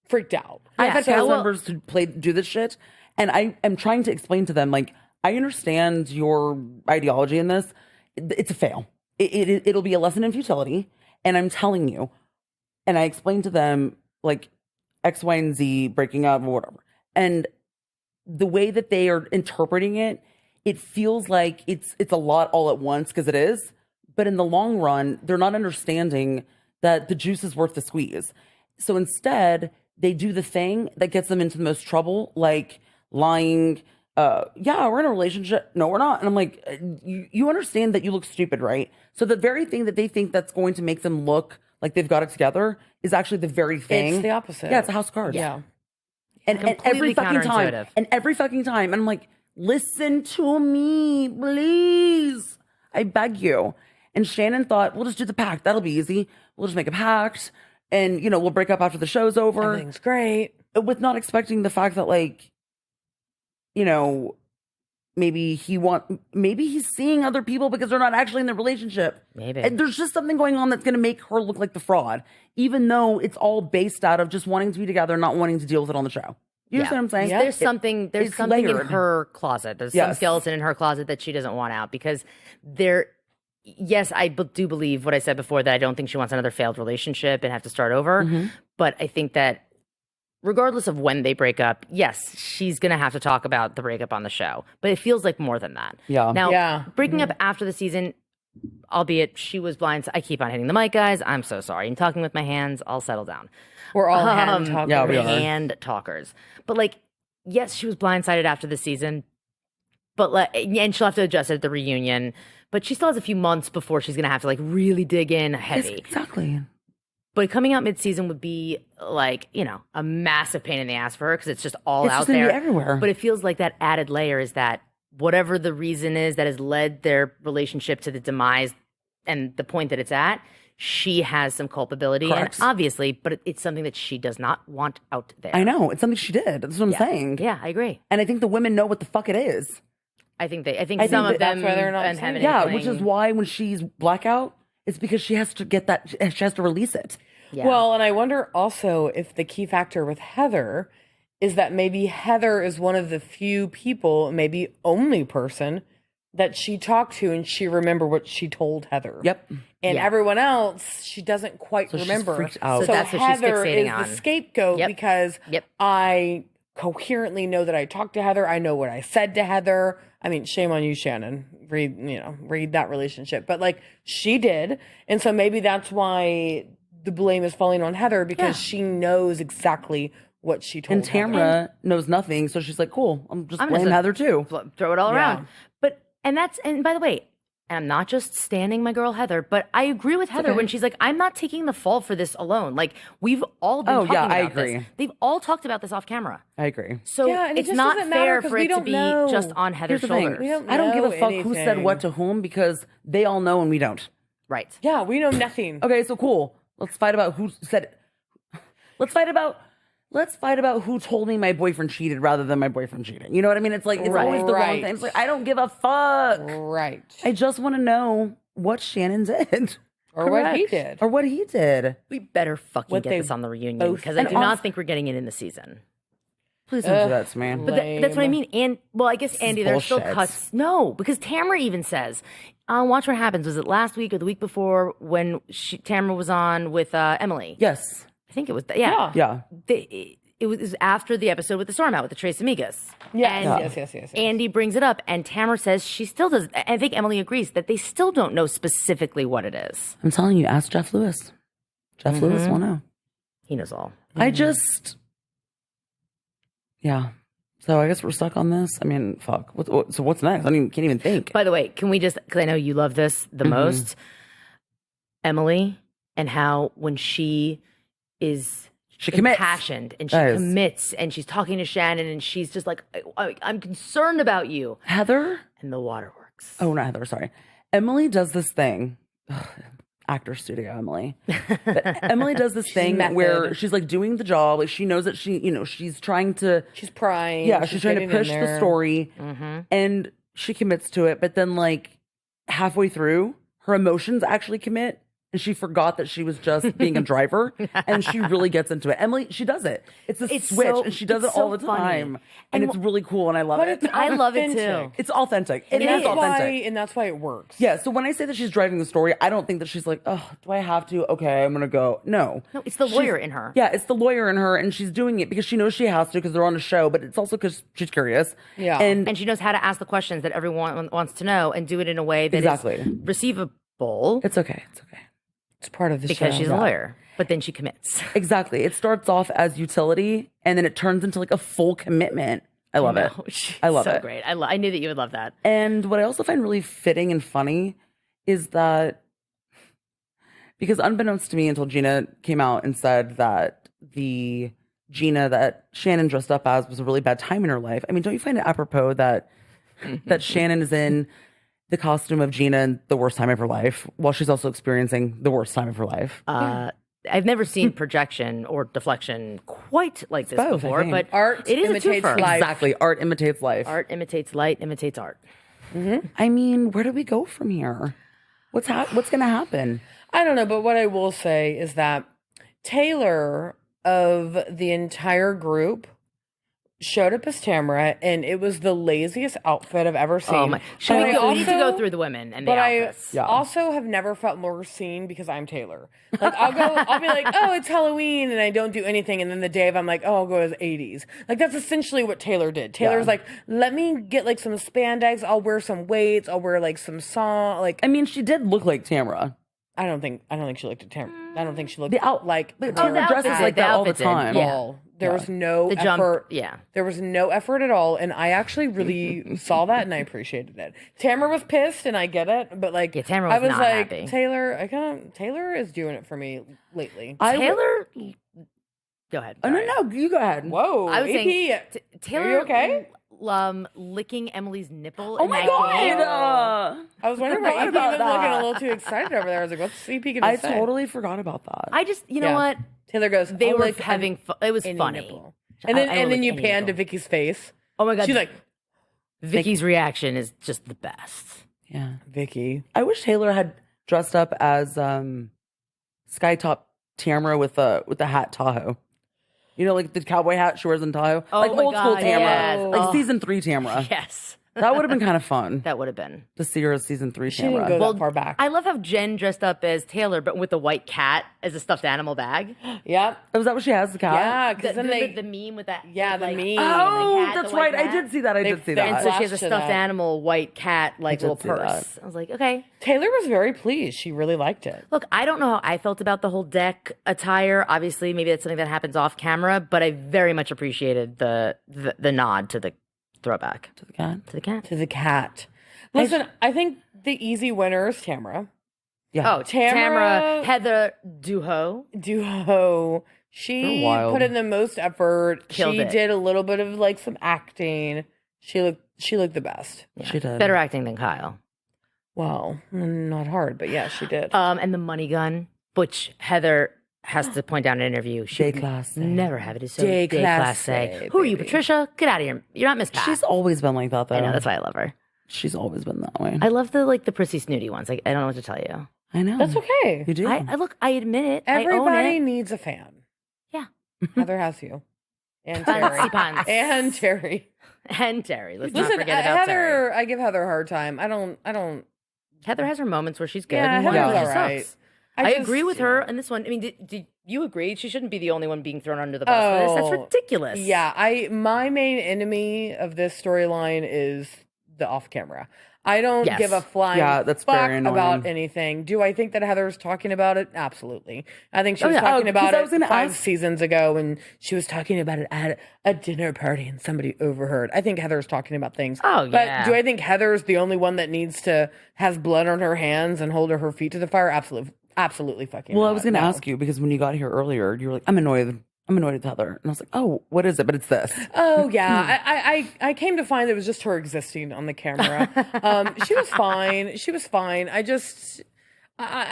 freaked out. I've had so- cast well- members to do this shit, and I am trying to explain to them like, I understand your ideology in this. It's a fail. It'll be a lesson in futility, and I'm telling you. And I explained to them like X, Y, and Z breaking up or whatever, and the way that they are interpreting it, it feels like it's a lot all at once because it is. But in the long run, they're not understanding that the juice is worth the squeeze. So instead, they do the thing that gets them into the most trouble, like lying, yeah, we're in a relationship. No, we're not. And I'm like, you understand that you look stupid, right? So the very thing that they think that's going to make them look like they've got it together is actually the very thing. It's the opposite. Yeah, it's a house of cards. Yeah. And every Completely fucking time. counterintuitive. And every fucking time. And I'm like, listen to me, please. I beg you. And Shannon thought, we'll just do the pact. That'll be easy. We'll just make a pact. And, we'll break up after the show's over. Everything's great. With not expecting the fact that, like, maybe he's seeing other people because they're not actually in the relationship. Maybe. And there's just something going on that's going to make her look like the fraud, even though it's all based out of just wanting to be together, not wanting to deal with it on the show. You understand what I'm saying? There's something it's in layered. her closet. There's some skeleton in her closet that she doesn't want out because yes, I do believe what I said before, that I don't think she wants another failed relationship and have to start over. Mm-hmm. But I think that regardless of when they break up, yes, she's going to have to talk about the breakup on the show. But it feels like more than that. Yeah. Now, breaking up after the season, albeit she was blind. I keep on hitting the mic, guys. I'm so sorry. I'm talking with my hands. I'll settle down. We're all hand talkers. Yeah, we are. Hand talkers. But like, yes, she was blindsided after the season. But and she'll have to adjust it at the reunion. But she still has a few months before she's going to have to like really dig in heavy. Exactly. But coming out mid-season would be like, a massive pain in the ass for her because it's just all It's out just gonna be there. everywhere. But it feels like that added layer is that whatever the reason is that has led their relationship to the demise and the point that it's at, she has some culpability. Correct. And obviously, but it's something that she does not want out there. I know. It's something she did. That's what I'm saying. Yeah, I agree. And I think the women know what the fuck it is. I think some that of them that's why they're not and saying have it. Yeah, inkling. which is why when she's blackout, it's because she has to get that, she has to release it. Yeah. Well, and I wonder also if the key factor with Heather is that maybe Heather is one of the few people, maybe only person, that she talked to and she remember what she told Heather. Yep. And Yeah. everyone else, she doesn't quite So she's remember. freaked out. So that's what she's Heather fixating is on. the scapegoat Yep. because Yep. I coherently know that I talked to Heather. I know what I said to Heather. I mean, shame on you, Shannon. Read that relationship. But like she did. And so maybe that's why the blame is falling on Heather because she knows exactly what she told And Heather. Tamra knows nothing, so she's like, cool, I'm just I'm blame just- Heather too. throw it all Yeah. around. And by the way, I'm not just standing my girl Heather, but I agree with Heather when she's like, I'm not taking the fall for this alone. Like we've all been talking about I this. agree. They've all talked about this off camera. I agree. So Yeah, and it it's just not doesn't matter fair 'cause for we it to don't be know. just on Heather's Here's the thing. shoulders. We don't I don't give a know fuck who said anything. what to whom because they all know and we don't. Right. Yeah, we know nothing. Okay, so cool. Let's fight about who said it. Let's fight about who told me my boyfriend cheated rather than my boyfriend cheated. You know what I mean? It's like it's always the wrong Right. thing. It's like I don't give a fuck. Right. I just want to know what Shannon did. Or what he Correct. did. Or what he did. We better fucking What get they this on the reunion both because I did. do not think we're getting it in the season. Please don't do that to me. But that's what I mean. And well, I guess Andy, there's still bullshit. cuts. No, because Tamara even says, "Watch what happens." Was it last week or the week before when Tamara was on with Emily? Yes. I think it was. Yeah. Yeah. It was after the episode with the storm out with the Tres Amigas. Yes, And yes. Andy brings it up, and Tamara says she still does. I think Emily agrees that they still don't know specifically what it is. I'm telling you, ask Jeff Lewis. Jeff Lewis will know. He knows all. I just, yeah. So I guess we're stuck on this. I mean, fuck. So what's next? I mean, can't even think. By the way, can we just, because I know you love this the most, Emily, and how when she is commits. impassioned and she Yes. commits and she's talking to Shannon and she's just like, I'm concerned about you. Heather? And the waterworks. Oh, not Heather. Sorry. Emily does this thing. Ugh, actor studio Emily. But Emily does this thing method. where she's like doing the job. Like she knows that she's trying to. She's prying. Yeah, she's trying to getting in push the there. story, and she commits to it. But then, like halfway through, her emotions actually commit, and she forgot that she was just being a driver, and she really gets into it. Emily, she does it. It's a It's switch, so- and she does it it's all so the funny. time, and it's really cool, and I love But it. it's I love it authentic. too. It's authentic. It And is that's authentic. and that's why it works. Yeah. So when I say that she's driving the story, I don't think that she's like, oh, do I have to? Okay, I'm gonna go. No. No, it's the She's- lawyer in her. Yeah, it's the lawyer in her, and she's doing it because she knows she has to because they're on a show, but it's also because she's curious. Yeah. And she knows how to ask the questions that everyone wants to know and do it in a way that Exactly. is receivable It's okay. It's okay. It's part of the because show. she's a lawyer. But then she commits. Exactly. It starts off as utility, and then it turns into like a full commitment. I love it. I love so it. great. I knew that you would love that. And what I also find really fitting and funny is that, because unbeknownst to me until Gina came out and said that the Gina that Shannon dressed up as was a really bad time in her life. I mean, don't you find it apropos that Shannon is in the costume of Gina in the worst time of her life while she's also experiencing the worst time of her life? I've never seen projection or deflection quite like this both, I before, think. but Art it is imitates a twofer. life. Exactly. Art imitates life. Art imitates light, imitates art. I mean, where do we go from here? What's going to happen? I don't know, but what I will say is that Taylor of the entire group showed up as Tamara, and it was the laziest outfit I've ever seen. Oh my! We need to go through the women and the But outfits. I also have never felt more seen because I'm Taylor. Like I'll be like, oh, it's Halloween, and I don't do anything, and then the day of I'm like, oh, I'll go as 80s. Like that's essentially what Taylor did. Taylor's like, let me get like some spandex. I'll wear some weights. I'll wear like some song. Like I mean, she did look like Tamara. I don't think she looked at Tamara. I don't think she looked like But Tamara. Tamara dresses like that all the time. Yeah. There was no The effort. jump, yeah. There was no effort at all, and I actually really saw that, and I appreciated it. Tamara was pissed, and I get it, but like, Tamara I was was not like, happy. Taylor is doing it for me lately. Taylor, go ahead. Oh, no, you go ahead. Whoa, I was AP, saying Taylor. are you okay? Licking Emily's nipple. Oh in my that God. game. I was wondering why forgot EP about was looking that. a little too excited over there. I was like, what's EP gonna I say? totally forgot about that. I just, you know Yeah. what? Taylor goes, They "I'll were lick having fun. It was any funny. nipple." And then I will lick you any pan to nipple. Vicky's face. Oh my God. She's like, Vicky's reaction is just the best. Yeah. Vicky. I wish Taylor had dressed up as Skytop Tamara with the hat Tahoe. You know, like the cowboy hat she wears in Tahoe. Oh like my old school God, Tamara. yes. Like Oh. season 3 Tamara. Yes. That would have been kind of fun That would have been. to see her as season 3 She didn't Tamara. go that far back. I love how Jen dressed up as Taylor, but with a white cat as a stuffed animal bag. Yep. Oh, is that what she has, the cat? Yeah, The, because then the meme with that. Yeah, the like, meme. Oh, the cat, that's the white right. I cat. did see that. I did see they- And that. so she has a Flashed to stuffed that. animal, white cat, like did little see purse. I was like, okay. Taylor was very pleased. She really liked it. Look, I don't know how I felt about the whole deck attire. Obviously, maybe that's something that happens off camera, but I very much appreciated the nod to the throwback To the cat. to the cat. To the cat. Listen, I think the easy winner is Tamara. Yeah. Oh, Tamara- Tamara Heather Duho. Duho. She They're wild. put in the most effort. Killed she it. did a little bit of like some acting. She looked the best. She did. Better acting than Kyle. Well, not hard, but yeah, she did. And the money gun, which Heather has to point out in an interview. She would Déclassé. never have it. It's so Déclassé, déclassé. Who are you, baby. Patricia? Get out of here. You're not Miss Pat. She's always been like that, though. I know, that's why I love her. She's always been that way. I love the prissy snooty ones. Like, I don't know what to tell you. I know. That's okay. You do. I look, I admit it. Everybody I own it. needs a fan. Yeah. Heather has you. And Fancy Terry. pants. And Terry. And Terry. Let's not Listen, forget about Terry. Heather, I give Heather a hard time. I don't. Heather has her moments where she's good. Yeah, and Heather's moments where she all right. sucks. I just- agree with her on this one. I mean, did you agree? She shouldn't be the only one being thrown under the bus for this. That's ridiculous. Yeah, my main enemy of this storyline is the off camera. I don't Yes. give a flying that's fuck very annoying. about anything. Do I think that Heather's talking about it? Absolutely. I think she was yeah. talking Oh, about 'cause I was it gonna 5 ask- seasons ago when she was talking about it at a dinner party and somebody overheard. I think Heather's talking about things. Oh, yeah. But do I think Heather's the only one that needs to has blood on her hands and hold her feet to the fire? Absolutely fucking Well, I not. was going to No. ask you because when you got here earlier, you were like, I'm annoyed with Heather. And I was like, oh, what is it? But it's this. Oh yeah, I came to find it was just her existing on the camera. She was fine. She was fine. I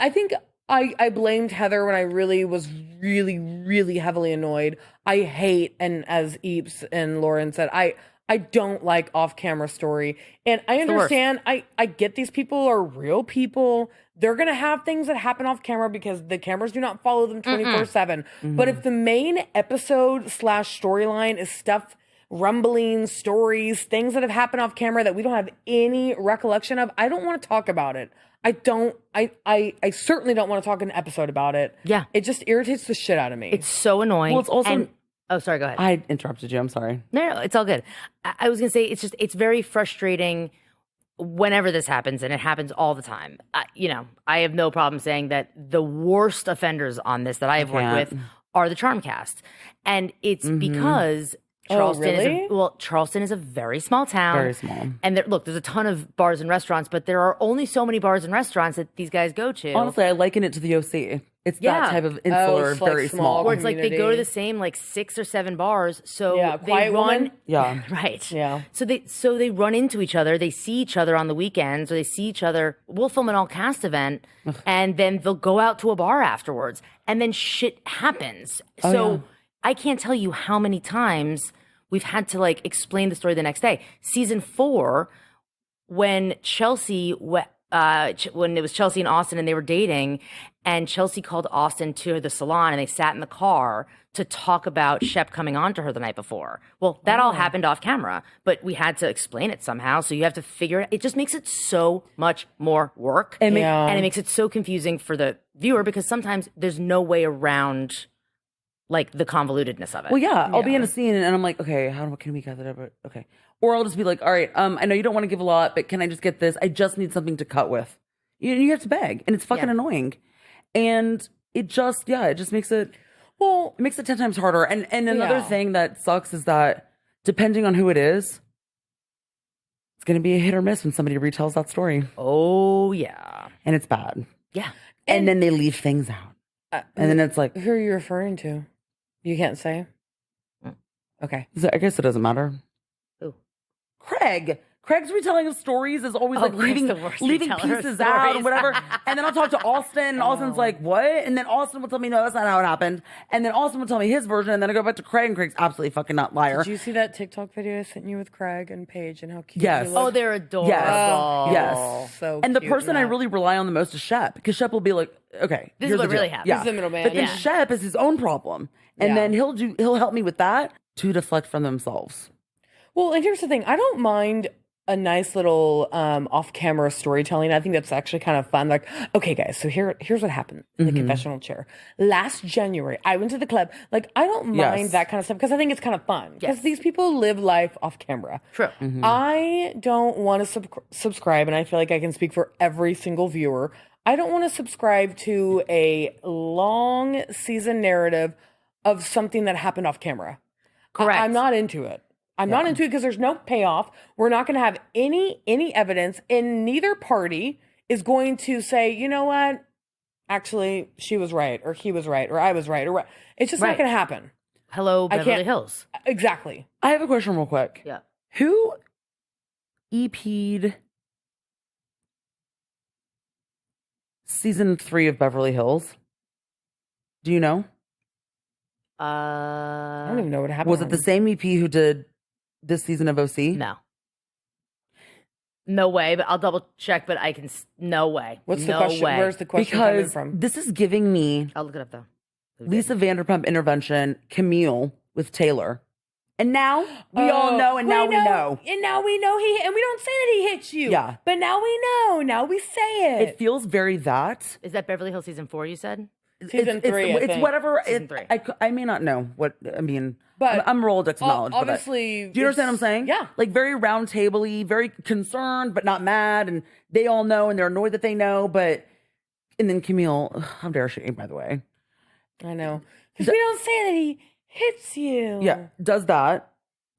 think I blamed Heather when I really was really heavily annoyed. I hate, and as Eeps and Lauren said, I don't like off-camera story. And I the worst. understand, I get these people are real people. They're going to have things that happen off camera because the cameras do not follow them 24/7. But if the main episode / storyline is stuff, rumblings, stories, things that have happened off camera that we don't have any recollection of, I don't want to talk about it. I certainly don't want to talk in an episode about it. Yeah. It just irritates the shit out of me. It's so annoying. Well, it's also- oh, sorry, go ahead. I interrupted you. I'm sorry. No, it's all good. I was going to say, it's very frustrating whenever this happens, and it happens all the time. I have no problem saying that the worst offenders on this that I have worked can't. with are the charm cast. And it's because Charleston really? Charleston is a very small town. Very small. And there's a ton of bars and restaurants, but there are only so many bars and restaurants that these guys go to. Honestly, I liken it to the OC. It's Yeah. that type of insular, it's like very small. small. Where it's like they go to the community. same like 6 or 7 bars. So Yeah, they quiet run. woman? Yeah. Right. Yeah. So they run into each other. They see each other on the weekends, or they see each other. We'll film an all cast event, and then they'll go out to a bar afterwards, and then shit happens. So yeah. I can't tell you how many times we've had to like explain the story the next day. Season 4, when when it was Chelsea and Austin and they were dating, and Chelsea called Austin to the salon and they sat in the car to talk about Shep coming on to her the night before. Well, that all happened off camera, but we had to explain it somehow. So you have to figure it. It just makes it so much more work. And And it makes it so confusing for the viewer because sometimes there's no way around like the convolutedness of it. Well, yeah, I'll be in a scene and I'm like, okay, can we cut that up? Okay. Or I'll just be like, all right, I know you don't want to give a lot, but can I just get this? I just need something to cut with. You have to beg, and it's fucking annoying. And it just makes it, it makes it 10 times harder. And another thing that sucks is that depending on who it is, it's going to be a hit or miss when somebody retells that story. Oh, yeah. And it's bad. Yeah. And then they leave things out. And then it's like, Who are you referring to? You can't say? Okay. I guess it doesn't matter. Who? Craig's retelling of stories is always like Craig's the worst leaving reteller of pieces out stories. and whatever. And then I'll talk to Austin, and Austin's like, what? And then Austin will tell me, no, that's not how it happened. And then Austin will tell me his version, and then I go back to Craig, and Craig's absolutely fucking not liar. Did you see that TikTok video I sent you with Craig and Paige and how cute Yes. he Oh, looked? they're adorable. Yes. So And the cute person I in that. really rely on the most is Shep, because Shep will be like, okay, This is here's what the really deal. happened. Yeah. He's the middleman. But then Yeah. Shep is his own problem. And Yeah. then he'll help me with that to deflect from themselves. Well, and here's the thing. I don't mind a nice little off-camera storytelling. I think that's actually kind of fun. Like, okay, guys, so here's what happened in the confessional chair. Last January, I went to the club. Like, I don't mind Yes. that kind of stuff because I think it's kind of fun. Because Yes. these people live life off camera. True. I don't want to subscribe, and I feel like I can speak for every single viewer. I don't want to subscribe to a long season narrative of something that happened off camera. Correct. I'm not into it. I'm not into it because there's no payoff. We're not going to have any evidence, and neither party is going to say, you know what? Actually, she was right, or he was right, or I was right, or what. It's just not Right. going to happen. Hello, Beverly can't- Hills. Exactly. I have a question real quick. Yeah. Who EP'd season 3 of Beverly Hills? Do you know? I don't even know what happened. Was it the same EP who did this season of OC? No. No way, but I'll double check, but I can. No way. What's the no question? Way. Where's the question coming Because from? this is giving me I'll look it up though. Lisa Vanderpump intervention, Camille with Taylor. And now we all know, and now we know. And now we know and we don't say that he hit you. Yeah. But now we know. Now we say it. It feels very that. Is that Beverly Hills season 4? You said. Season 3, I It's think. whatever. Season 3. I may not know what, I mean, But I'm Rolodex knowledge. obviously, But do you understand what I'm saying? Yeah. Like very round table-y, very concerned, but not mad. And they all know, and they're annoyed that they know. But, and then Camille, how dare she, by the way. I know. Because we don't say that he hits you. Yeah, does that.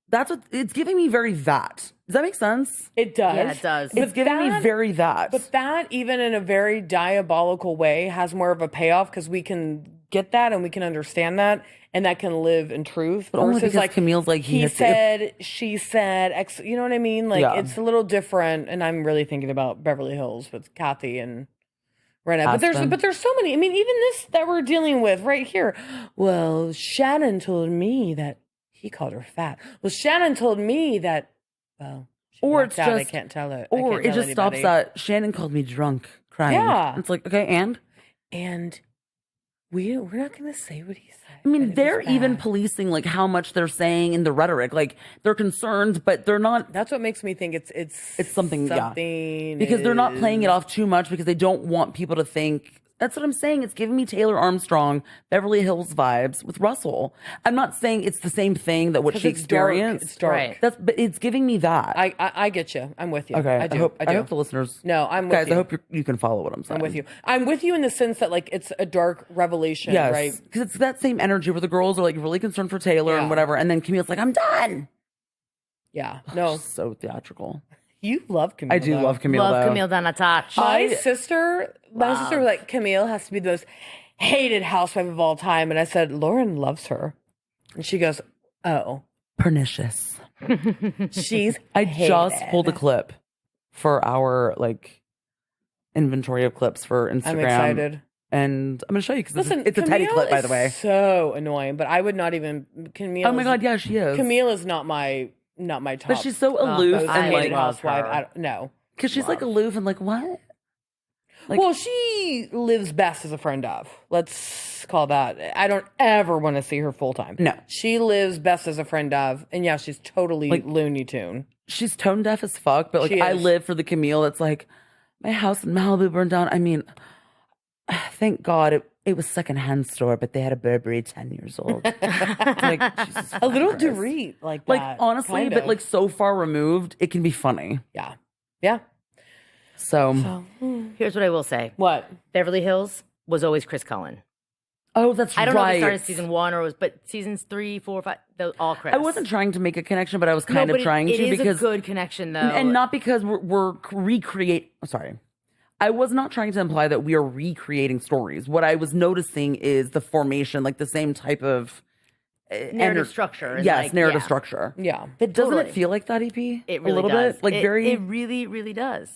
That's what it's giving me very that. Does that make sense? It does. Yeah, it does. It's giving me very that. But that, even in a very diabolical way, has more of a payoff because we can get that and we can understand that, and that can live in truth. But only versus because Camille's like, he hits it. said, she said, you know what I mean? Like, Yeah. it's a little different. And I'm really thinking about Beverly Hills with Kathy and Renna. But there's so many. I mean, even this that we're dealing with right here. Well, Shannon told me that he called her fat. Well, Shannon told me that, well, she Or blacked it's out. I just, can't tell it. or it just stops anybody. at Shannon called me drunk, crying. Yeah. It's like, okay, and? And we're not going to say what he said. I mean, but it they're was even bad. policing like how much they're saying in the rhetoric. Like they're concerned, but they're not, That's what makes me think it's something, yeah. something because they're not playing it is- off too much because they don't want people to think, That's what I'm saying. It's giving me Taylor Armstrong, Beverly Hills vibes with Russell. I'm not saying it's the same thing that what she experienced. It's dark. Right. But it's giving me that. I get you. I'm with you. Okay. I do. I hope the listeners. No, I'm with guys. you. I hope you can follow what I'm saying. I'm with you. I'm with you in the sense that like it's a dark revelation, Yes, right? because it's that same energy where the girls are like really concerned for Taylor and whatever, and then Camille's like, "I'm done." Yeah. No, So theatrical. you love Camille. I do though. love Camille. Love though. Camille Donatach. My sister was like, Camille has to be the most hated housewife of all time. And I said, Lauren loves her. And she goes, oh, Pernicious. she's I hated. just pulled a clip for our like inventory of clips for Instagram. I'm excited. And I'm going to show you because Listen, it's a teddy Camille clip, by is the way. so annoying, but I would not even, Camille. Oh my God, yeah, she is. Camille is not my top. But she's so aloof most and hated like, housewife. No. because she's like aloof and like, what? Like- Well, she lives best as a friend of. Let's call that. I don't ever want to see her full time. No. She lives best as a friend of. And yeah, she's totally Like- Looney Tune. She's tone deaf as fuck, but like She I is. live for the Camille that's like, my house in Malibu burned down. I mean, thank God it was secondhand store, but they had a Burberry 10 years old. Like, Jesus A little Christ. Dorit like Like, that. honestly, kind but of. like so far removed, it can be funny. Yeah. Yeah. So, Here's what I will say. What? Beverly Hills was always Chris Cullen. oh, that's I don't know if right. it started season 1 or but seasons 3, 4, 5, those all Chris. I wasn't trying to make a connection, but I was No, kind but of trying it to is because a good connection though. and not because we're recreate. Sorry, I was not trying to imply that we are recreating stories. What I was noticing is the formation, like the same type of narrative structure. and, Yes, like, narrative yeah. structure. Yeah. But doesn't Totally. it feel like that, EP? It really a little does. bit, like it, very. It really, really does.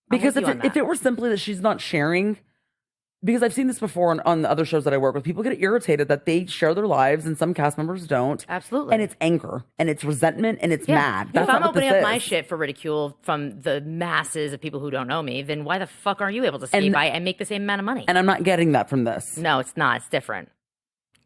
I'm because with if you on if that. it were simply that she's not sharing, because I've seen this before on the other shows that I work with, people get irritated that they share their lives and some cast members don't. Absolutely. And it's anger and it's resentment and it's Yeah. mad. That's If I'm not what opening this up my is. shit for ridicule from the masses of people who don't know me, then why the fuck aren't you able to skate And- by and make the same amount of money? And I'm not getting that from this. No, it's not. It's different.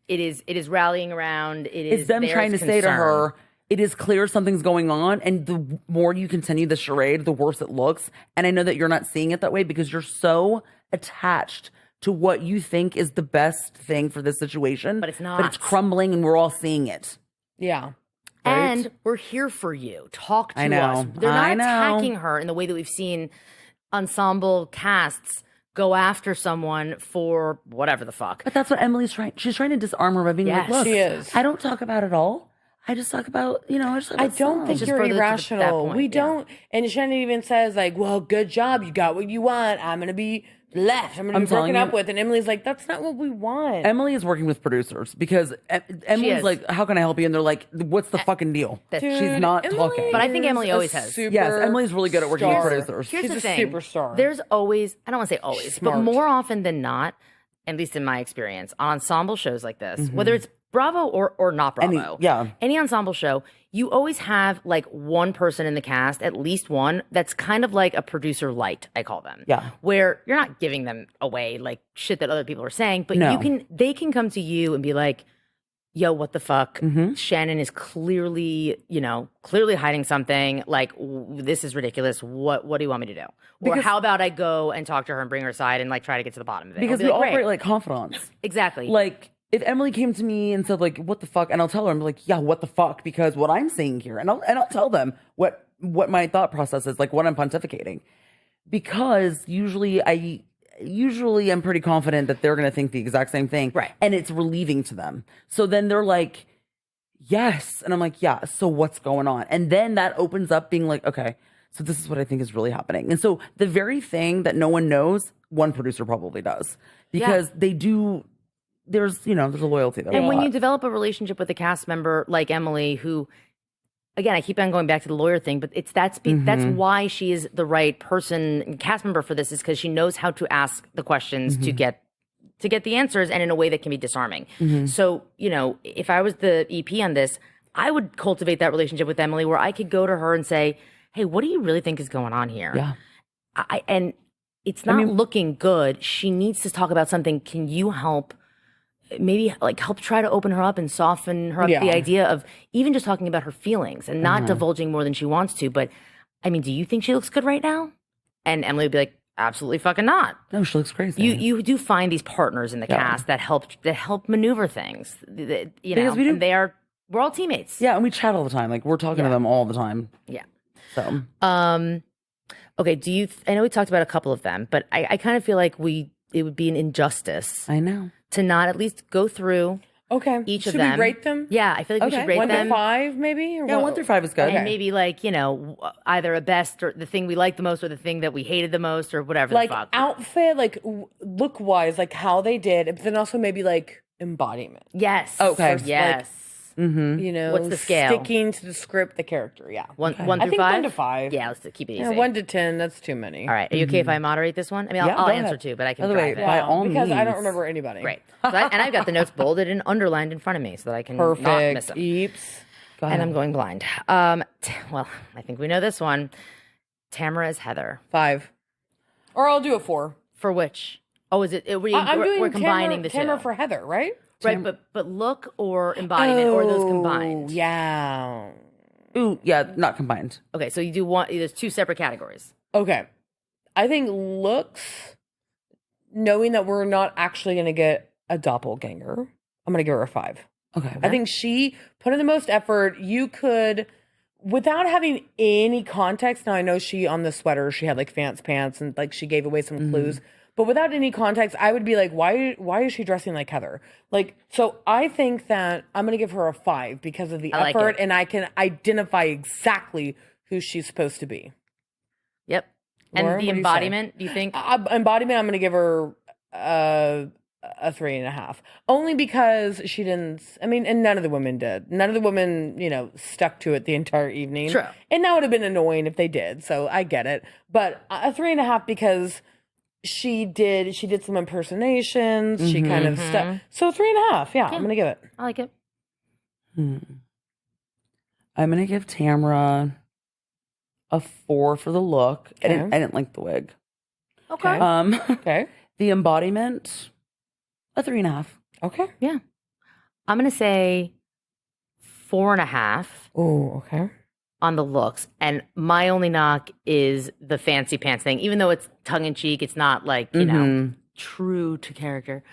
It is rallying around. It is It's them there's trying to say to concern. her, it is clear something's going on, and the more you continue the charade, the worse it looks. And I know that you're not seeing it that way because you're so attached to what you think is the best thing for this situation. But it's But it's not. crumbling, and we're all seeing it. Yeah. And we're here for you. Talk to I know. us. They're not I know. attacking her in the way that we've seen ensemble casts go after someone for whatever the fuck. But that's what Emily's trying. She's trying to disarm her by being Yes, like, look, she is. I don't talk about it all. I just talk about, I just talk I about don't some. think Just you're further to that irrational. point, We yeah. don't. And Shannon even says, like, well, good job. You got what you want. I'm going to be left. I'm going to I'm be broken telling up you- with. And Emily's like, that's not what we want. Emily is working with producers because Emily's is. like, how can I help you? And they're like, what's the fucking deal? Dude, She's not Emily talking. But I think is Emily a always has. Yes, Emily's really good at working with superstar. producers. Here's She's the a thing. superstar. There's always, I don't want to say always, but Smart. more often than not, at least in my experience, on ensemble shows like this, whether it's Bravo or not Bravo, any ensemble show, you always have like one person in the cast, at least one, that's kind of like a producer light, I call them. Yeah. Where you're not giving them away like shit that other people are saying, but No. they can come to you and be like, yo, what the fuck? Shannon is clearly hiding something. Like, this is ridiculous. What do you want me to do? Or how about I go and talk to her and bring her aside and like try to get to the bottom of it? Because I'll we be like, operate "Great." like confidants. Exactly. Like, if Emily came to me and said, like, what the fuck? And I'll tell her, I'm like, yeah, what the fuck? Because what I'm seeing here, and I'll tell them what my thought process is, like what I'm pontificating. Because usually I'm pretty confident that they're going to think the exact same thing. Right. And it's relieving to them. So then they're like, yes. And I'm like, yeah, so what's going on? And then that opens up being like, okay, so this is what I think is really happening. And so the very thing that no one knows, one producer probably does. Because they do, there's a loyalty there. and when you develop a relationship with a cast member like Emily, who, again, I keep on going back to the lawyer thing, but that's why she is the right person, cast member for this, is because she knows how to ask the questions to get the answers, and in a way that can be disarming. So, if I was the EP on this, I would cultivate that relationship with Emily where I could go to her and say, hey, what do you really think is going on here? Yeah. And it's not looking good. She needs to talk about something. Can you help? Maybe like help try to open her up and soften her up. Yeah. The idea of even just talking about her feelings and not divulging more than she wants to. But I mean, do you think she looks good right now? And Emily would be like, Absolutely fucking not. No, she looks crazy. You do find these partners in the cast that help maneuver things. You know, Because we do- and we're all teammates. Yeah, and we chat all the time. Like we're talking to them all the time. Yeah. So Okay, I know we talked about a couple of them, but I kind of feel like it would be an injustice I know. to not at least go through each of them. Should we rate them? Yeah, I feel like we should rate 1 them. to 5, maybe? Or Yeah, 1 through 5 is good. And maybe like, either a best or the thing we liked the most or the thing that we hated the most or whatever Like the fuck. outfit, like look wise, like how they did, but then also maybe like embodiment. Yes. Okay. Yes. You know, What's the scale? Sticking to the script, the character. Yeah. One I through think 5? 1 to 5. Yeah, let's keep it easy. Yeah, 1 to 10. That's too many. All right. Are you okay if I moderate this one? I mean, Yeah, I'll go answer ahead. too, but I can By the way, drive it. by all because I don't means. remember anybody. Great. And I've got the notes bolded and underlined in front of me so that I can not miss Perfect. them. Eeps. And I'm going blind. Well, I think we know this one. Tamara is Heather. 5. Or I'll do a 4. For which? Oh, is it? I'm doing we're combining the Tamara two. for Heather, right? Right, but look or embodiment or those combined. Yeah. Ooh, yeah, not combined. Okay, so you do one. There's 2 separate categories. Okay. I think looks, knowing that we're not actually going to get a doppelganger, I'm going to give her a 5. Okay. I think she put in the most effort. You could, without having any context. Now I know she on the sweater, she had like fancy pants and like she gave away some clues. But without any context, I would be like, why is she dressing like Heather? Like, so I think that I'm gonna give her a 5 because of the I like effort, it. and I can identify exactly who she's supposed to be. Yep. Lauren, And what the do you say? embodiment, do you think? Embodiment, I'm gonna give her a 3.5, only because she didn't. I mean, and none of the women did. None of the women, stuck to it the entire evening. True. And that would have been annoying if they did. So I get it, but a 3.5 because she did some impersonations. She kind of stuff. So 3.5. Yeah, I'm gonna give it. I like it. I'm gonna give Tamara a 4 for the look. I didn't like the wig. Okay. Okay. The embodiment, a 3.5. Okay. Yeah. I'm going to say 4.5 Oh, okay. on the looks. And my only knock is the fancy pants thing. Even though it's tongue in cheek, it's not like, true to character.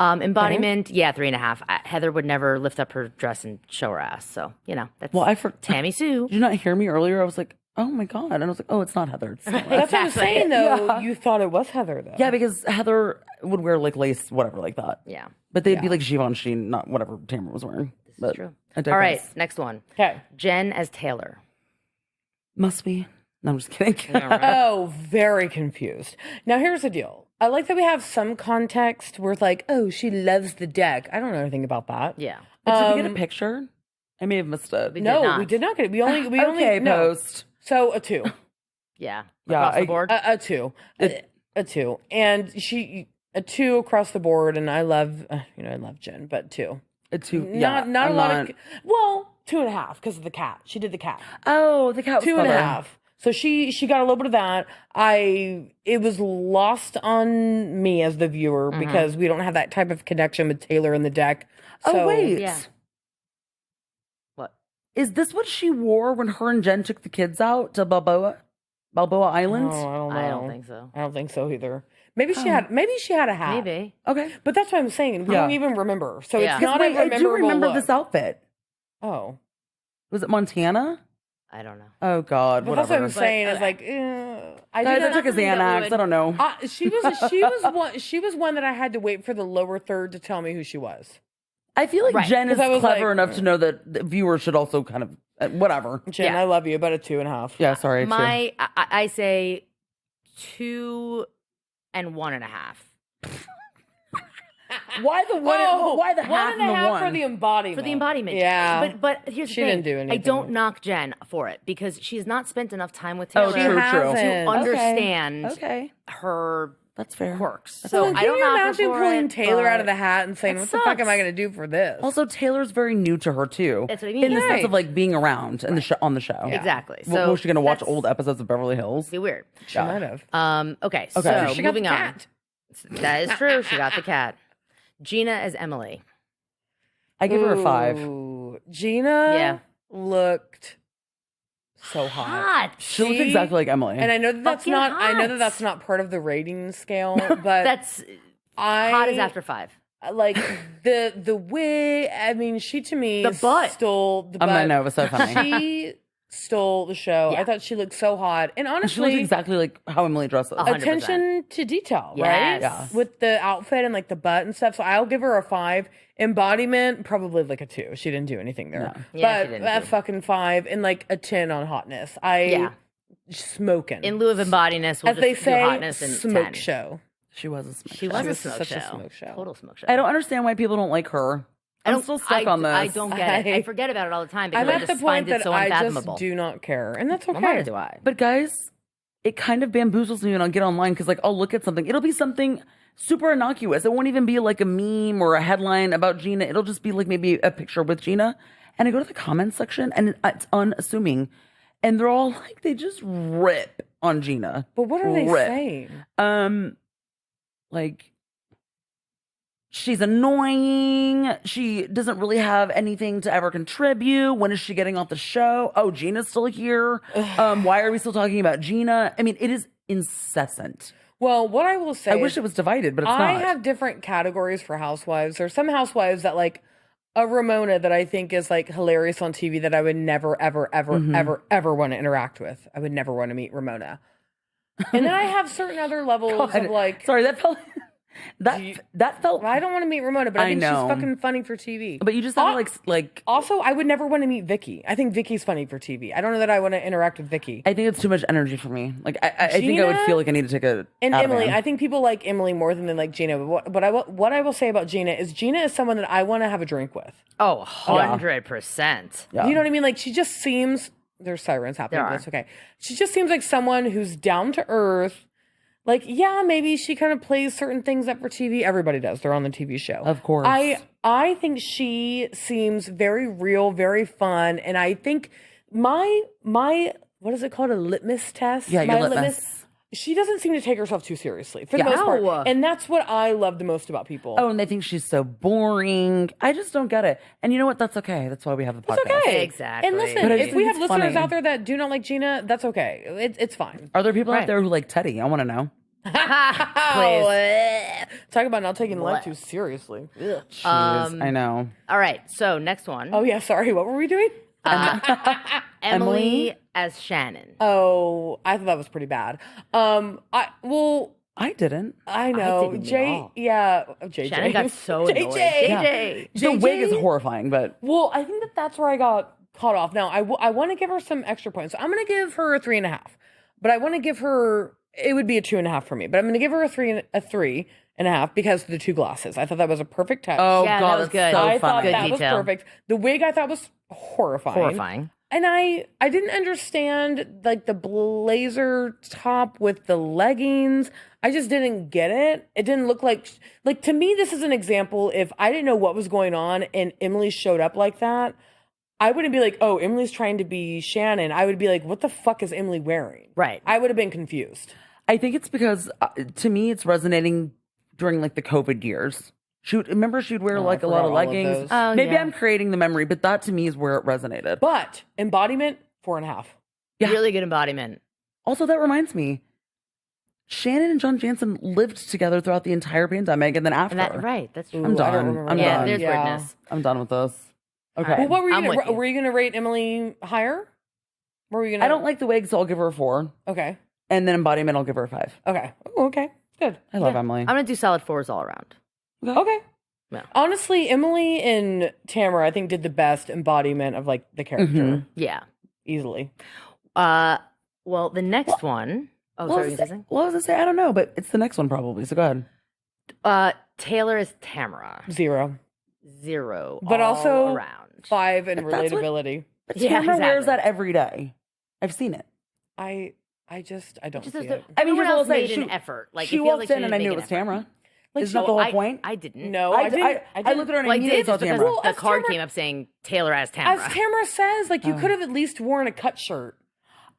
Embodiment, 3.5. Heather would never lift up her dress and show her ass. So, that's Well, Tammy Sue. Did you not hear me earlier? I was like, oh my God. And I was like, oh, it's not Heather. It's someone else. That's what I'm Exactly. saying, though. Yeah. You thought it was Heather, though. Yeah, because Heather would wear like lace, whatever, like that. Yeah, But they'd be like Givenchy, not whatever Tamara was wearing. this is true. I All right, digress. next one. Okay. Jen as Taylor. Must be. No, I'm just kidding. Oh, very confused. Now, here's the deal. I like that we have some context where it's like, oh, she loves the deck. I don't know anything about that. Yeah. Did we get a picture? I may have missed it. No, we did not get it. We only Okay, no. post. So a 2. Yeah. Yeah, Across the board. A 2. A 2. And a 2 across the board. And I love, I love Jen, but 2. A 2. Yeah, Not a I'm lot not- of, well, 2.5 because of the cat. She did the cat. Oh, the cat was 2.5. So she got a little bit of that. It was lost on me as the viewer because we don't have that type of connection with Taylor in the deck. So, Oh, wait. Yeah. What? Is this what she wore when her and Jen took the kids out to Balboa Island? Oh, I don't know. I don't think so. I don't think so either. Maybe she had a hat. Maybe. Okay. But that's what I'm saying. We Yeah. don't even remember. So Yeah. it's not Wait, a I do memorable remember look. this outfit. Oh. Was it Montana? I don't know. Oh God, But that's what whatever. I'm saying. Is okay. like, I Guys, did I not- took a Xanax. I don't know. she was one that I had to wait for the lower third to tell me who she was. I feel like Right, Jen is 'cause I was clever like, enough to know that the viewers should also kind of whatever. Jen, Yeah. I love you, but a 2.5. Yeah, sorry. too. I say 2 and 1.5. Why the one? Why the half and the 1.5 one? for the embodiment. For the embodiment. Yeah. But here's the She thing. didn't do I anything. don't knock Jen for it because she's not spent enough time with Oh, Taylor true, true. hasn't. to understand Okay, her that's fair. quirks. So So can I don't you knock her imagine for pulling it, Taylor out of but the hat and saying, it "What the fuck am I sucks. going to do for this?" Also, Taylor's very new to her too. That's what I mean. In the sense Right. of like being around in the show on the show. Exactly. Well, So was she going to watch that's- old episodes of Beverly Hills? Be weird. she might have. Okay. Okay. So She got moving the on. cat. That is true. She got the cat. Gina as Emily. I give her a 5. Ooh, Gina Yeah. looked so hot. Hot. She looks exactly like Emily. And I know that that's Fucking not. I know hot. that that's not part of the rating scale, but That's hot as after 5. like the wig. I mean, she to me The butt. stole the butt. I know, it was so funny. She stole the show. Yeah. I thought she looked so hot, and She honestly, looks exactly like how Emily dresses. 100%. attention to detail, Yes. right? Yeah. With the outfit and like the butt and stuff. So I'll give her a 5. Embodiment, probably like a 2. She didn't do anything there. No. Yeah, she but didn't a do. fucking 5 and like a 10 on hotness. Smoking. In lieu of embodiness, we'll as just they do say, hotness and smoke 10. show. She was a smoke She show. was a was smoke such show. a smoke show. Total smoke show. I don't understand why people don't like her. I'm still stuck on this. I don't get it. I I- forget about it all the time because I'm I at just the point find it that so I unfathomable. just do not care, and that's okay. Well, neither do I. But guys, it kind of bamboozles me when I'll get online because like I'll look at something. It'll be something super innocuous. It won't even be like a meme or a headline about Gina. It'll just be like maybe a picture with Gina. And I go to the comments section and it's unassuming. And they're all like, they just rip on Gina. But what are they Rip. saying? Like, she's annoying. She doesn't really have anything to ever contribute. When is she getting off the show? Oh, Gina's still here. Why are we still talking about Gina? I mean, it is incessant. Well, what I will say, I wish it was divided, but it's I not. have different categories for housewives. There's some housewives that like a Ramona that I think is like hilarious on TV that I would never, ever, ever, ever want to interact with. I would never want to meet Ramona. And then I have certain other levels of like, Sorry, that felt that felt. I don't want to meet Ramona, but I think know. she's fucking funny for TV. But you just have to like. Also, I would never want to meet Vicky. I think Vicky's funny for TV. I don't know that I want to interact with Vicky. I think it's too much energy for me. Like I think I would Gina feel like I need to take a. And out of Emily, hand. I think people like Emily more than they like Gina. But what I will say about Gina is Gina is someone that I want to have a drink with. Oh, 100%. Yeah. You know what I mean? Like she just seems there's sirens happening. There But are. it's okay. She just seems like someone who's down to earth. Like, yeah, maybe she kind of plays certain things up for TV. Everybody does. They're on the TV show. Of course. I think she seems very real, very fun, and I think my what is it called? A litmus test? Yeah, your My litmus. She doesn't seem to take herself too seriously for the Yeah. most No. part. And that's what I love the most about people. Oh, and they think she's so boring. I just don't get it. And you know what? That's okay. That's why we have the podcast. It's okay. Exactly. And listen, But I if just we think have it's listeners funny. out there that do not like Gina, that's okay. It's fine. Are there people Right. out there who like Teddy? I want to know. Please. Talk about not taking life too seriously. Ugh. Jeez, I know. All right. So next one. Oh yeah, sorry. What were we doing? Emily as Shannon. Oh, I thought that was pretty bad. I didn't. I know. didn't at Jay, all. yeah. JJ. Shannon got so annoyed. JJ. JJ. The wig is horrifying, but Well, I think that's where I got caught off. Now, I want to give her some extra points. So I'm going to give her a 3.5. But I want to give her, it would be a 2.5 for me. But I'm going to give her a 3.5 because of the 2 glasses. I thought that was a perfect touch. oh Yeah, god, that was that's good. so I thought funny. Good that was detail. perfect. The wig I thought was horrifying. Horrifying. And I didn't understand like the blazer top with the leggings. I just didn't get it. It didn't look like to me this is an example if I didn't know what was going on and Emily showed up like that, I wouldn't be like, "Oh, Emily's trying to be Shannon." I would be like, "What the fuck is Emily wearing?" Right. I would have been confused. I think it's because to me it's resonating during like the COVID years. Remember she'd wear like a lot forgot of all of leggings. those. Oh, Maybe yeah. I'm creating the memory, but that to me is where it resonated. But embodiment 4.5. Yeah. Really good embodiment. Also, that reminds me, Shannon and John Jansen lived together throughout the entire pandemic, and then after, And that, right. That's true. I'm Ooh, I don't done. remember I'm that. Yeah, done. there's weirdness. I'm done with this. Okay. Well, what were you I'm gonna, with you. were you going to rate Emily higher? What were you going I don't like the wig, so I'll give her a 4, Okay. and then embodiment, I'll give her a 5. Okay. Oh, okay. Good. I love Emily. I'm going to do solid 4s all around. Okay. Yeah. Honestly, Emily and Tamara, I think, did the best embodiment of like the character Mhm. Yeah. easily. Well, the next one. Oh, What sorry. was You it- saying? what was I say? I don't know, but it's the next one probably. So go ahead. Taylor is Tamara. 0. 0. But all also around. 5 in But that's what- relatability. But Yeah, Tamara wears exactly. that every day. I've seen it. I don't Just see as it. the, I mean, everyone here's what I'll else say. made an She- effort. Like she it feels walked like in didn't and I make knew an it was effort. Tamara. Like, Isn't that so the whole I, point? I didn't. No, I I d- didn't. I looked at her and Well, I immediately did saw just because Tamara. Well, the as card Tamara- came up saying Taylor as Tamara. As Tamara says, like you could have at least worn a cut shirt.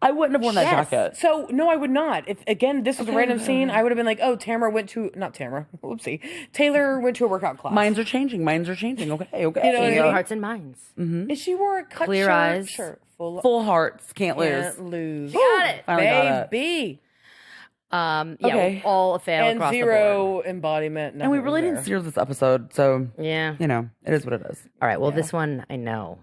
I wouldn't have worn that Yes. jacket. So no, I would not. If again, this was a random scene, I would have been like, "Oh, Tamara went to not Tamara. Whoopsie. Taylor went to a workout class. Minds are changing. Okay, okay. You know what I Changing mean? hearts and minds. Is she wore a cut Clear shirt? eyes. Sure. Full hearts. Can't lose. lose. Got it. Finally got it. Baby. Yeah, Okay. all a fail And across the zero board. embodiment. And we really didn't steer this episode, so Yeah. you know, it is what it is. All right. Well, this one I know.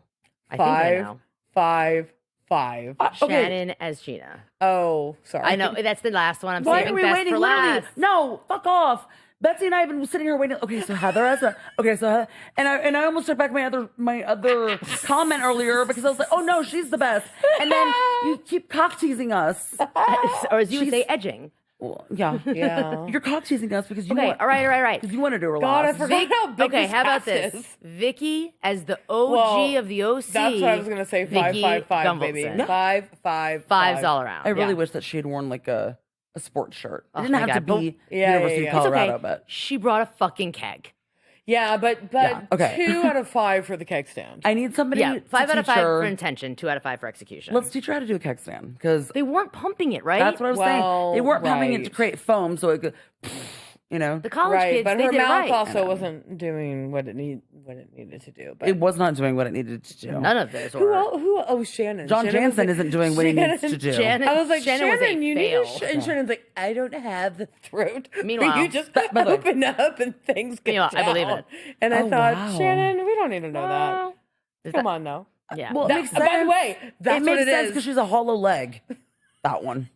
I think I know. 5, 5. Okay. Shannon as Gina. Oh, sorry. I know that's the last one. I'm Why saving are we best waiting? for Literally. last. No, fuck off. Betsy and I have been sitting here waiting. Okay, so Heather has a. Okay, so Heather, and I almost took back my other comment earlier because I was like, oh no, she's the best. And then you keep cock teasing us. Or as you would say, edging. Well, yeah, Yeah. You're cock teasing us because you Okay. want. All right. Because you want to do her God, I last. forgot how big Okay, this how about cast this? is. Vicky as the OG Well, of the OC. That's what I was going to say. 5, Vicky 5, 5, baby. Gumbelson. 5, 5, Fives 5. all around. I really Yeah. wish that she had worn like a sports shirt. It Oh didn't my have to God, but- be Yeah, University yeah. of It's Colorado, okay. but She brought a fucking keg. Yeah, but okay. 2 out of 5 for the keg stand. I need somebody. Yeah, to 5 out of teach 5 her- for intention, 2 out of 5 for execution. Let's teach her how to do a keg stand because They weren't pumping it, right? that's what I was saying. Well, They weren't pumping it to right. create foam, so it could, you know, The college Right, kids, but they her did it mouth right. also wasn't doing what it needed to do. But it was not doing what it needed to do. None of those who were. else? Oh, Shannon. John Shannon was Jansen like- isn't doing what he needs to do. Shannon- I was like, Shannon was a Shannon, you fail. need to. And Shannon's like, I don't have the throat. Meanwhile- you just by the way- open up and things get Meanwhile, I believe down. it. And I Oh, thought, wow. Shannon, we don't need to know Well, that. is Come that- on now. Yeah. Well, it That- makes sense. by the way, that's it what makes it sense is. because she's a hollow leg. That one.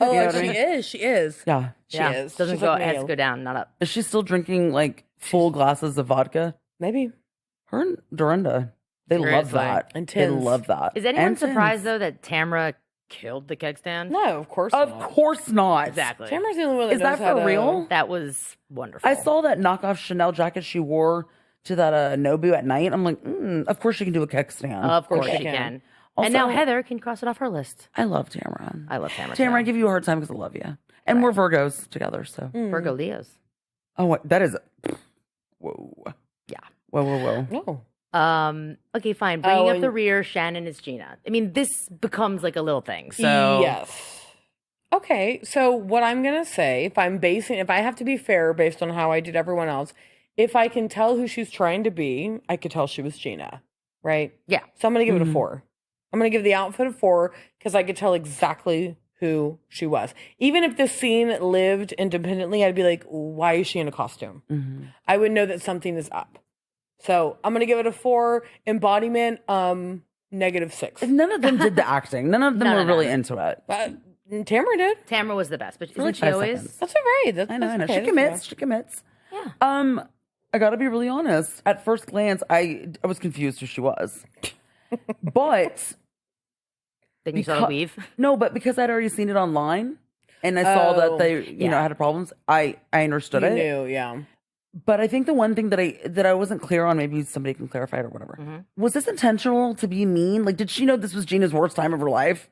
Oh, You know what I she mean? is. She is. Yeah. She yeah. is. Doesn't She's go. like It has me. to go down, not up. Is she still drinking like full glasses of vodka? Maybe. Her and Dorinda, they love Seriously. that. And They Tins. love that. Is anyone And Tins. surprised though that Tamra killed the keg stand? No, of course Of not. course not. Exactly. Tamara's the only one that Is that knows how for to- real? That was wonderful. I saw that knockoff Chanel jacket she wore to that Nobu at night. I'm like, of course she can do a keg stand. Of course she she can. can. Also- And now Heather can cross it off her list. I love Tamara. I love Tamra. Tamara, I too. give you a hard time because I love you. And we're Virgos together, so. Virgo Leos. Oh, what? That is. Whoa. Yeah. Whoa. No. Okay, fine. Bringing up and- the rear, Shannon is Gina. I mean, this becomes like a little thing. So Yes. Okay, so what I'm gonna say, if I have to be fair based on how I did everyone else, if I can tell who she's trying to be, I could tell she was Gina, right? Yeah. So I'm gonna give it a 4. I'm gonna give the outfit a 4 because I could tell exactly who she was. Even if this scene lived independently, I'd be like, why is she in a costume? I would know that something is up. So I'm gonna give it a 4. Embodiment, -6. None of them did the acting. None of them were really into it. Tamara did. Tamra was the best, but isn't like she 5 always? seconds. That's all right. That's, I know. that's okay. She That's commits. okay. She commits. Yeah. I gotta be really honest. At first glance, I was confused who she was. But Then you saw the weave. no, but because I'd already seen it online and I saw that they, you know, had problems, I understood You it. knew, yeah. But I think the one thing that I wasn't clear on, maybe somebody can clarify it or whatever. Was this intentional to be mean? Like, did she know this was Gina's worst time of her life?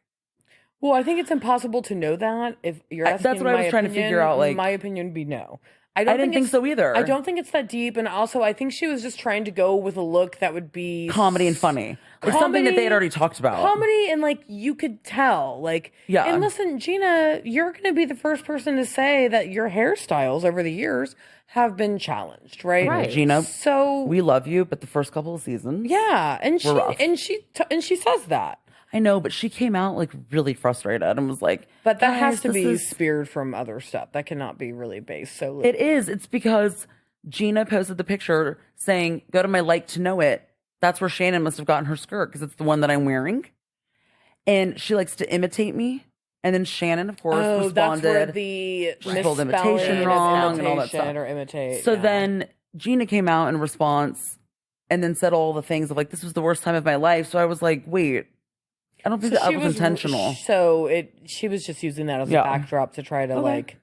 Well, I think it's impossible to know that if you're asking That's what I my was trying to opinion, figure out, like- my opinion would be no. I didn't think it's- so either. I don't think it's that deep, and also I think she was just trying to go with a look that would be Comedy and funny. Like something that they had already talked about. Comedy and like you could tell, like Yeah. And listen, Gina, you're going to be the first person to say that your hairstyles over the years have been challenged, right? Right. Gina, So we love you, but the first couple of seasons. yeah, and she rough. and she says that. I know, but she came out like really frustrated and was like, But that "Guys, has to this be is-" speared from other stuff. That cannot be really based so. It is. It's because Gina posted the picture saying, go to my like to know it. That's where Shannon must have gotten her skirt because it's the one that I'm wearing. And she likes to imitate me. And then Shannon, of course, Oh, responded. that's where the She spelled misspelling imitation of wrong and all that imitation stuff. or imitate. So yeah. then Gina came out in response and then said all the things of like, this was the worst time of my life. So I was like, wait, I don't think So that she was intentional. So she was just using that as Yeah. a backdrop to try to Okay.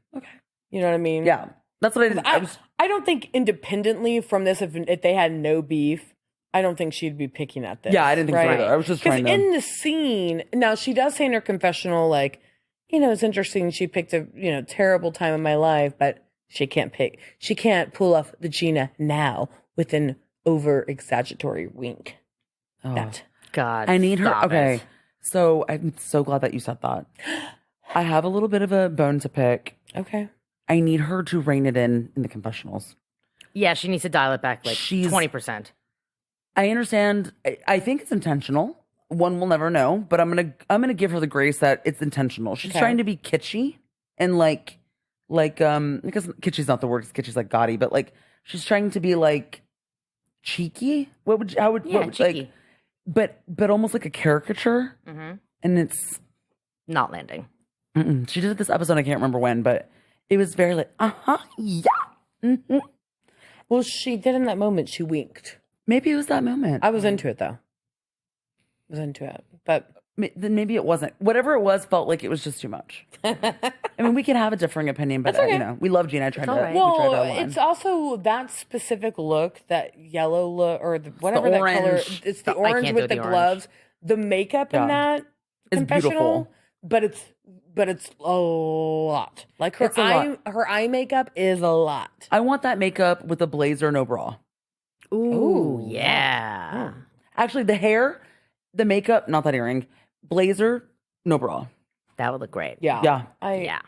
you know what I mean? Yeah. That's what I did. I don't think independently from this, if they had no beef, I don't think she'd be picking at this. Yeah, I didn't think so right? either. I was just trying to. in the scene, now she does say in her confessional, like, it's interesting. She picked a, terrible time in my life, but she can't pull off the Gina now with an over exaggeratory wink. Oh. That. God, I need her. stop Okay. it. So I'm so glad that you said that. I have a little bit of a bone to pick. Okay. I need her to rein it in the confessionals. Yeah, she needs to dial it back like She's- 20%. I understand. I think it's intentional. one will never know, but I'm gonna give her the grace that it's intentional. She's trying to be kitschy and like because kitschy's not the word, because kitschy's like gaudy, but like she's trying to be like cheeky. What would cheeky. like, but almost like a caricature, and it's not landing. She did this episode, I can't remember when, but it was very like, yeah. Well, she did in that moment. She winked. Maybe it was that moment. I was into it though. I was into it, but Then maybe it wasn't. Whatever it was felt like it was just too much. I mean, we can have a differing opinion, but okay. you know, we love Gina. I tried to. all right. We tried to well, align. it's also that specific look, that yellow look, or whatever that color. orange. It's the I orange can't with do the the gloves. The makeup in that It's confessional, beautiful. but it's a lot. Like It's a lot. her eye makeup is a lot. I want that makeup with a blazer, no bra. Ooh, yeah. Actually, the hair, the makeup, not that earring, blazer, no bra. That would look great. Yeah, Yeah. Yeah.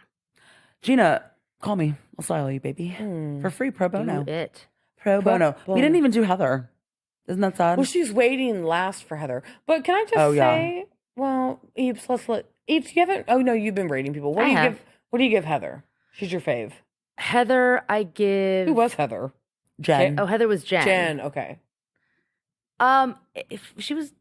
Gina, call me. I'll style you, baby, for free, pro bono. Do it. Pro bono. We didn't even do Heather. Isn't that sad? Well, she's waiting last for Heather. But can I just say, well, Eeps, let's let Eeps. You haven't. Oh no, you've been rating people. What do you give? What do you give Heather? She's your fave. Heather, I give. Who was Heather? Jen. Oh, Heather was Jen. Jen. Okay. If she was,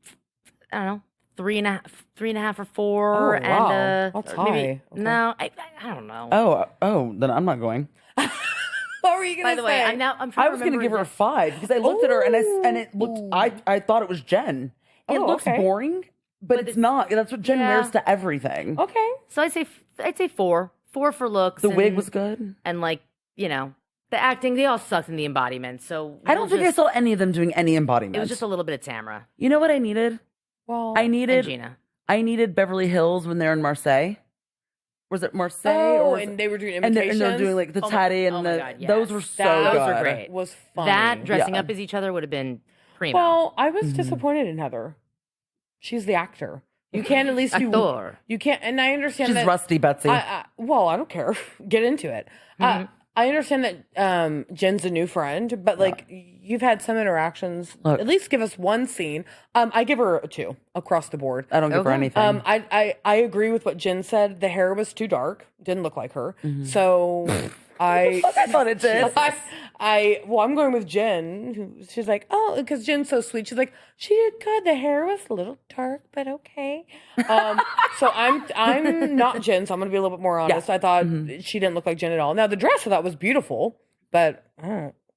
I don't know, 3.5 or 4. Oh, and wow. That's or maybe, high. Okay. No, I don't know. Oh, then I'm not going. What were you gonna By the way, I'm trying I to was going to remember give her a the- 5 because I looked at her and it looked. I thought it was Jen. It Oh, looks okay. boring, but it's not. That's what Jen wears to everything. Okay. So I'd say 4. 4 for looks. The wig was good. and like the acting. They all sucked in the embodiment. So I don't think I saw any of them doing any embodiment. It was just a little bit of Tamara You know what I needed? Well, I and needed Gina. Beverly Hills when they're in Marseille. Was it Marseille? Oh, or was and they were doing and imitations. they're doing like the Oh my- tatty and oh my the God, yes. those were so That good. Those were great. was funny. That dressing Yeah. up as each other would have been primo. Well, I was disappointed in Heather. She's the actor. You can at least do. Actor. You can't, and I understand She's that. rusty, Betsy. Well, I don't care. Get into it. I understand that Jen's a new friend, but like you've had some interactions. Look. At least give us one scene. I give her a 2 across the board. I don't give her Okay. anything. I agree with what Jen said. The hair was too dark. Didn't look like her. So I thought it did. I'm going with Jen. She's like, oh, because Jen's so sweet. She's like, she did good. The hair was a little dark, but okay. So I'm not Jen, so I'm gonna be a little bit more honest. I thought she didn't look like Jen at all. Now the dress I thought was beautiful, but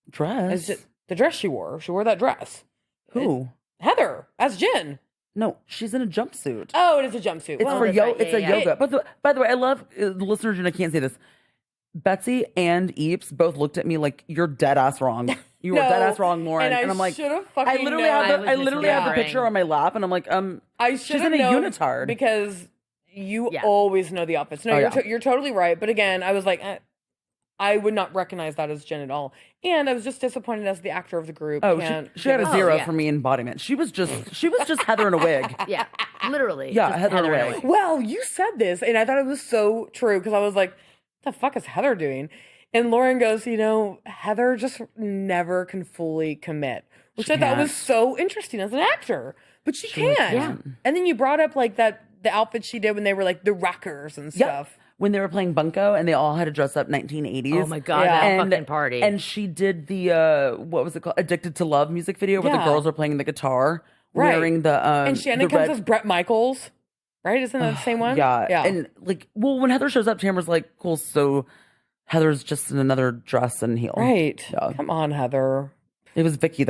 Dress. it's just the dress she wore. She wore that dress. Who? Heather as Jen. No, she's in a jumpsuit. Oh, it is a jumpsuit. It's Well, for that's right. It's a Yeah, yeah. yoga. But by the way, I love the listeners. And I can't say this. Betsy and Eeps both looked at me like you're dead ass wrong. You were No, dead ass wrong, Lauren. and I I'm like, should've fucking I literally known. have I I was literally have the misremembering. picture on my lap, and I'm like, I she's should in have a known unitard. because you Yeah. always know the outfits. No, Oh, you're, yeah. you're totally right. But again, I was like, I would not recognize that as Jen at all. And I was just disappointed as the actor of the group. oh, Can't she had a give 0 yeah. for me in embodiment. She was just Heather in a wig. Yeah, literally. Yeah, just Heather in a Ray. wig. Well, you said this, and I thought it was so true because I was like, "What the fuck is Heather doing?" And Lauren goes, Heather just never can fully commit, which I thought can't. was so interesting as an actor. But she can. Yeah. And then you brought up like the outfit she did when they were like the rockers and stuff. When they were playing Bunko and they all had to dress up 1980s. Oh my God, Yeah. that fucking party. And she did the what was it called? Addicted to Love music video where the Yeah. girls are playing the guitar, Right. wearing the And Shannon the comes red- as Brett Michaels, right? Isn't that the same one? Yeah. And like, well, when Heather shows up, Tamara's like, cool, so Heather's just in another dress and heel. Right. Yeah. Come on, Heather. It was Vicky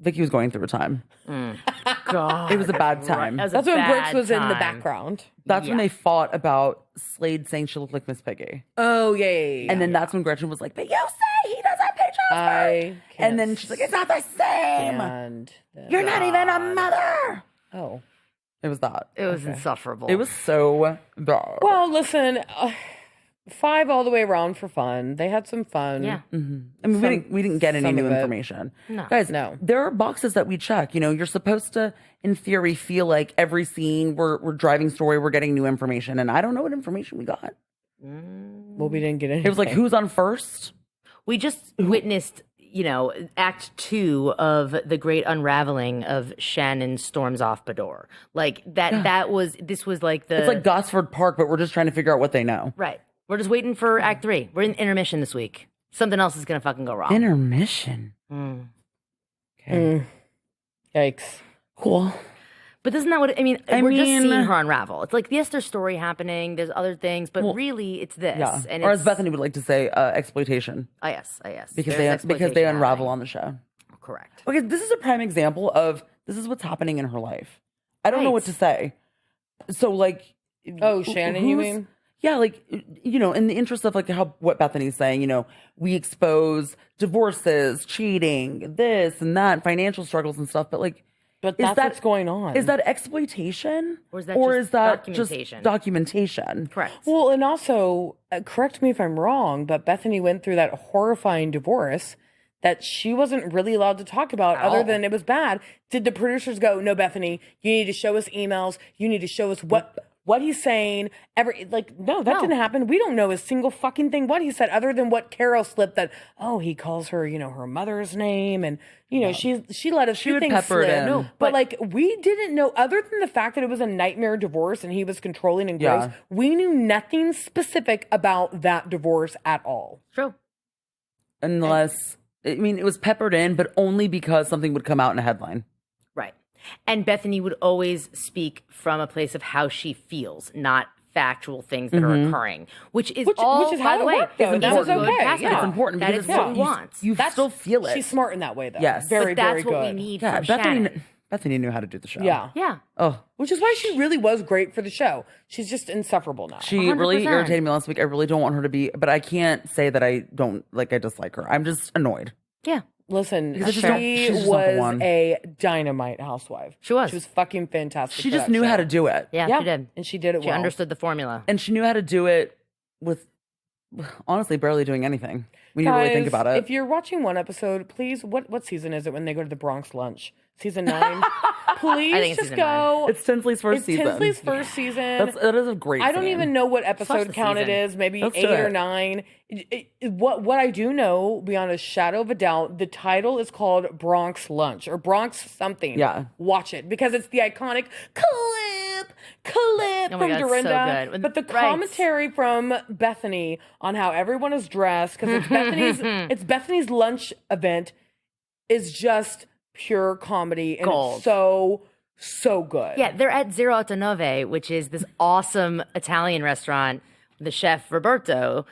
Vicky was going through a time. God, It was a bad time. That was a That's when Brooks bad was in the time. background. That's when Yeah. they fought about Slade saying she looked like Miss Piggy. Oh, yeah. And then that's when Gretchen was like, but you say he doesn't pay child support. I And then she's like, it's not the same. and You're not even a mother. oh. It was that. It was insufferable. It was so bad. Well, listen, 5 all the way around for fun. They had some fun. Yeah. I mean, we didn't get any some new of it. information. No. Guys, No. there are boxes that we check. You're supposed to, in theory, feel like every scene we're driving story, we're getting new information. And I don't know what information we got. Well, we didn't get any. It was like, who's on first? We just witnessed Act 2 of the great unraveling of Shannon storms off Beador. Like this was like It's like Gosford Park, but we're just trying to figure out what they know. right. We're just waiting for Act 3. We're in intermission this week. Something else is gonna fucking go wrong. Intermission. Okay. Yikes. Cool. But isn't that what I mean? We're just seeing her unravel. It's like, yes, there's story happening, there's other things, but really, it's this. Yeah. And Or as Bethany would like to say, exploitation. Yes. Because There's they exploitation unravel happening. on the show. Correct. Okay, this is a prime example of this is what's happening in her life. I don't know Right. what to say. So like, Oh, Shannon, you mean? Yeah, like, in the interest of like what Bethany's saying, we expose divorces, cheating, this and that, financial struggles and stuff. But like, But that's what's going on. Is that exploitation? Or is that just documentation? Just documentation? Correct. Well, and also, correct me if I'm wrong, but Bethany went through that horrifying divorce that she wasn't really allowed to talk about other than it was bad. Did the producers go, no, Bethany, you need to show us emails. You need to show us what he's saying. No, that didn't happen. We don't know a single fucking thing what he said other than what Carol slipped that, he calls her, her mother's name. And, she let us She would things pepper it slip. in. No, but like, we didn't know, other than the fact that it was a nightmare divorce and he was controlling and gross, Yeah. we knew nothing specific about that divorce at all. True. Unless, it was peppered in, but only because something would come out in a headline. Right. And Bethany would always speak from a place of how she feels, not factual things that are occurring, which is how by the it way, worked, though. is That was good okay. casting. Yeah. It's important That because is it's what what we want. You still feel it. She's smart in that way, though. Yes. Very, But that's very what good. we need Yeah, from Shannon. Bethany knew how to do the show. Yeah. Yeah. Oh, Which is why she really was great for the show. She's just insufferable now. she really 100%. irritated me last week. I really don't want her to be, but I can't say that I dislike her. I'm just annoyed. Yeah. Listen, Because she she's just not the was one. a dynamite housewife. She was. She was fucking fantastic. She for just that knew show. how to do it. Yeah, she did. And she did it She well. understood the formula. And she knew how to do it with, honestly, barely doing anything. We need to really think about it. If you're watching one episode, please, what season is it when they go to the Bronx lunch? Season 9? Please I think it's just season go. It's Tinsley's first season. Tinsley's first season. That is a great I don't scene. even know what watch episode the count it season. is. Maybe Let's 8 do or it. 9. What I do know, beyond a shadow of a doubt, the title is called Bronx Lunch or Bronx something. Yeah. Watch it because it's the iconic clip Oh my from God, so Dorinda. good. But the Right. commentary from Bethany on how everyone is dressed because it's Bethany's lunch event is just pure comedy and Gold. it's so good. Yeah, they're at 089, which is this awesome Italian restaurant. The chef Roberto,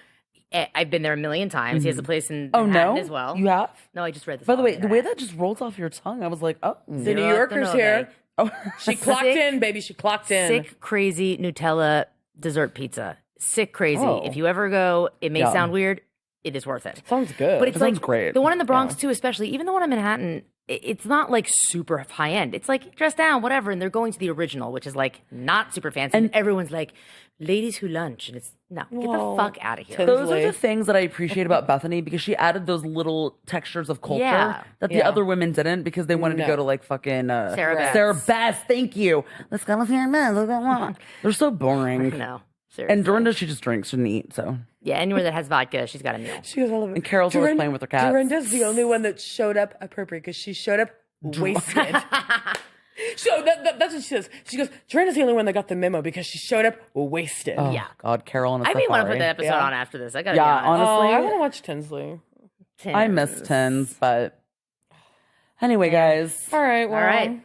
I've been there a million times. He has a place in Oh, Manhattan no? as well. You have? No, I just read this. By the on way, the way internet. that just rolls off your tongue, I was like, oh. The New Yorker's here. Oh. She clocked in, baby. She clocked in. Sick, crazy Nutella dessert pizza. Sick, crazy. Oh. If you ever go, it may Yeah. sound weird. It is worth it. Sounds good. But it's That sounds like great. the one in the Bronx too, especially. Even the one in Manhattan, it's not like super high end. It's like dress down, whatever. And they're going to the original, which is like not super fancy. And everyone's like, ladies who lunch, and it's no, get Whoa. the fuck out of here. Those are Tinsley. the things that I appreciate about Bethany because she added those little textures of culture Yeah. that the Yeah. other women didn't because they wanted to go to like fucking Sarah Beth. Sarah Beth, thank you. Let's go with Sarah Beth. Let's go. They're so boring. No, seriously. And Dorinda, she just drinks, shouldn't eat. So Yeah, anywhere that has vodka, she's got a meal. she goes, I love it. And Carol's always playing with her cats. Dorinda's the only one that showed up appropriate because she showed up wasted. So that's what she says. She goes, Dorinda's the only one that got the memo because she showed up wasted. oh, Yeah. God, Carol and a I may want to safari. put that episode Yeah. on after this. I gotta Yeah, be honest. Oh, honestly, I want to watch Tinsley. I miss Tins, but anyway, guys, All right. Well, All right.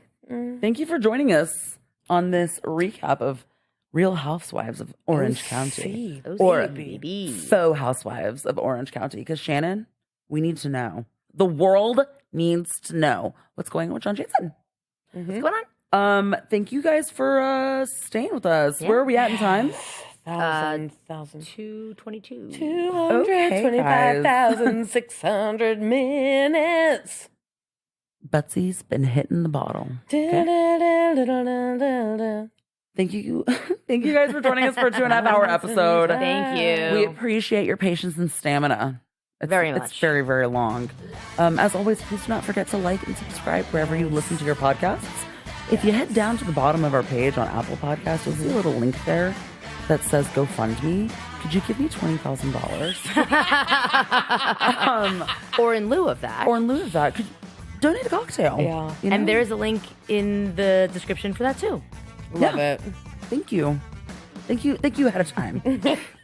thank you for joining us on this recap of Real Housewives of Orange County. Or baby. Faux Housewives of Orange County. Because Shannon, we need to know. The world needs to know what's going on with John Jason. What's going on? Thank you guys for staying with us. Where are we at in time? 222. 225,600 minutes. Betsy's been hitting the bottle. Thank you. Thank you guys for joining us for a 2.5 hour episode. Thank you. We appreciate your patience and stamina. Very It's much. very, very long. As always, please do not forget to like and subscribe wherever you listen to your podcasts. If you head down to the bottom of our page on Apple Podcasts, you'll see a little link there that says GoFundMe. could you give me $20,000? Or in lieu of that. Or in lieu of that, could you donate a cocktail? Yeah. You know? And there's a link in the description for that too. Love it. Thank you. Thank you ahead of time.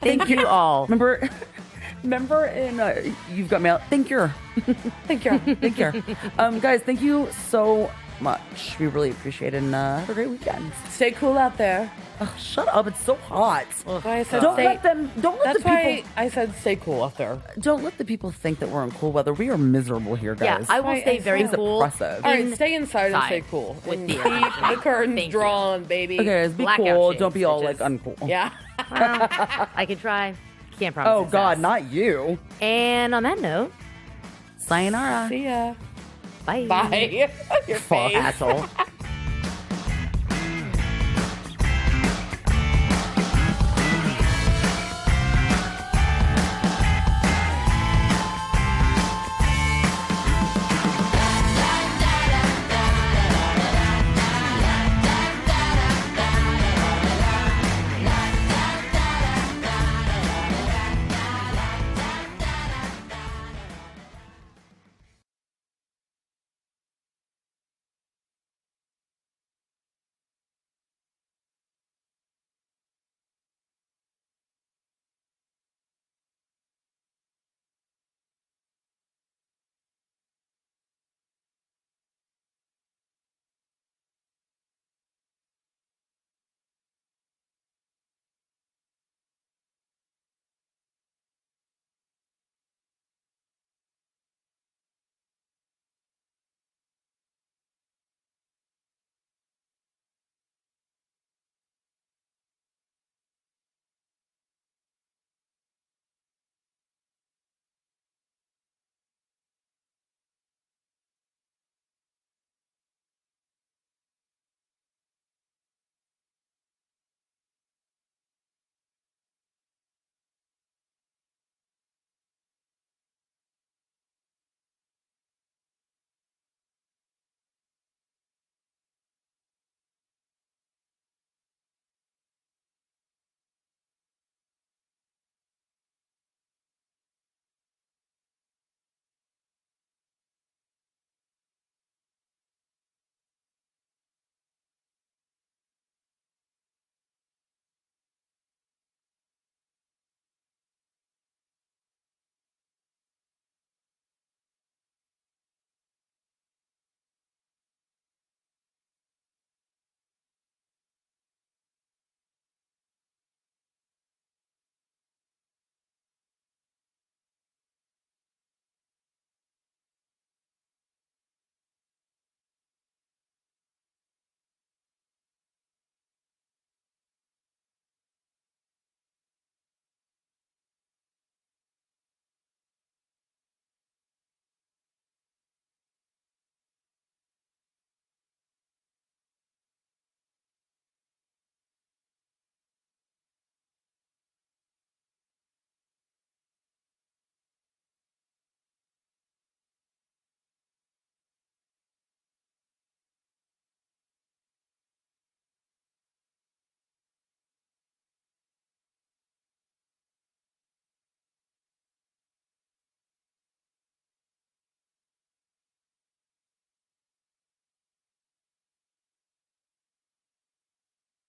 Thank you all. Remember in You've Got Mail. Thank you. Thank you. Guys, thank you so much. We really appreciate it, and have a great weekend. Stay cool out there. Oh, shut up! It's so hot. I said Don't stay- let the people. I said stay cool out there. Don't let the people think that we're in cool weather. We are miserable here, Yeah, guys. I will Right, stay it's very so cool. oppressive. All right, stay inside and stay cool. with And the keep air the conditioning. curtains Thank you. drawn, baby. Okay, guys, be Blackout cool. shades, Don't be all bitches. like uncool. Yeah. I can try. Can't promise. Oh success. God, not you. And on that note, Sayonara. See ya. bye. Bye. Your face. Asshole.